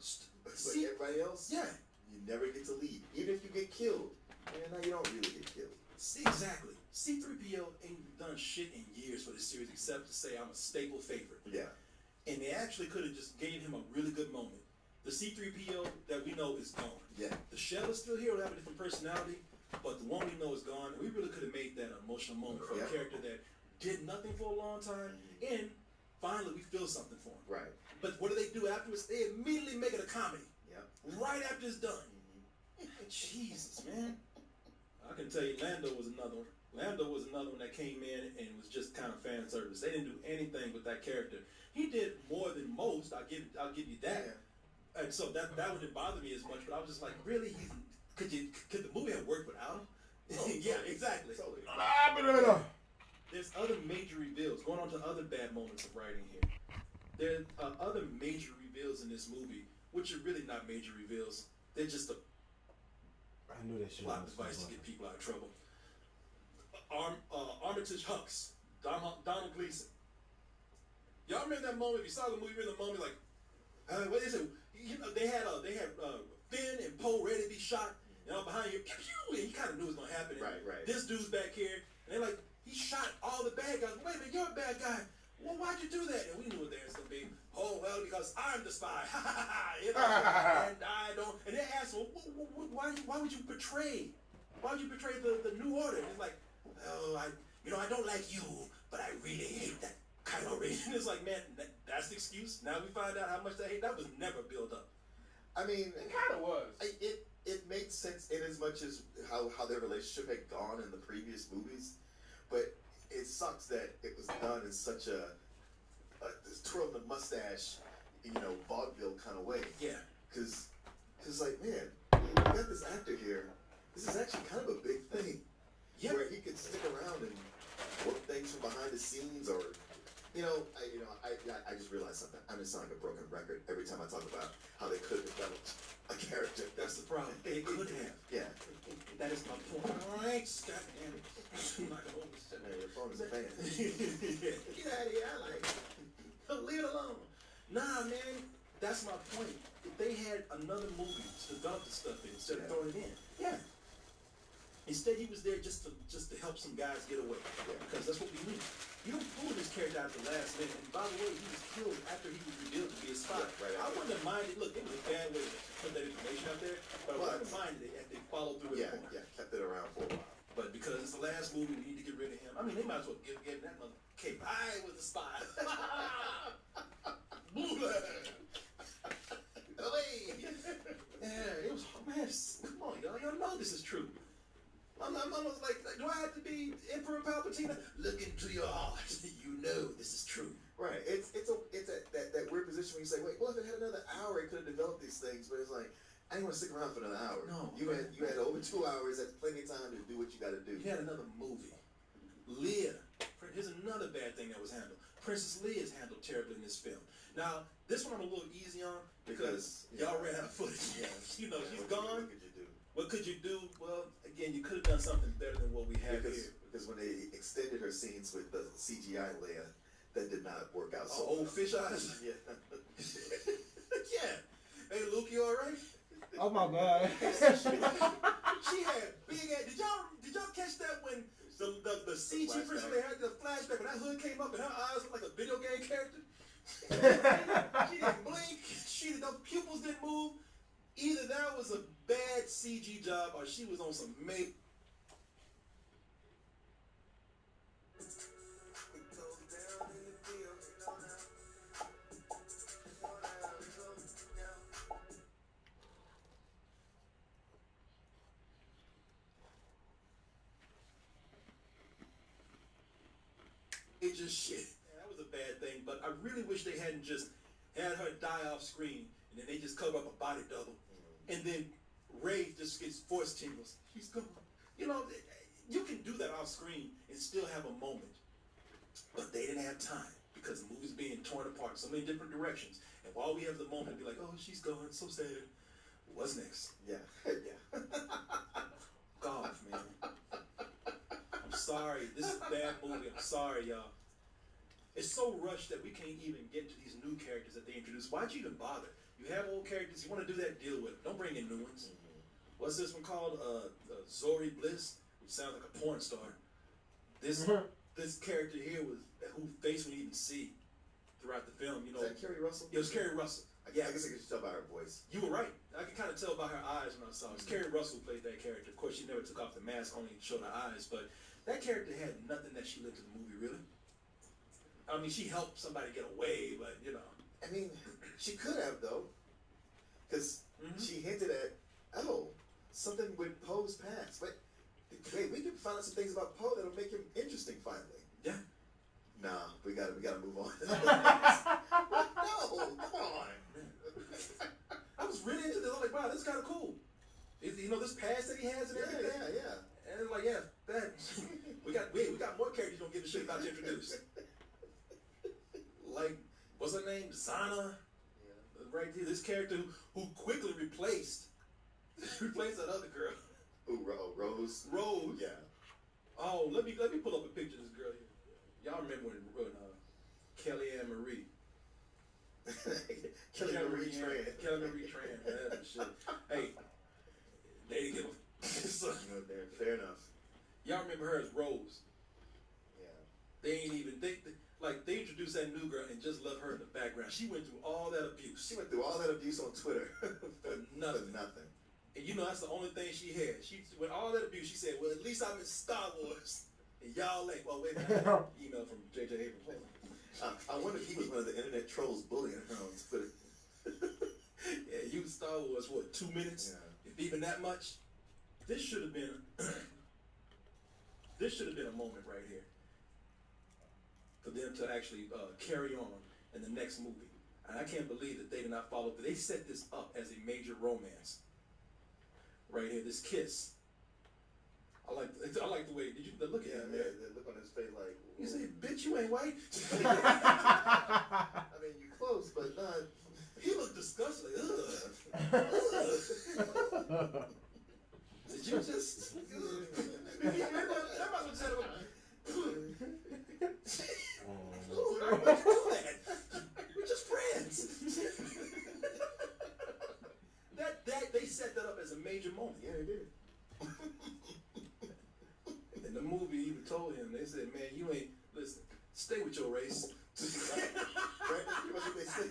B: But
L: See?
B: everybody else,
L: Yeah.
B: you never get to leave. Even if you get killed, no, you don't really get killed.
L: See, exactly. C-3PO ain't done shit in years for this series except to say I'm a staple favorite.
B: Yeah.
L: And they actually could have just gave him a really good moment. The C-3PO that we know is gone.
B: Yeah.
L: The shell is still here, will have a different personality, but the one we know is gone. And we really could have made that an emotional moment for a character that did nothing for a long time, and finally we feel something for him.
B: Right.
L: But what do they do afterwards? They immediately make it a comedy.
B: Yep.
L: Right after it's done. Jesus, man. I can tell you, Lando was another one. Lando was another one that came in and was just kind of fan service. They didn't do anything with that character. He did more than most. I'll give you that.
B: Yeah.
L: And so that wouldn't bother me as much. But I was just like, really? Could the movie have worked without him?
B: Oh,
L: yeah, exactly.
B: Totally.
L: There's other major reveals. Going on to other bad moments of writing here. There are other major reveals in this movie, which are really not major reveals. They're just a
M: I knew that shit.
L: plot device to get people out of trouble. Armitage Hux, Donald Gleason. Y'all remember that moment? If you saw the movie, remember the moment like, what is it? You know, they had Finn and Poe ready to be shot, and all behind you, and you kind of knew it was gonna happen. And
B: Right.
L: This dude's back here, and they're like, he shot all the bad guys. Wait a minute, you're a bad guy. Well, why'd you do that? And we knew what there was gonna be. Oh well, because I'm the spy. You know? And I don't. And they asked, well, why would you betray? Why would you betray the New Order? It's like, oh, I don't like you, but I really hate that Kylo Ren. It's like, man, that's the excuse. Now we find out how much they hate. That was never built up.
B: I mean,
M: It kind of was.
B: it made sense in as much as how their relationship had gone in the previous movies, but it sucks that it was done in such a twirl the mustache, vaudeville kind of way.
L: Yeah.
B: Because like, man, you got this actor here. This is actually kind of a big thing.
L: Yep.
B: Where he could stick around and work things from behind the scenes, or I just realized something. I'm just sounding like a broken record every time I talk about how they could have developed a character.
L: That's the problem. They could have.
B: Yeah.
L: That is my point. All right, Scott. Knock it over.
B: Man, your phone is a fan.
L: Get out of here. I like it. Leave it alone. Nah, man. That's my point. If they had another movie to develop the stuff in instead of throwing it in. Yeah. Instead, he was there just to help some guys get away. Yeah. Because that's what we need. You don't pull this character out at the last minute. And by the way, he was killed after he was revealed to be a spy. Yeah, right, I wouldn't have minded. Look, it was a bad way to put that information out there. But I wouldn't have minded it if they followed through with it.
B: Yeah, kept it around for a while.
L: But because it's the last movie, we need to get rid of him. I mean, they might as well give that mother cape. I was a spy. Yeah, it was, man, come on, y'all know this is true. I'm almost like, do I have to be Emperor Palpatine? Look into your heart. You know this is true.
B: Right. It's that weird position where you say, wait, well, if it had another hour, it could have developed these things. But it's like, I didn't want to stick around for another hour.
L: No.
B: You had over 2 hours. That's plenty of time to do what you got to do.
L: You had another movie. Leia. Here's another bad thing that was handled. Princess Leia is handled terribly in this film. Now, this one I'm a little easy on because y'all ran out of footage. Yeah. You know, she's gone. What could you do? Well, again, you could have done something better than what we have here.
B: Because when they extended her scenes with the CGI Leia, that did not work out so
L: old fish eyes?
B: Yeah.
L: Yeah. Hey, Luke, you all right?
M: Oh my God.
L: She had big ass. Did y'all catch that when the CG version they had the flashback when that hood came up and her eyes looked like a video game character? She didn't blink. The pupils didn't move. Either that was a bad CG job or she was on some make. Just shit. Yeah, that was a bad thing, but I really wish they hadn't just had her die off screen and then they just cover up a body double and then Rey just gets force tingles. She's gone. You know, you can do that off screen and still have a moment, but they didn't have time because the movie's being torn apart so many different directions. And while we have the moment, be like, oh, she's gone, so sad. What's next?
B: Yeah, yeah.
L: God, man. I'm sorry. This is a bad movie. I'm sorry, y'all. It's so rushed that we can't even get to these new characters that they introduced. Why'd you even bother? You have old characters. You want to do that, deal with them. Don't bring in new ones. What's this one called? Zori Bliss, which sounds like a porn star. This character here was who face we didn't even see throughout the film. You know,
B: is that Kerry Russell?
L: It was Kerry Russell.
B: I guess I could tell by her voice.
L: You were right. I could kind of tell by her eyes when I saw it. It's Kerry Russell who played that character. Of course, she never took off the mask, only showed her eyes. But that character had nothing that she led to the movie, really. I mean, she helped somebody get away, but, you know.
B: I mean, she could have, though. Because she hinted at, oh, something with Poe's past. Wait, we can find out some things about Poe that'll make him interesting, finally.
L: Yeah.
B: Nah, we gotta move on. No, come on.
L: I was really into this. I was like, wow, this is kind of cool. You know, this past that he has and everything.
B: Yeah.
L: And it's like, yeah, that we got more characters you don't give a shit about to introduce. Like, what's her name? Zana. Yeah. Right here, this character who quickly replaced that other girl.
B: Ooh, Rose.
L: Rouge.
B: Yeah.
L: Oh, let me pull up a picture of this girl here. Y'all remember when Kellyanne Marie.
B: Kellyanne Marie Tran.
L: Kellyanne Marie Tran. That shit. Hey, they didn't give a
B: fair enough.
L: Y'all remember her as Rose.
B: Yeah.
L: They ain't even they introduced that new girl and just left her in the background. She went through all that abuse.
B: She went through all that abuse on Twitter.
L: For nothing. And you know that's the only thing she had. She with all that abuse, she said, well, at least I'm in Star Wars. And y'all ain't. Well, wait a minute. Email from J.J. Abrams.
B: I wonder if he was one of the internet trolls bullying her on Twitter.
L: Yeah, you Star Wars, what, 2 minutes? Yeah. If even that much? This should have been a moment right here for them to actually carry on in the next movie. And I can't believe that they did not follow. They set this up as a major romance. Right here, this kiss. I like the way. Did you look at him?
B: Yeah, the look on his face like.
L: You say, "Bitch, you ain't white."
B: I mean, you close, but not.
L: He looked disgusted. Like, ugh. Did you just? Everybody was saying would you do that? We're just friends. that they set that up as a major moment.
B: Yeah, they did.
L: In the movie, even told him, they said, man, you ain't, listen, stay with your race.
B: Right? That's what they said.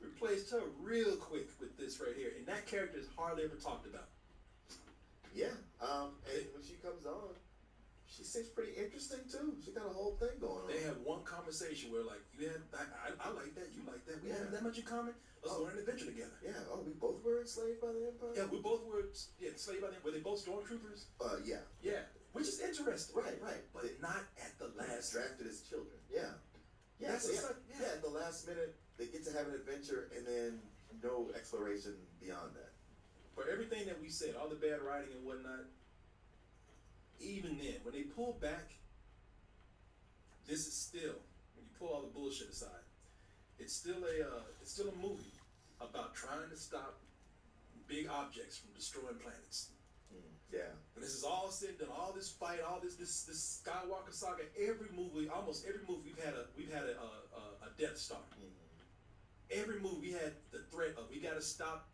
L: Replaced her real quick with this right here. And that character is hardly ever talked about.
B: Yeah. And when she comes on, she seems pretty interesting too. She got a whole thing going on.
L: They have one conversation where like, you had, I like that, you like that. We have that much in common. Let's go on an adventure together.
B: Yeah. Oh, we both were enslaved by the Empire?
L: Yeah, we both were enslaved by them. Were they both stormtroopers?
B: Yeah.
L: Yeah. Which is interesting.
B: Right.
L: But not at the last.
B: Drafted as children. Yeah. Yeah.
L: That's
B: At the last minute, they get to have an adventure and then no exploration beyond that.
L: For everything that we said, all the bad writing and whatnot, even then, when they pull back, this is still, when you pull all the bullshit aside, it's still a movie about trying to stop big objects from destroying planets.
B: Yeah.
L: And this is all said and done, all this fight, all this Skywalker saga. Every movie, almost every movie, we've had a Death Star. Every movie we had the threat of we got to stop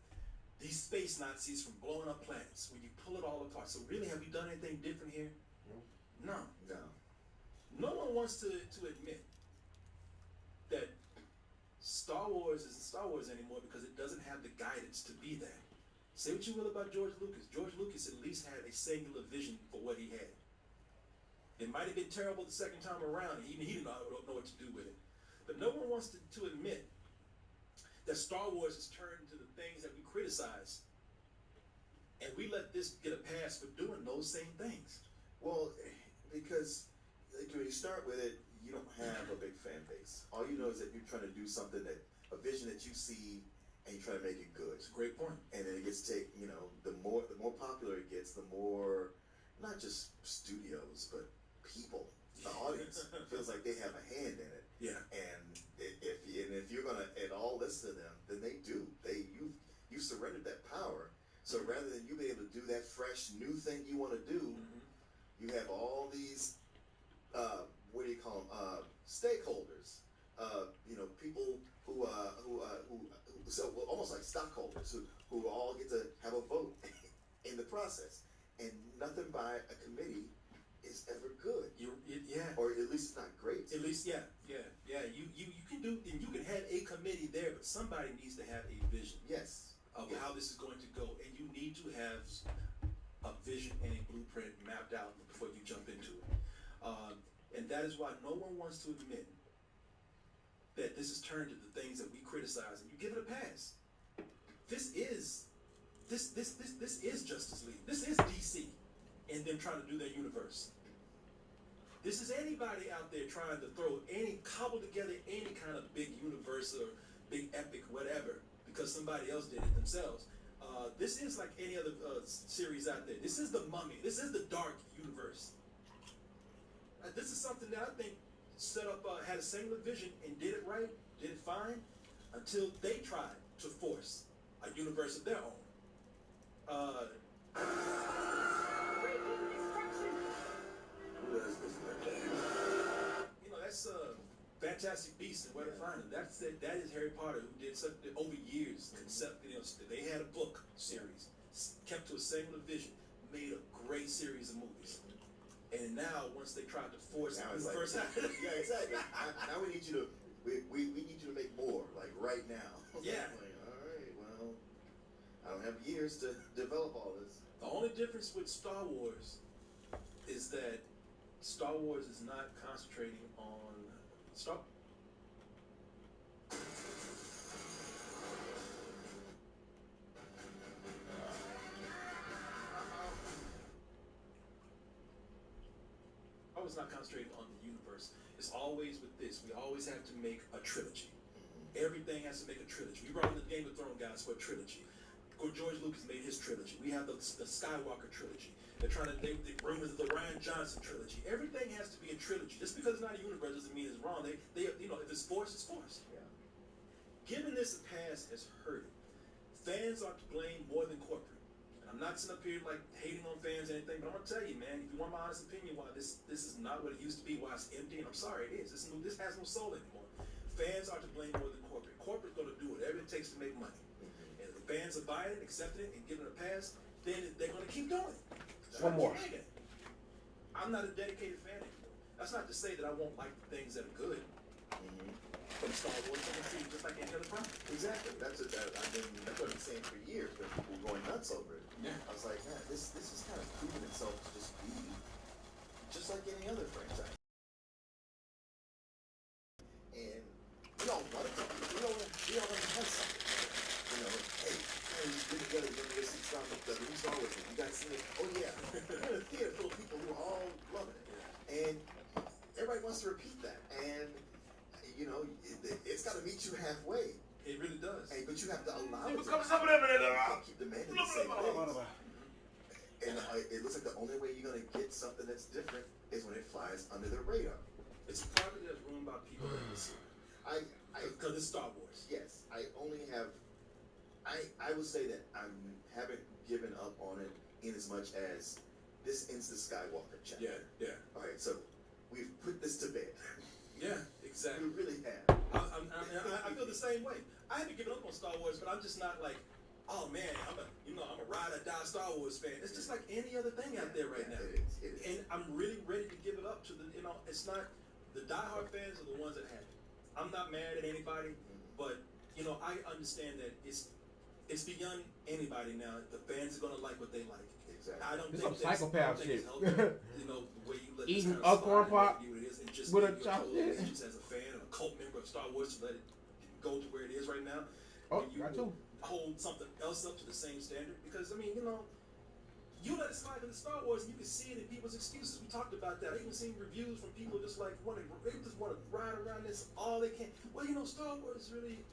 L: these space Nazis from blowing up planets. When you pull it all apart. So really, have we done anything different here? No. No one wants to admit that Star Wars isn't Star Wars anymore because it doesn't have the guidance to be that. Say what you will about George Lucas. George Lucas at least had a singular vision for what he had. It might have been terrible the second time around. Even he didn't know what to do with it. But no one wants to admit that Star Wars has turned into the things that we criticize. And we let this get a pass for doing those same things.
B: Well, because like, when you start with it, you don't have a big fan base. All you know is that you're trying to do something a vision that you see, and you try to make it good.
L: It's a great point.
B: And then it gets the more popular it gets, the more, not just studios, but people, the audience, feels like they have a hand in it.
L: Yeah.
B: And if you're gonna at all listen to them, then they do. You surrendered that power. So rather than you be able to do that fresh new thing you want to do, you have all these what do you call them? Stakeholders. People who so almost like stockholders who all get to have a vote in the process, and nothing by a committee is ever good. Or at least not great.
L: At least, yeah. You can do, and you can have a committee there, but somebody needs to have a vision.
B: Yes.
L: Of how this is going to go, and you need to have a vision and a blueprint mapped out before you jump into it. And that is why no one wants to admit that this has turned to the things that we criticize, and you give it a pass. This is Justice League. This is DC, and them trying to do their universe. This is anybody out there trying to cobble together any kind of big universe or big epic whatever because somebody else did it themselves. This is like any other series out there. This is the Mummy. This is the Dark Universe. This is something that I think set up, had a singular vision and did it right, did it fine, until they tried to force a universe of their own. That's Fantastic Beasts and Where to Find Them. That is Harry Potter, who did something over years. They had a book series, kept to a singular vision, made a great series of movies. And now, once they tried to force it, first time.
B: Yeah, exactly. Now we need you to we need you to make more, like right now.
L: Yeah.
B: Like, all right, well, I don't have years to develop all this.
L: The only difference with Star Wars is that Star Wars is not concentrating on Star. Always not concentrating on the universe. It's always with this. We always have to make a trilogy. Everything has to make a trilogy. We brought in the Game of Thrones guys for a trilogy. George Lucas made his trilogy. We have the Skywalker trilogy. They're trying to, they rumors of the Ryan Johnson trilogy. Everything has to be a trilogy. Just because it's not a universe doesn't mean it's wrong. They if it's forced, it's forced.
B: Yeah.
L: Giving this a pass has hurt it. Fans are to blame more than corporate. And I'm not sitting up here like hating on fans or anything, but I'm gonna tell you, man, if you want my honest opinion, why this is not what it used to be, why it's empty, and I'm sorry, it is. This has no soul anymore. Fans are to blame more than corporate. Corporate's gonna do whatever it takes to make money. And if the fans are buying it, accepting it, and giving it a pass, then they're gonna keep doing it.
B: One more.
L: I'm not a dedicated fan anymore. That's not to say that I won't like the things that are good. From Star Wars, I'm gonna see just like any other product.
N: Exactly. That's what I've been saying for years, but people were going nuts over it.
L: Yeah.
N: I was like, man, this is kind of proving itself to just be just like any other franchise. And we all want it. We all want to have something. You know, hey, you get together, you're going to see the new Star Wars movie. You guys see it? Oh yeah. We're in a theater full of people who are all loving it. And everybody wants to repeat that. And you know, it's got to meet you halfway.
L: It really does.
N: Hey, but you have to allow it.
B: You can't keep
N: demanding the same things. And it looks like the only way you're going to get something that's different is when it flies under the radar.
L: It's a product that's ruined by people like this. Because it's Star Wars.
N: Yes, I only have. I would say that I haven't given up on it in as much as this ends the Skywalker chapter.
L: Yeah.
N: All right, so we've put this to bed.
L: Yeah, exactly.
N: We really have.
L: I feel the same way. I haven't given up on Star Wars, but I'm just not like, oh man, I'm a ride or die Star Wars fan. It's just like any other thing out there right now.
N: It is.
L: And I'm really ready to give it up to the, it's not, the diehard fans are the ones that have it. I'm not mad at anybody, but, I understand that it's beyond anybody now. The fans are going to like what they like.
N: Exactly.
L: I don't
B: This
L: think
B: some psychopath shit.
L: The way you let
B: Eating
L: this kind of
B: acorn
L: slide
B: pop
L: and it is, and just
B: with a
L: being your
B: chop.
L: total allegiance as a fan and a cult member of Star Wars to let it go to where it is right now.
B: Oh,
L: and you
B: got two.
L: hold something else up to the same standard, because you let it slide into Star Wars and you can see it in people's excuses. We talked about that. I even seen reviews from people just like they just want to ride around this all they can. Well, Star Wars really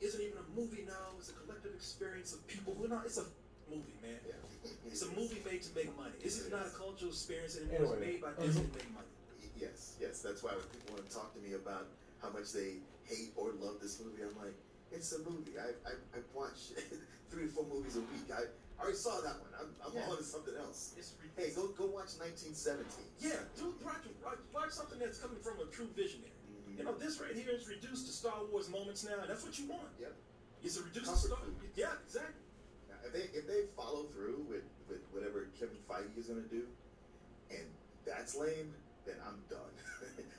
L: isn't even a movie now. It's a collective experience of people who it's a movie, man.
N: Yeah.
L: It's a movie made to make money. This is not a cultural experience anymore. It's made by Disney to make money.
N: Yes. That's why when people want to talk to me about how much they hate or love this movie, I'm like, it's a movie. I watch 3 to 4 movies a week. I already saw that one. I'm on to something else. Hey, go watch 1917.
L: Yeah, watch something that's coming from a true visionary. This right here is reduced to Star Wars moments now, and that's what you want.
N: Yep.
L: It's a reduced
N: Comfort
L: Star.
N: food.
L: Yeah, exactly.
N: Now, if they follow through with whatever Kevin Feige is going to do, and that's lame, then I'm done.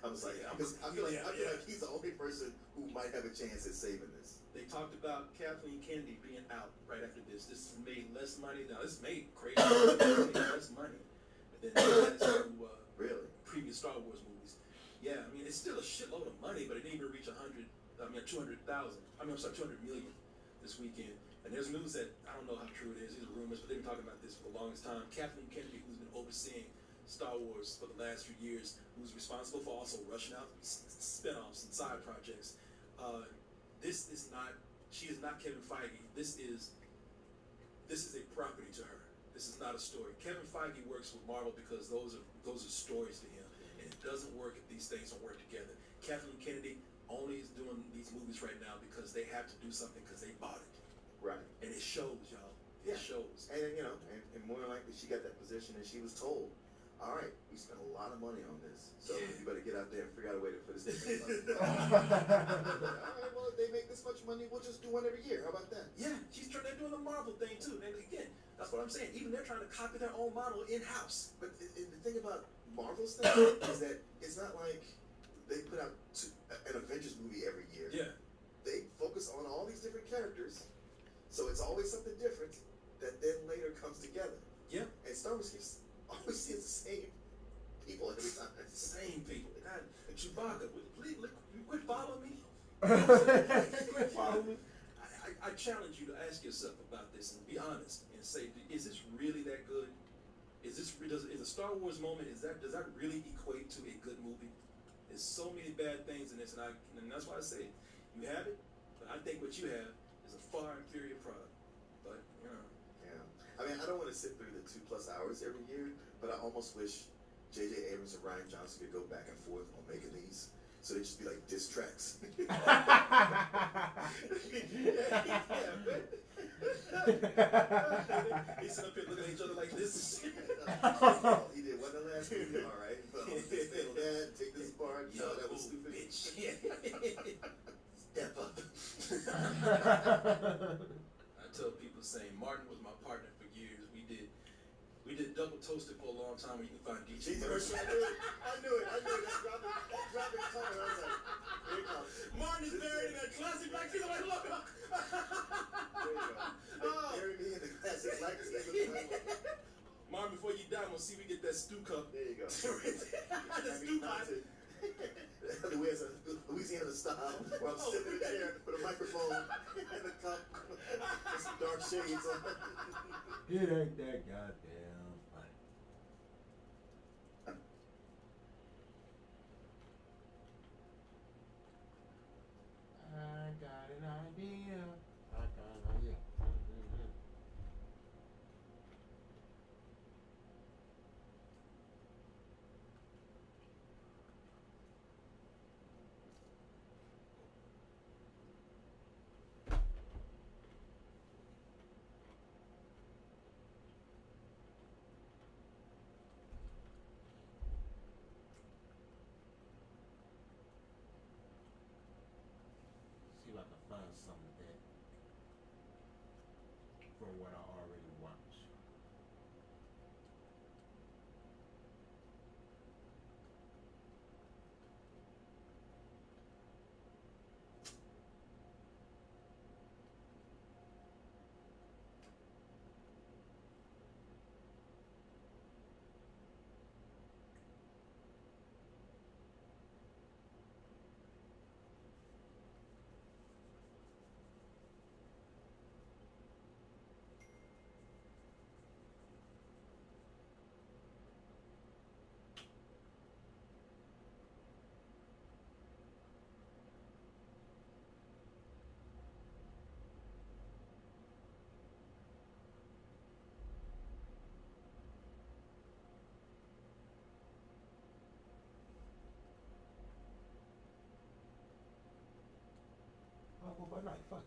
N: I feel like he's the only person who might have a chance at saving this.
L: They talked about Kathleen Kennedy being out right after this. This made less money. Now this made crazy less money than the
N: really
L: previous Star Wars movies. Yeah, it's still a shitload of money, but it didn't even reach 200,000. 200 million this weekend. And there's news that, I don't know how true it is, these are rumors, but they've been talking about this for the longest time. Kathleen Kennedy, who's been overseeing Star Wars for the last few years, who's responsible for also rushing out spin-offs and side projects. She is not Kevin Feige. This is a property to her. This is not a story. Kevin Feige works with Marvel because those are stories to him. And it doesn't work if these things don't work together. Kathleen Kennedy only is doing these movies right now because they have to do something because they bought it.
N: Right.
L: And it shows, y'all. It shows.
N: And and more than likely she got that position and she was told, all right, we spent a lot of money on this, so you better get out there and figure out a way to put this thing all right, well, if they make this much money, we'll just do one every year. How about that?
L: Yeah, they're doing the Marvel thing too. And again, that's what I'm saying. Even they're trying to copy their own model in-house.
N: But the thing about Marvel's thing is that it's not like they put out an Avengers movie every year.
L: Yeah.
N: They focus on all these different characters, so it's always something different that then later comes together.
L: Yeah.
N: And Star Wars always sees the same people every time.
L: Same people. God, Chewbacca, please you quit following me.
B: Quit following me.
L: I challenge you to ask yourself about this and be honest and say, is this really that good? Is a Star Wars moment, does that really equate to a good movie? There's so many bad things in this, and that's why I say it. You have it, but I think what you have is a far inferior product. But
N: yeah, I don't want to sit through the 2+ hours every year, but I almost wish J.J. Abrams and Ryan Johnson could go back and forth on making these, so they just be like diss tracks.
L: He's sitting up here looking at each other like this.
N: He did what the last movie? All right. Well, fail that. Take this apart. Yo, that was stupid.
L: Bitch.
N: Step up.
L: I tell people saying Martin was my partner for years. We did double toasted for a long time where you can find DJ.
N: I knew it. That dropped it coming. I was like, here it comes.
L: Martin is buried in that classic black kid. Like, look.
N: There you go. Bury me in the classic black kid.
L: Martin, before you die, I'm gonna see we get that stew cup.
N: There you go.
L: The stew cup.
N: Louisiana style, where I'm sitting in a chair with a microphone and a cup with some dark shades on.
B: It ain't that goddamn funny. I got an idea. I got an idea. See if I can find some of that from what I already watched. Oh, well, by night, fuck it.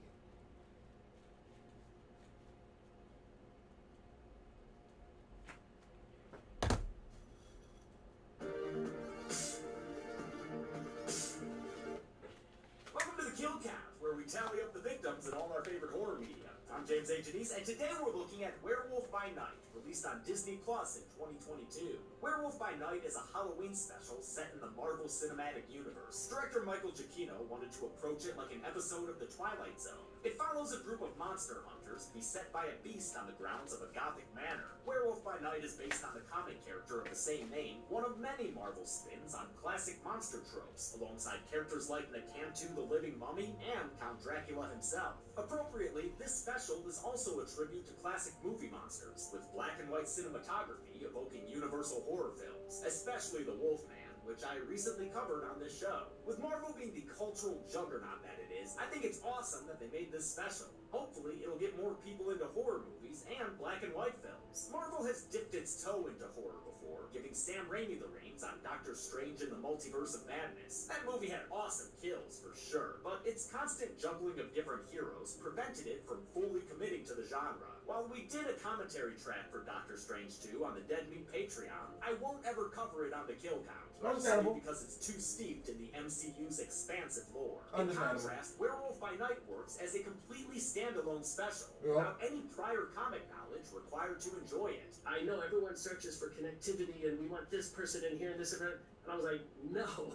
A: Welcome to the Kill Count, where we tally up the victims in all our favorite horror media. I'm James A. Janice, and today we're looking at Werewolf by Night, released on Disney Plus in 2022. Werewolf by Night is a Halloween special set in the Marvel Cinematic Universe. Director Michael Giacchino wanted to approach it like an episode of The Twilight Zone. It follows a group of monster hunters beset by a beast on the grounds of a gothic manor. Werewolf by Night is based on the comic character of the same name, one of many Marvel spins on classic monster tropes, alongside characters like Nakantu the Living Mummy and Count Dracula himself. Appropriately, this special is also a tribute to classic movie monsters, with black and white cinematography evoking Universal horror films, especially The Wolfman, which I recently covered on this show. With Marvel being the cultural juggernaut that it is, I think it's awesome that they made this special. Hopefully, it'll get more people into horror movies and black and white films. Marvel has dipped its toe into horror before, giving Sam Raimi the reins on Doctor Strange in the Multiverse of Madness. That movie had awesome kills, for sure, but its constant juggling of different heroes prevented it from fully committing to the genre. While we did a commentary track for Doctor Strange 2 on the Dead Meat Patreon, I won't ever cover it on the Kill Count.
B: Understandable.
A: Because it's too steeped in the MCU's expansive lore. In
B: Understandable.
A: contrast, Werewolf by Night works as a completely standalone special,
B: Yeah.
A: without any prior comic knowledge required to enjoy it.
O: I know everyone searches for connectivity and we want this person in here and this event, and I was like, no,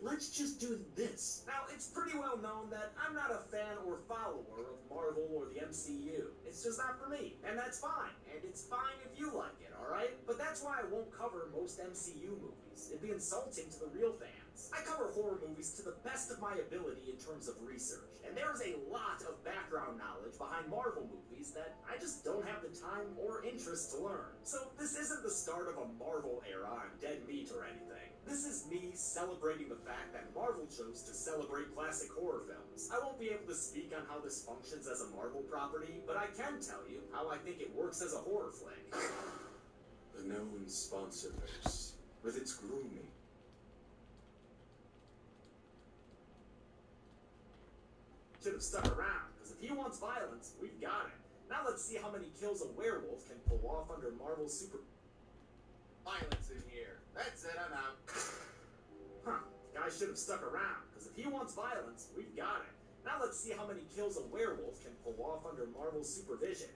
O: let's just do this.
A: Now, it's pretty well known that I'm not a fan or follower of Marvel or the MCU. It's just not for me, and that's fine. And it's fine if you like it, alright? But that's why I won't cover most MCU movies. It'd be insulting to the real fans. I cover horror movies to the best of my ability in terms of research, and there's a lot of background knowledge behind Marvel movies that I just don't have the time or interest to learn. So this isn't the start of a Marvel era on Dead Meat or anything. This is me celebrating the fact that Marvel chose to celebrate classic horror films. I won't be able to speak on how this functions as a Marvel property, but I can tell you how I think it works as a horror flick.
P: The known sponsor base, with its grooming.
A: Should have stuck around, because if he wants violence, we've got it. Now let's see how many kills a werewolf can pull off under Marvel's super...
N: Violence in here. That's it, I'm out.
A: Huh, guy should have stuck around, because if he wants violence, we've got it. Now let's see how many kills a werewolf can pull off under Marvel's supervision.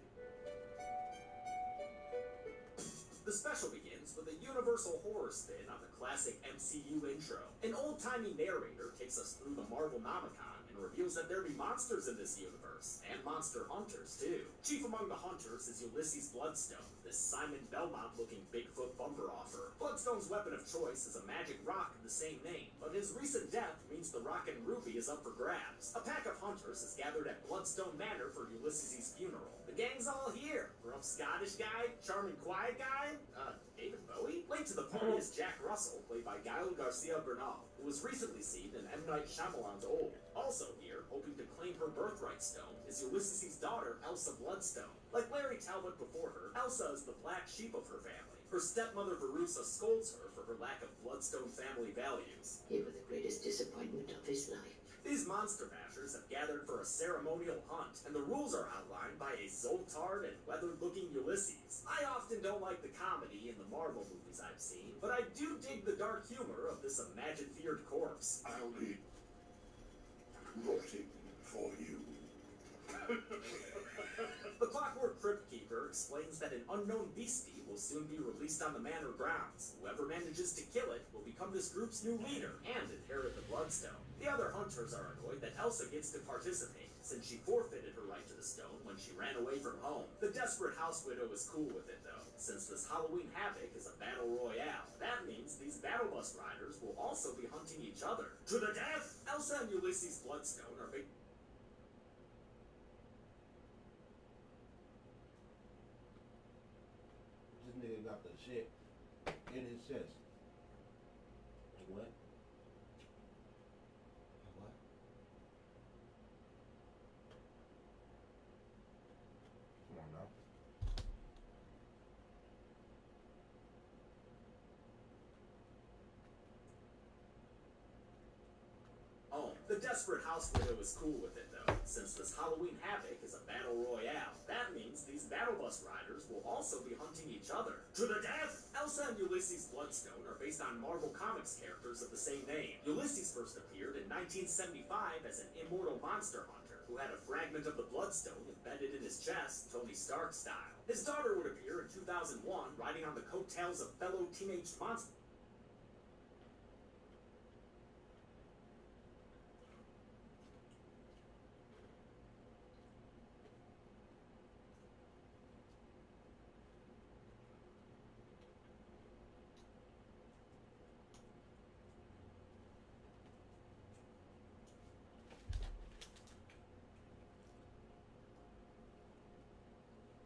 A: The special begins with a universal horror spin on the classic MCU intro. An old-timey narrator takes us through the Marvel Nomicon and reveals that there be monsters in this universe, and monster hunters, too. Chief among the hunters is Ulysses Bloodstone, this Simon Belmont-looking Bigfoot bumper offer. Bloodstone's weapon of choice is a magic rock of the same name, but his recent death means the rock and ruby is up for grabs. A pack of hunters is gathered at Bloodstone Manor for Ulysses' funeral. The gang's all here. Rough Scottish guy, charming quiet guy, David Bowie? Late to the party is Jack Russell, played by Gael Garcia Bernal, who was recently seen in M. Night Shyamalan's Old. Also here, hoping to claim her birthright stone, is Ulysses' daughter, Elsa Bloodstone. Like Larry Talbot before her, Elsa is the black sheep of her family. Her stepmother Verussa scolds her for her lack of Bloodstone family values.
Q: You were the greatest disappointment of his life.
A: These monster mashers have gathered for a ceremonial hunt, and the rules are outlined by a Zoltard and weathered-looking Ulysses. I often don't like the comedy in the Marvel movies I've seen, but I do dig the dark humor of this imagined-feared corpse.
F: I'll be rotting for you.
A: The Clockwork Crypt Keeper explains that an unknown beastie will soon be released on the manor grounds. Whoever manages to kill it will become this group's new leader and inherit the Bloodstone. The other hunters are annoyed that Elsa gets to participate, since she forfeited her right to the stone when she ran away from home. The desperate house widow is cool with it, though, since this Halloween Havoc is a battle royale. That means these battle bus riders will also be hunting each other. To the death! Elsa and Ulysses Bloodstone are big...
B: This nigga got the shit in his chest. Like what? Like what? Come on now.
A: Oh, the desperate house widow is cool with it, though, since this Halloween Havoc is a battle royale. That means these battle bus riders will also be hunting each other. To the death! Elsa and Ulysses Bloodstone are based on Marvel Comics characters of the same name. Ulysses first appeared in 1975 as an immortal monster hunter who had a fragment of the Bloodstone embedded in his chest, Tony Stark style. His daughter would appear in 2001, riding on the coattails of fellow teenage monsters.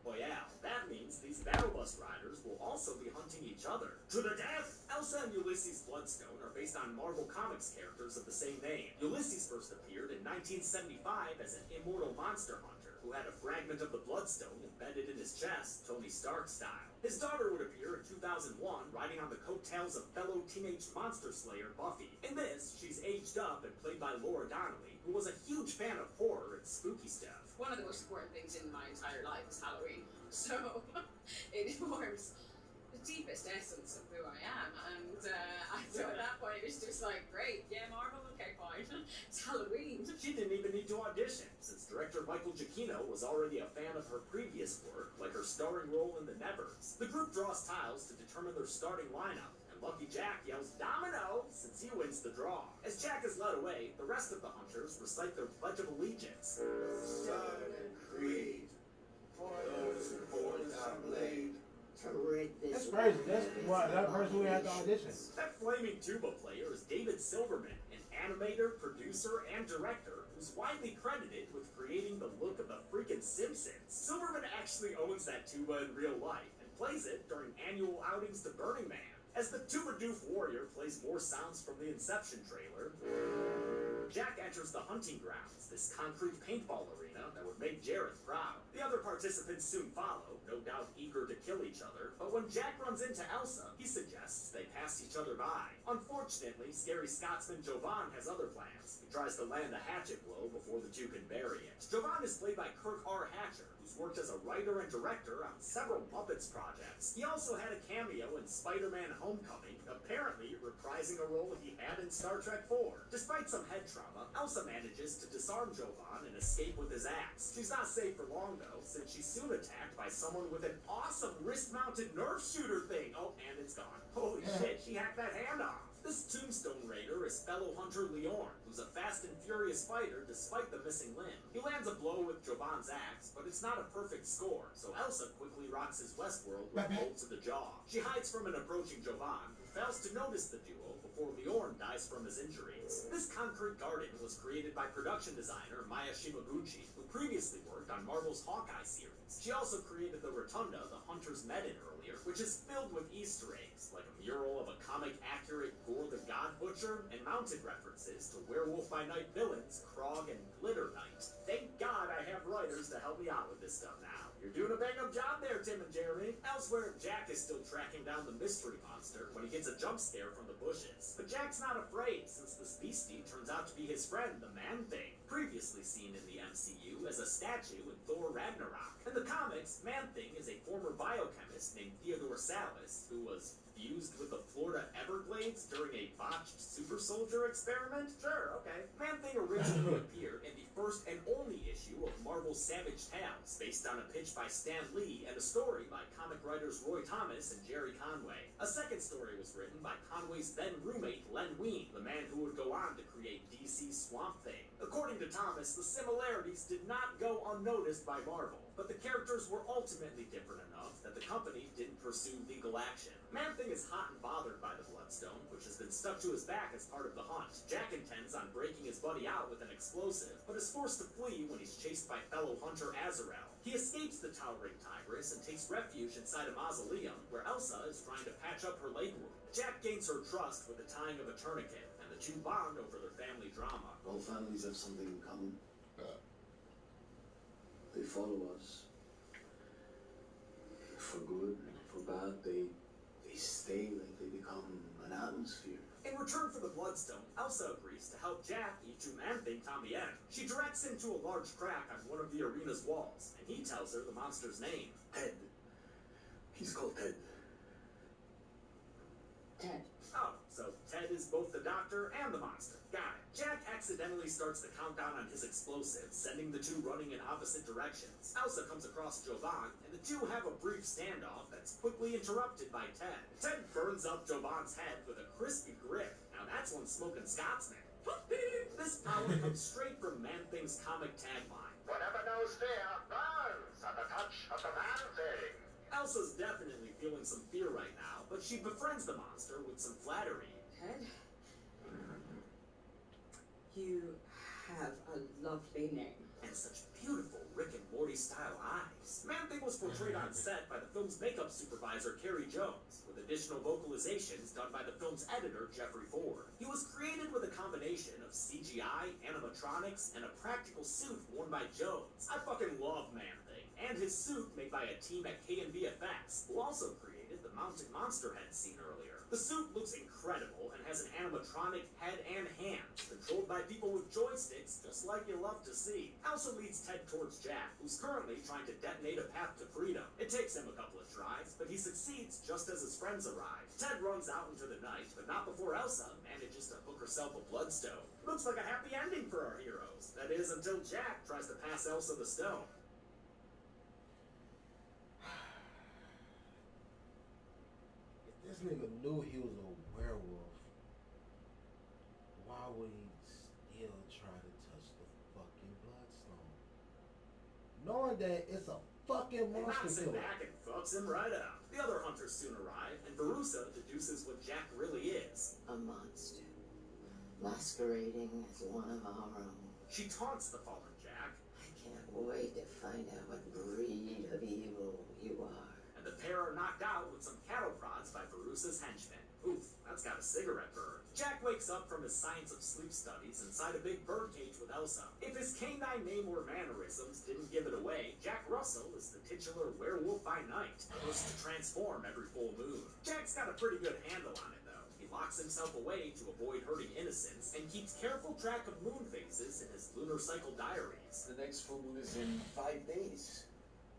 A: Royale. That means these battle bus riders will also be hunting each other. To the death! Elsa and Ulysses Bloodstone are based on Marvel Comics characters of the same name. Ulysses first appeared in 1975 as an immortal monster hunter who had a fragment of the Bloodstone embedded in his chest, Tony Stark style. His daughter would appear in 2001 riding on the coattails of fellow teenage monster slayer Buffy. In this, she's aged up and played by Laura Donnelly, who was a huge fan of horror and spooky stuff.
H: One of the most important things in my entire life is Halloween. So it informs the deepest essence of who I am. And so at that point, it's just like, great, yeah, Marvel, okay, fine. It's Halloween.
A: She didn't even need to audition, since director Michael Giacchino was already a fan of her previous work, like her starring role in The Nevers. The group draws tiles to determine their starting lineup, and Lucky Jack yells Domino, since he wins the draw. As Jack is led away, the rest of the hunters recite their Pledge of Allegiance.
F: Son and creed, for those whose boards are laid, to rid this.
B: That's crazy. That's why that person we had to audition.
A: That flaming tuba player is David Silverman, an animator, producer, and director who's widely credited with creating the look of the freaking Simpsons. Silverman actually owns that tuba in real life and plays it during annual outings to Burning Man. As the tuba doof warrior plays more sounds from the Inception trailer.
R: Jack enters the hunting grounds, this concrete paintball arena that would make Jareth proud. The other participants soon follow, no doubt eager to kill each other, but when Jack runs into Elsa, he suggests they pass each other by. Unfortunately, scary Scotsman Jovan has other plans. He tries to land a hatchet blow before the two can bury it. Jovan is played by Kirk R. Hatcher, who's worked as a writer and director on several Muppets projects. He also had a cameo in Spider-Man Homecoming, apparently reprising a role he had in Star Trek 4. Despite some head trauma, Elsa manages to disarm Jovan and escape with his axe. She's not safe for long, though, since she's soon attacked by someone with an awesome wrist-mounted Nerf shooter thing. Oh, and it's gone. Holy shit, she hacked that hand off. This tombstone raider is fellow hunter Leorn, who's a fast and furious fighter despite the missing limb. He lands a blow with Jovan's axe, but it's not a perfect score, so Elsa quickly rocks his Westworld with a bolt to the jaw. She hides from an approaching Jovan, who fails to notice the duo before Leorn dies from his injuries. This concrete garden was created by production designer Maya Shimaguchi, who previously worked on Marvel's Hawkeye series. She also created the rotunda the hunters met in earlier, which is filled with Easter eggs, like a mural of a comic-accurate Gore the God Butcher, and mounted references to Werewolf by Night villains Krog and Glitter Knight. Thank God I have writers to help me out with this stuff now. You're doing a bang-up job there, Tim and Jeremy. Elsewhere, Jack is still tracking down the mystery monster when he gets a jump scare from the bushes. But Jack's not afraid, since this beastie turns out to be his friend, the Man-Thing, previously seen in the MCU as a statue in Thor Ragnarok. In the comics, Man-Thing is a former biochemist named Theodore Salas, who was fused with the Florida Everglades during a botched super soldier experiment? Sure, okay. Man-Thing originally appeared in the first and only issue of Marvel's Savage Tales, based on a pitch by Stan Lee and a story by comic writers Roy Thomas and Jerry Conway. A second story was written by Conway's then roommate Len Wein, the man who would go on to create DC's Swamp Thing. According to Thomas, the similarities did not go unnoticed by Marvel, but the characters were ultimately different enough that the company didn't pursue legal action. Man-Thing is hot and bothered by the Bloodstone, which has been stuck to his back as part of the hunt. Jack intends on breaking his buddy out with an explosive, but is forced to flee when he's chased by fellow hunter Azrael. He escapes the towering tigress and takes refuge inside a mausoleum, where Elsa is trying to patch up her leg wound. Jack gains her trust with the tying of a tourniquet, and the two bond over their family drama.
S: All families have something in common. They follow us. For good, for bad, they stay, like they become an atmosphere.
R: In return for the Bloodstone, Elsa agrees to help Jack eat to Man-Thing Tambien. She directs him to a large crack on one of the arena's walls, and he tells her the monster's name.
S: Ted. He's called Ted.
Q: Ted.
R: Oh, so Ted is both the doctor and the monster. Got it. Jack accidentally starts the countdown on his explosive, sending the two running in opposite directions. Elsa comes across Jovan, and the two have a brief standoff that's quickly interrupted by Ted. Ted burns up Jovan's head with a crispy grip. Now that's one smoking Scotsman. This power comes straight from Man-Thing's comic tagline.
F: Whatever knows fear burns at the touch of the Man-Thing.
R: Elsa's definitely feeling some fear right now, but she befriends the monster with some flattery.
H: Ted, you have a lovely name.
R: And such beautiful Rick and Morty style eyes. Man-Thing was portrayed on set by the film's makeup supervisor Carrie Jones, with additional vocalizations done by the film's editor Jeffrey Ford. He was created with a combination of CGI, animatronics, and a practical suit worn by Jones. I fucking love Man-Thing, and his suit made by a team at K&VFX, who also created the mounted monster head seen earlier. The suit looks incredible and has an animatronic head and hands, controlled by people with joysticks, just like you love to see. Elsa leads Ted towards Jack, who's currently trying to detonate a path to freedom. It takes him a couple of tries, but he succeeds just as his friends arrive. Ted runs out into the night, but not before Elsa manages to hook herself a bloodstone. Looks like a happy ending for our heroes. That is, until Jack tries to pass Elsa the stone.
B: This nigga knew he was a werewolf. Why would he still try to touch the fucking bloodstone? Knowing that it's a fucking monster
R: Knocks him
B: killer.
R: back and fucks him right up. The other hunters soon arrive, and Verussa deduces what Jack really is.
Q: A monster. Masquerading as one of our own.
R: She taunts the fallen Jack.
Q: I can't wait to find out what breed of evil you are.
R: And the pair are knocked out with some cattle prods by Verussa's henchmen. Oof, That's got a cigarette burn. Jack wakes up from his science of sleep studies inside a big birdcage with Elsa. If his canine name or mannerisms didn't give it away, Jack Russell is the titular werewolf by night, forced to transform every full moon. Jack's got a pretty good handle on it, though. He locks himself away to avoid hurting innocents and keeps careful track of moon phases in his lunar cycle diaries.
N: The next full moon is in 5 days.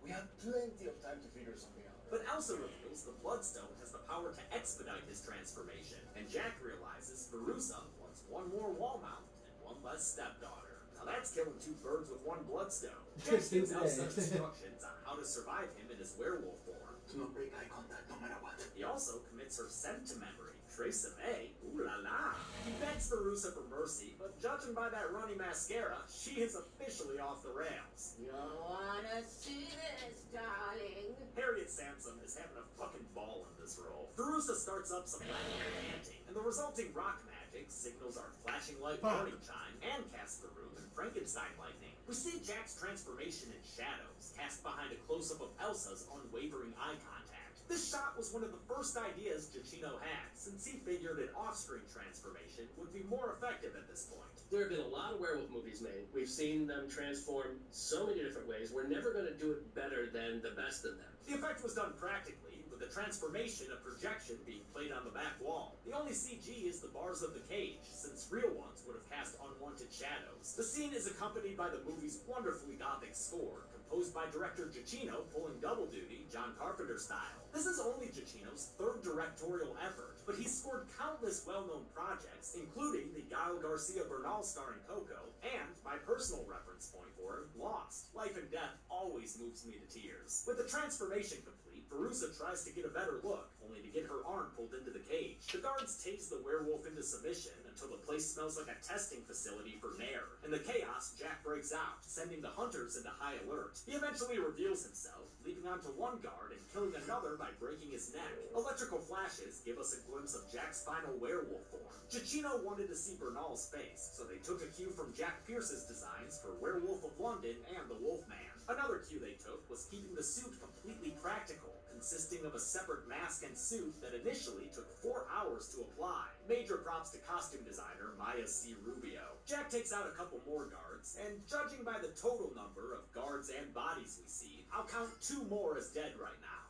N: We have plenty of time to figure something out.
R: But Elsa reveals the Bloodstone has the power to expedite his transformation, and Jack realizes Verussa wants one more wall mount and one less stepdaughter. Now that's killing 2 birds with 1 Bloodstone. Jack gives Elsa instructions on how to survive him in his werewolf form.
N: Do not break eye contact no matter what.
R: He also commits her scent to memory. Tresemme, ooh la la. He begs Verussa for mercy, but judging by that runny mascara, she is officially off the rails.
Q: You wanna see this, darling?
R: Harriet Sansom is having a fucking ball in this role. Verussa starts up some legendary chanting, and the resulting rock magic signals our flashing light warning chime and casts the room in Frankenstein lightning. We see Jack's transformation in shadows, cast behind a close-up of Elsa's unwavering eye contact. This shot was one of the first ideas Giacchino had, since he figured an off-screen transformation would be more effective at this point.
O: There have been a lot of werewolf movies made. We've seen them transform so many different ways. We're never going to do it better than the best of them.
R: The effect was done practically, with the transformation of projection being played on the back wall. The only CG is the bars of the cage, since real ones would have cast unwanted shadows. The scene is accompanied by the movie's wonderfully gothic score, composed by director Giacchino pulling double duty, John Carpenter style. This is only Giacchino's 3rd directorial effort, but he's scored countless well-known projects, including the Gael Garcia Bernal starring Coco, and my personal reference point for him, Lost. Life and Death always moves me to tears. With the transformation complete, Verussa tries to get a better look, only to get her arm pulled into the cage. The guards tase the werewolf into submission until the place smells like a testing facility for Nair. In the chaos, Jack breaks out, sending the hunters into high alert. He eventually reveals himself, leaping onto one guard and killing another by breaking his neck. Electrical flashes give us a glimpse of Jack's final werewolf form. Giacchino wanted to see Bernal's face, so they took a cue from Jack Pierce's designs for Werewolf of London and the Wolfman. Another cue they took was keeping the suit completely practical, consisting of a separate mask and suit that initially took 4 hours to apply. Major props to costume designer Maya C. Rubio. Jack takes out a couple more guards, and judging by the total number of guards and bodies we see, I'll count 2 more as dead right now.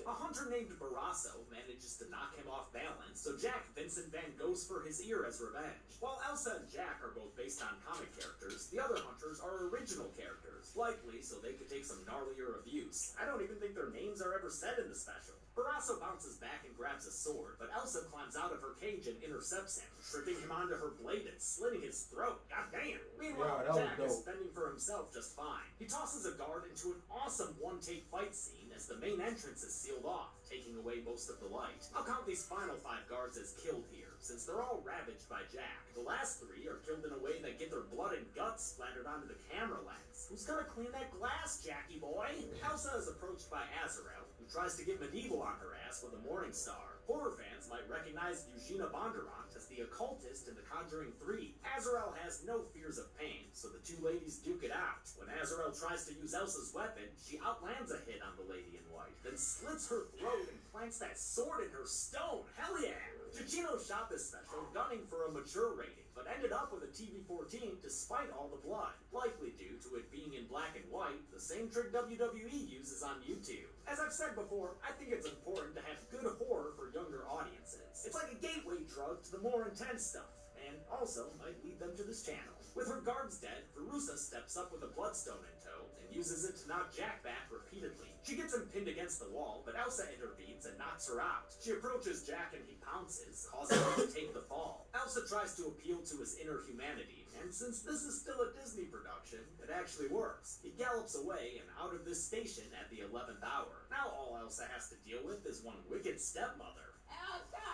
R: A hunter named Barrasso manages to knock him off balance, so Jack Vincent Van Goghs for his ear as revenge. While Elsa and Jack are both based on comic characters, the other hunters are original characters, likely so they could take some gnarlier abuse. I don't even think their names are ever said in the special. Barrasso bounces back and grabs a sword, but Elsa climbs out of her cage and intercepts him, tripping him onto her blade and slitting his throat. God damn! Meanwhile, Jack is fending for himself just fine. He tosses a guard into an awesome one-take fight scene as the main entrance is sealed off, taking away most of the light. I'll count these final 5 guards as killed here, since they're all ravaged by Jack. The last 3 are killed in a way that get their blood and guts splattered onto the camera lens. Who's gonna clean that glass, Jackie boy? Elsa is approached by Azrael, who tries to get medieval on her ass with a morning star. Horror fans might recognize Eugenia Bondurant as the occultist in The Conjuring 3. Azrael has no fears of pain, so the 2 ladies duke it out. When Azrael tries to use Elsa's weapon, she outlands a hit on the lady in white, then slits her throat and plants that sword in her stone. Hell yeah! Giacchino shot this special gunning for a mature rating, but ended up with a TV-14 despite all the blood, likely due to it being in black and white, the same trick WWE uses on YouTube. As I've said before, I think it's important to have good horror for younger audiences. It's like a gateway drug to the more intense stuff, and also might lead them to this channel. With her guards dead, Verussa steps up with a bloodstone in tow and uses it to knock Jack back repeatedly. She gets him pinned against the wall, but Elsa intervenes and knocks her out. She approaches Jack and he pounces, causing him to take the fall. Elsa tries to appeal to his inner humanity, and since this is still a Disney production, it actually works. He gallops away and out of this station at the 11th hour. Now all Elsa has to deal with is one wicked stepmother.
Q: Elsa!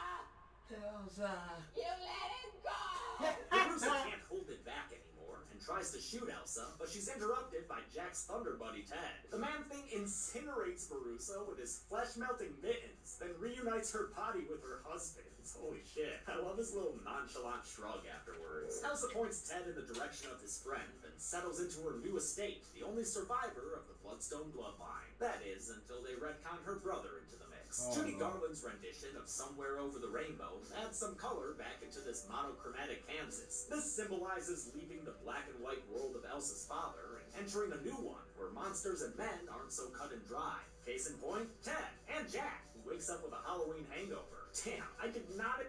Q: Elsa! You let it go!
R: Verussa can't hold it back anymore and tries to shoot Elsa, but she's interrupted by Jack's Thunder Buddy Ted. The Man-Thing incinerates Verussa with his flesh-melting mittens, then reunites her body with her husband. Holy shit. I love his little nonchalant shrug afterwards. Elsa points Ted in the direction of his friend, then settles into her new estate, the only survivor of the Bloodstone bloodline. That is, until they retcon her brother into the mix. graphics. Judy Garland's rendition of Somewhere Over the Rainbow adds some color back into this monochromatic Kansas. This symbolizes leaving the black and white world of Elsa's father and entering a new one where monsters and men aren't so cut and dry. Case in point, Ted and Jack, who wakes up with a Halloween hangover. Damn, I did not...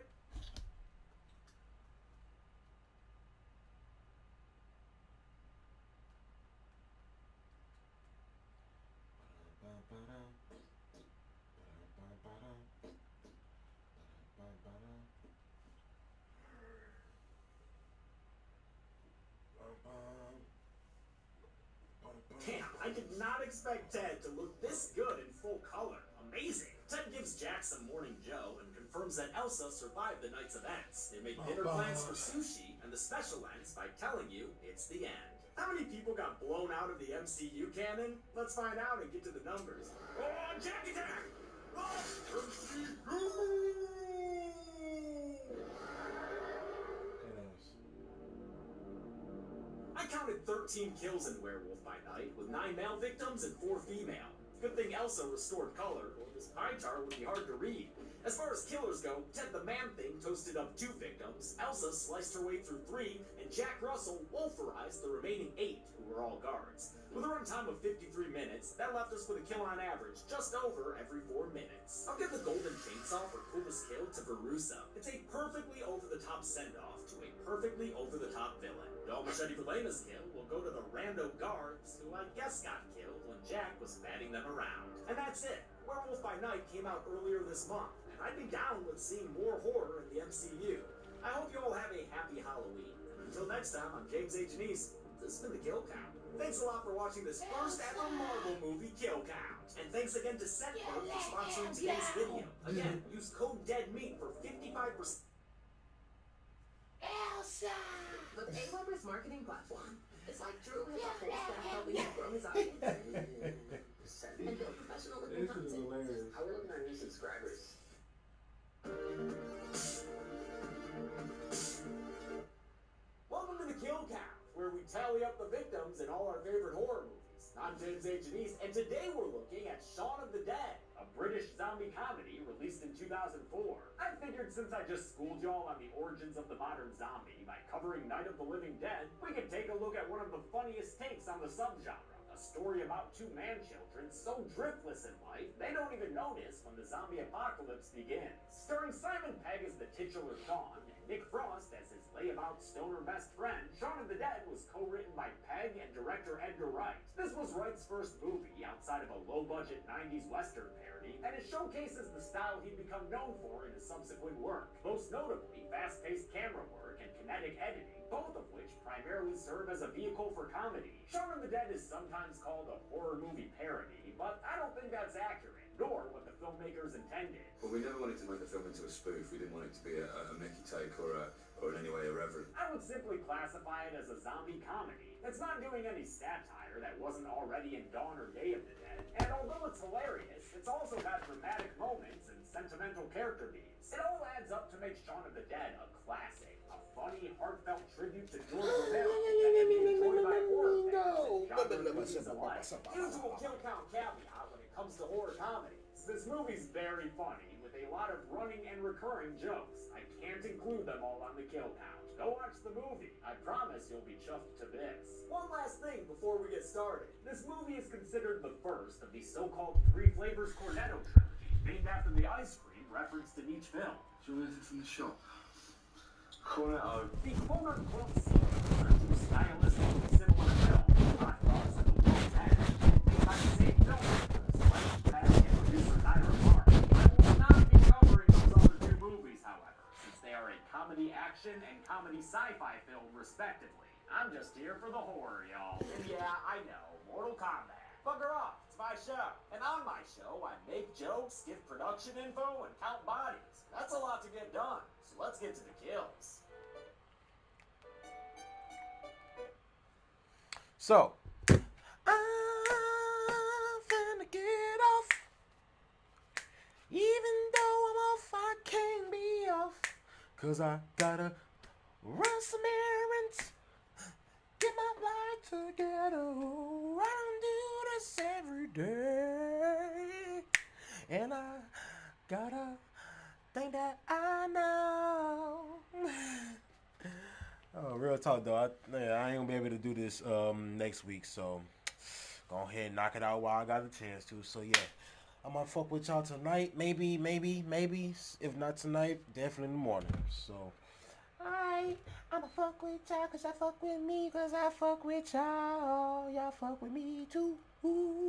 R: Damn, I did not expect Ted to look this good in full color. Amazing. Ted gives Jack some Morning Joe and confirms that Elsa survived the night's events. They make dinner plans for sushi, and the special ends by telling you it's the end. How many people got blown out of the MCU canon? Let's find out and get to the numbers. Oh, Jackie Jack! I counted 13 kills in Werewolf by Night, with 9 male victims and 4 female. Good thing Elsa restored color, or this pie chart would be hard to read. As far as killers go, Ted the Man-Thing toasted up 2 victims, Elsa sliced her way through 3, and Jack Russell wolferized the remaining 8, who were all guards. With a runtime of 53 minutes, that left us with a kill on average just over every 4 minutes. I'll give the Golden Chainsaw for coolest kill to Verussa. It's a perfectly over-the-top send-off to a perfectly over-the-top villain. No Machete for Lena's kill will go to the rando guards, who I guess got killed when Jack was batting them around. And that's it. Werewolf by Night came out earlier this month, and I'd be down with seeing more horror in the MCU. I hope you all have a happy Halloween. And until next time, I'm James H. Janice. This has been The Kill Count. Thanks a lot for watching this first ever Marvel movie Kill Count. And thanks again to Setbird for sponsoring today's video. Again, use code DEADMEAT for 55%.
Q: Elsa!
T: The AWeber's marketing platform. It's like Drew has a whole staff helping him grow his audience and build professional looking content.
S: How are we looking at new subscribers?
R: Welcome to The Kill Count, where we tally up the victims in all our favorite horror movies. I'm James H. Janice, and today we're looking at Shaun of the Dead, a British zombie comedy released in 2004. I figured since I just schooled y'all on the origins of the modern zombie by covering Night of the Living Dead, we could take a look at one of the funniest takes on the subgenre. A story about 2 man-children so driftless in life, they don't even notice when the zombie apocalypse begins. Starring Simon Pegg as the titular Dawn, and Nick Frost as his layabout stoner best friend, Shaun of the Dead was co-written by Pegg and director Edgar Wright. This was Wright's first movie outside of a low-budget 90s Western parody, and it showcases the style he'd become known for in his subsequent work. Most notably, fast-paced camera work and kinetic editing, both of which primarily serve as a vehicle for comedy. Shaun of the Dead is sometimes called a horror movie parody, but I don't think that's accurate, nor what the filmmakers intended.
E: Well, we never wanted to make the film into a spoof. We didn't want it to be a Mickey take or in any way irreverent.
R: I would simply classify it as a zombie comedy. It's not doing any satire that wasn't already in Dawn or Day of the Dead, and although it's hilarious, it's also got dramatic moments and sentimental character beats. It all adds up to make Shaun of the Dead a classic, a funny, heartfelt tribute to George Romero that can be enjoyed by horror fans and genre movies alike. Usual Kill Count caveat when it comes to horror comedies. This movie's very funny, with a lot of running and recurring jokes. I can't include them all on the Kill Count. Go watch the movie. I promise you'll be chuffed to bits. One last thing before we get started. This movie is considered the first of the so-called 3 Flavors Cornetto trilogy, named after the ice cream referenced in each film.
S: Do you want anything from the shop? Cornetto.
R: The quote-unquote sequels are 2 stylistically similar films, Hot Fuzz and The World's End, made by the same filmmakers, like Pegg and producer Ira Mark. I will not be covering those other 2 movies, however, since they are a comedy action and comedy sci-fi film, respectively. I'm just here for the horror, y'all. And yeah, I know, Mortal Kombat. Bugger off, it's my show. And on my show, I make jokes, give production info, and count bodies. That's a lot to get done, so let's get to the kills.
B: So, I'm finna get off. Even though I'm off, I can't be off. 'Cause I gotta run some errands, get my life together. I don't do this every day. And I Got a thing that I know. Oh, real talk though. I ain't gonna be able to do this next week, so go ahead and knock it out while I got the chance to. So yeah, I'm gonna fuck with y'all tonight. Maybe. If not tonight, definitely in the morning. So alright, I'ma fuck with y'all cause I fuck with me, cause I fuck with y'all. Y'all fuck with me too. Ooh.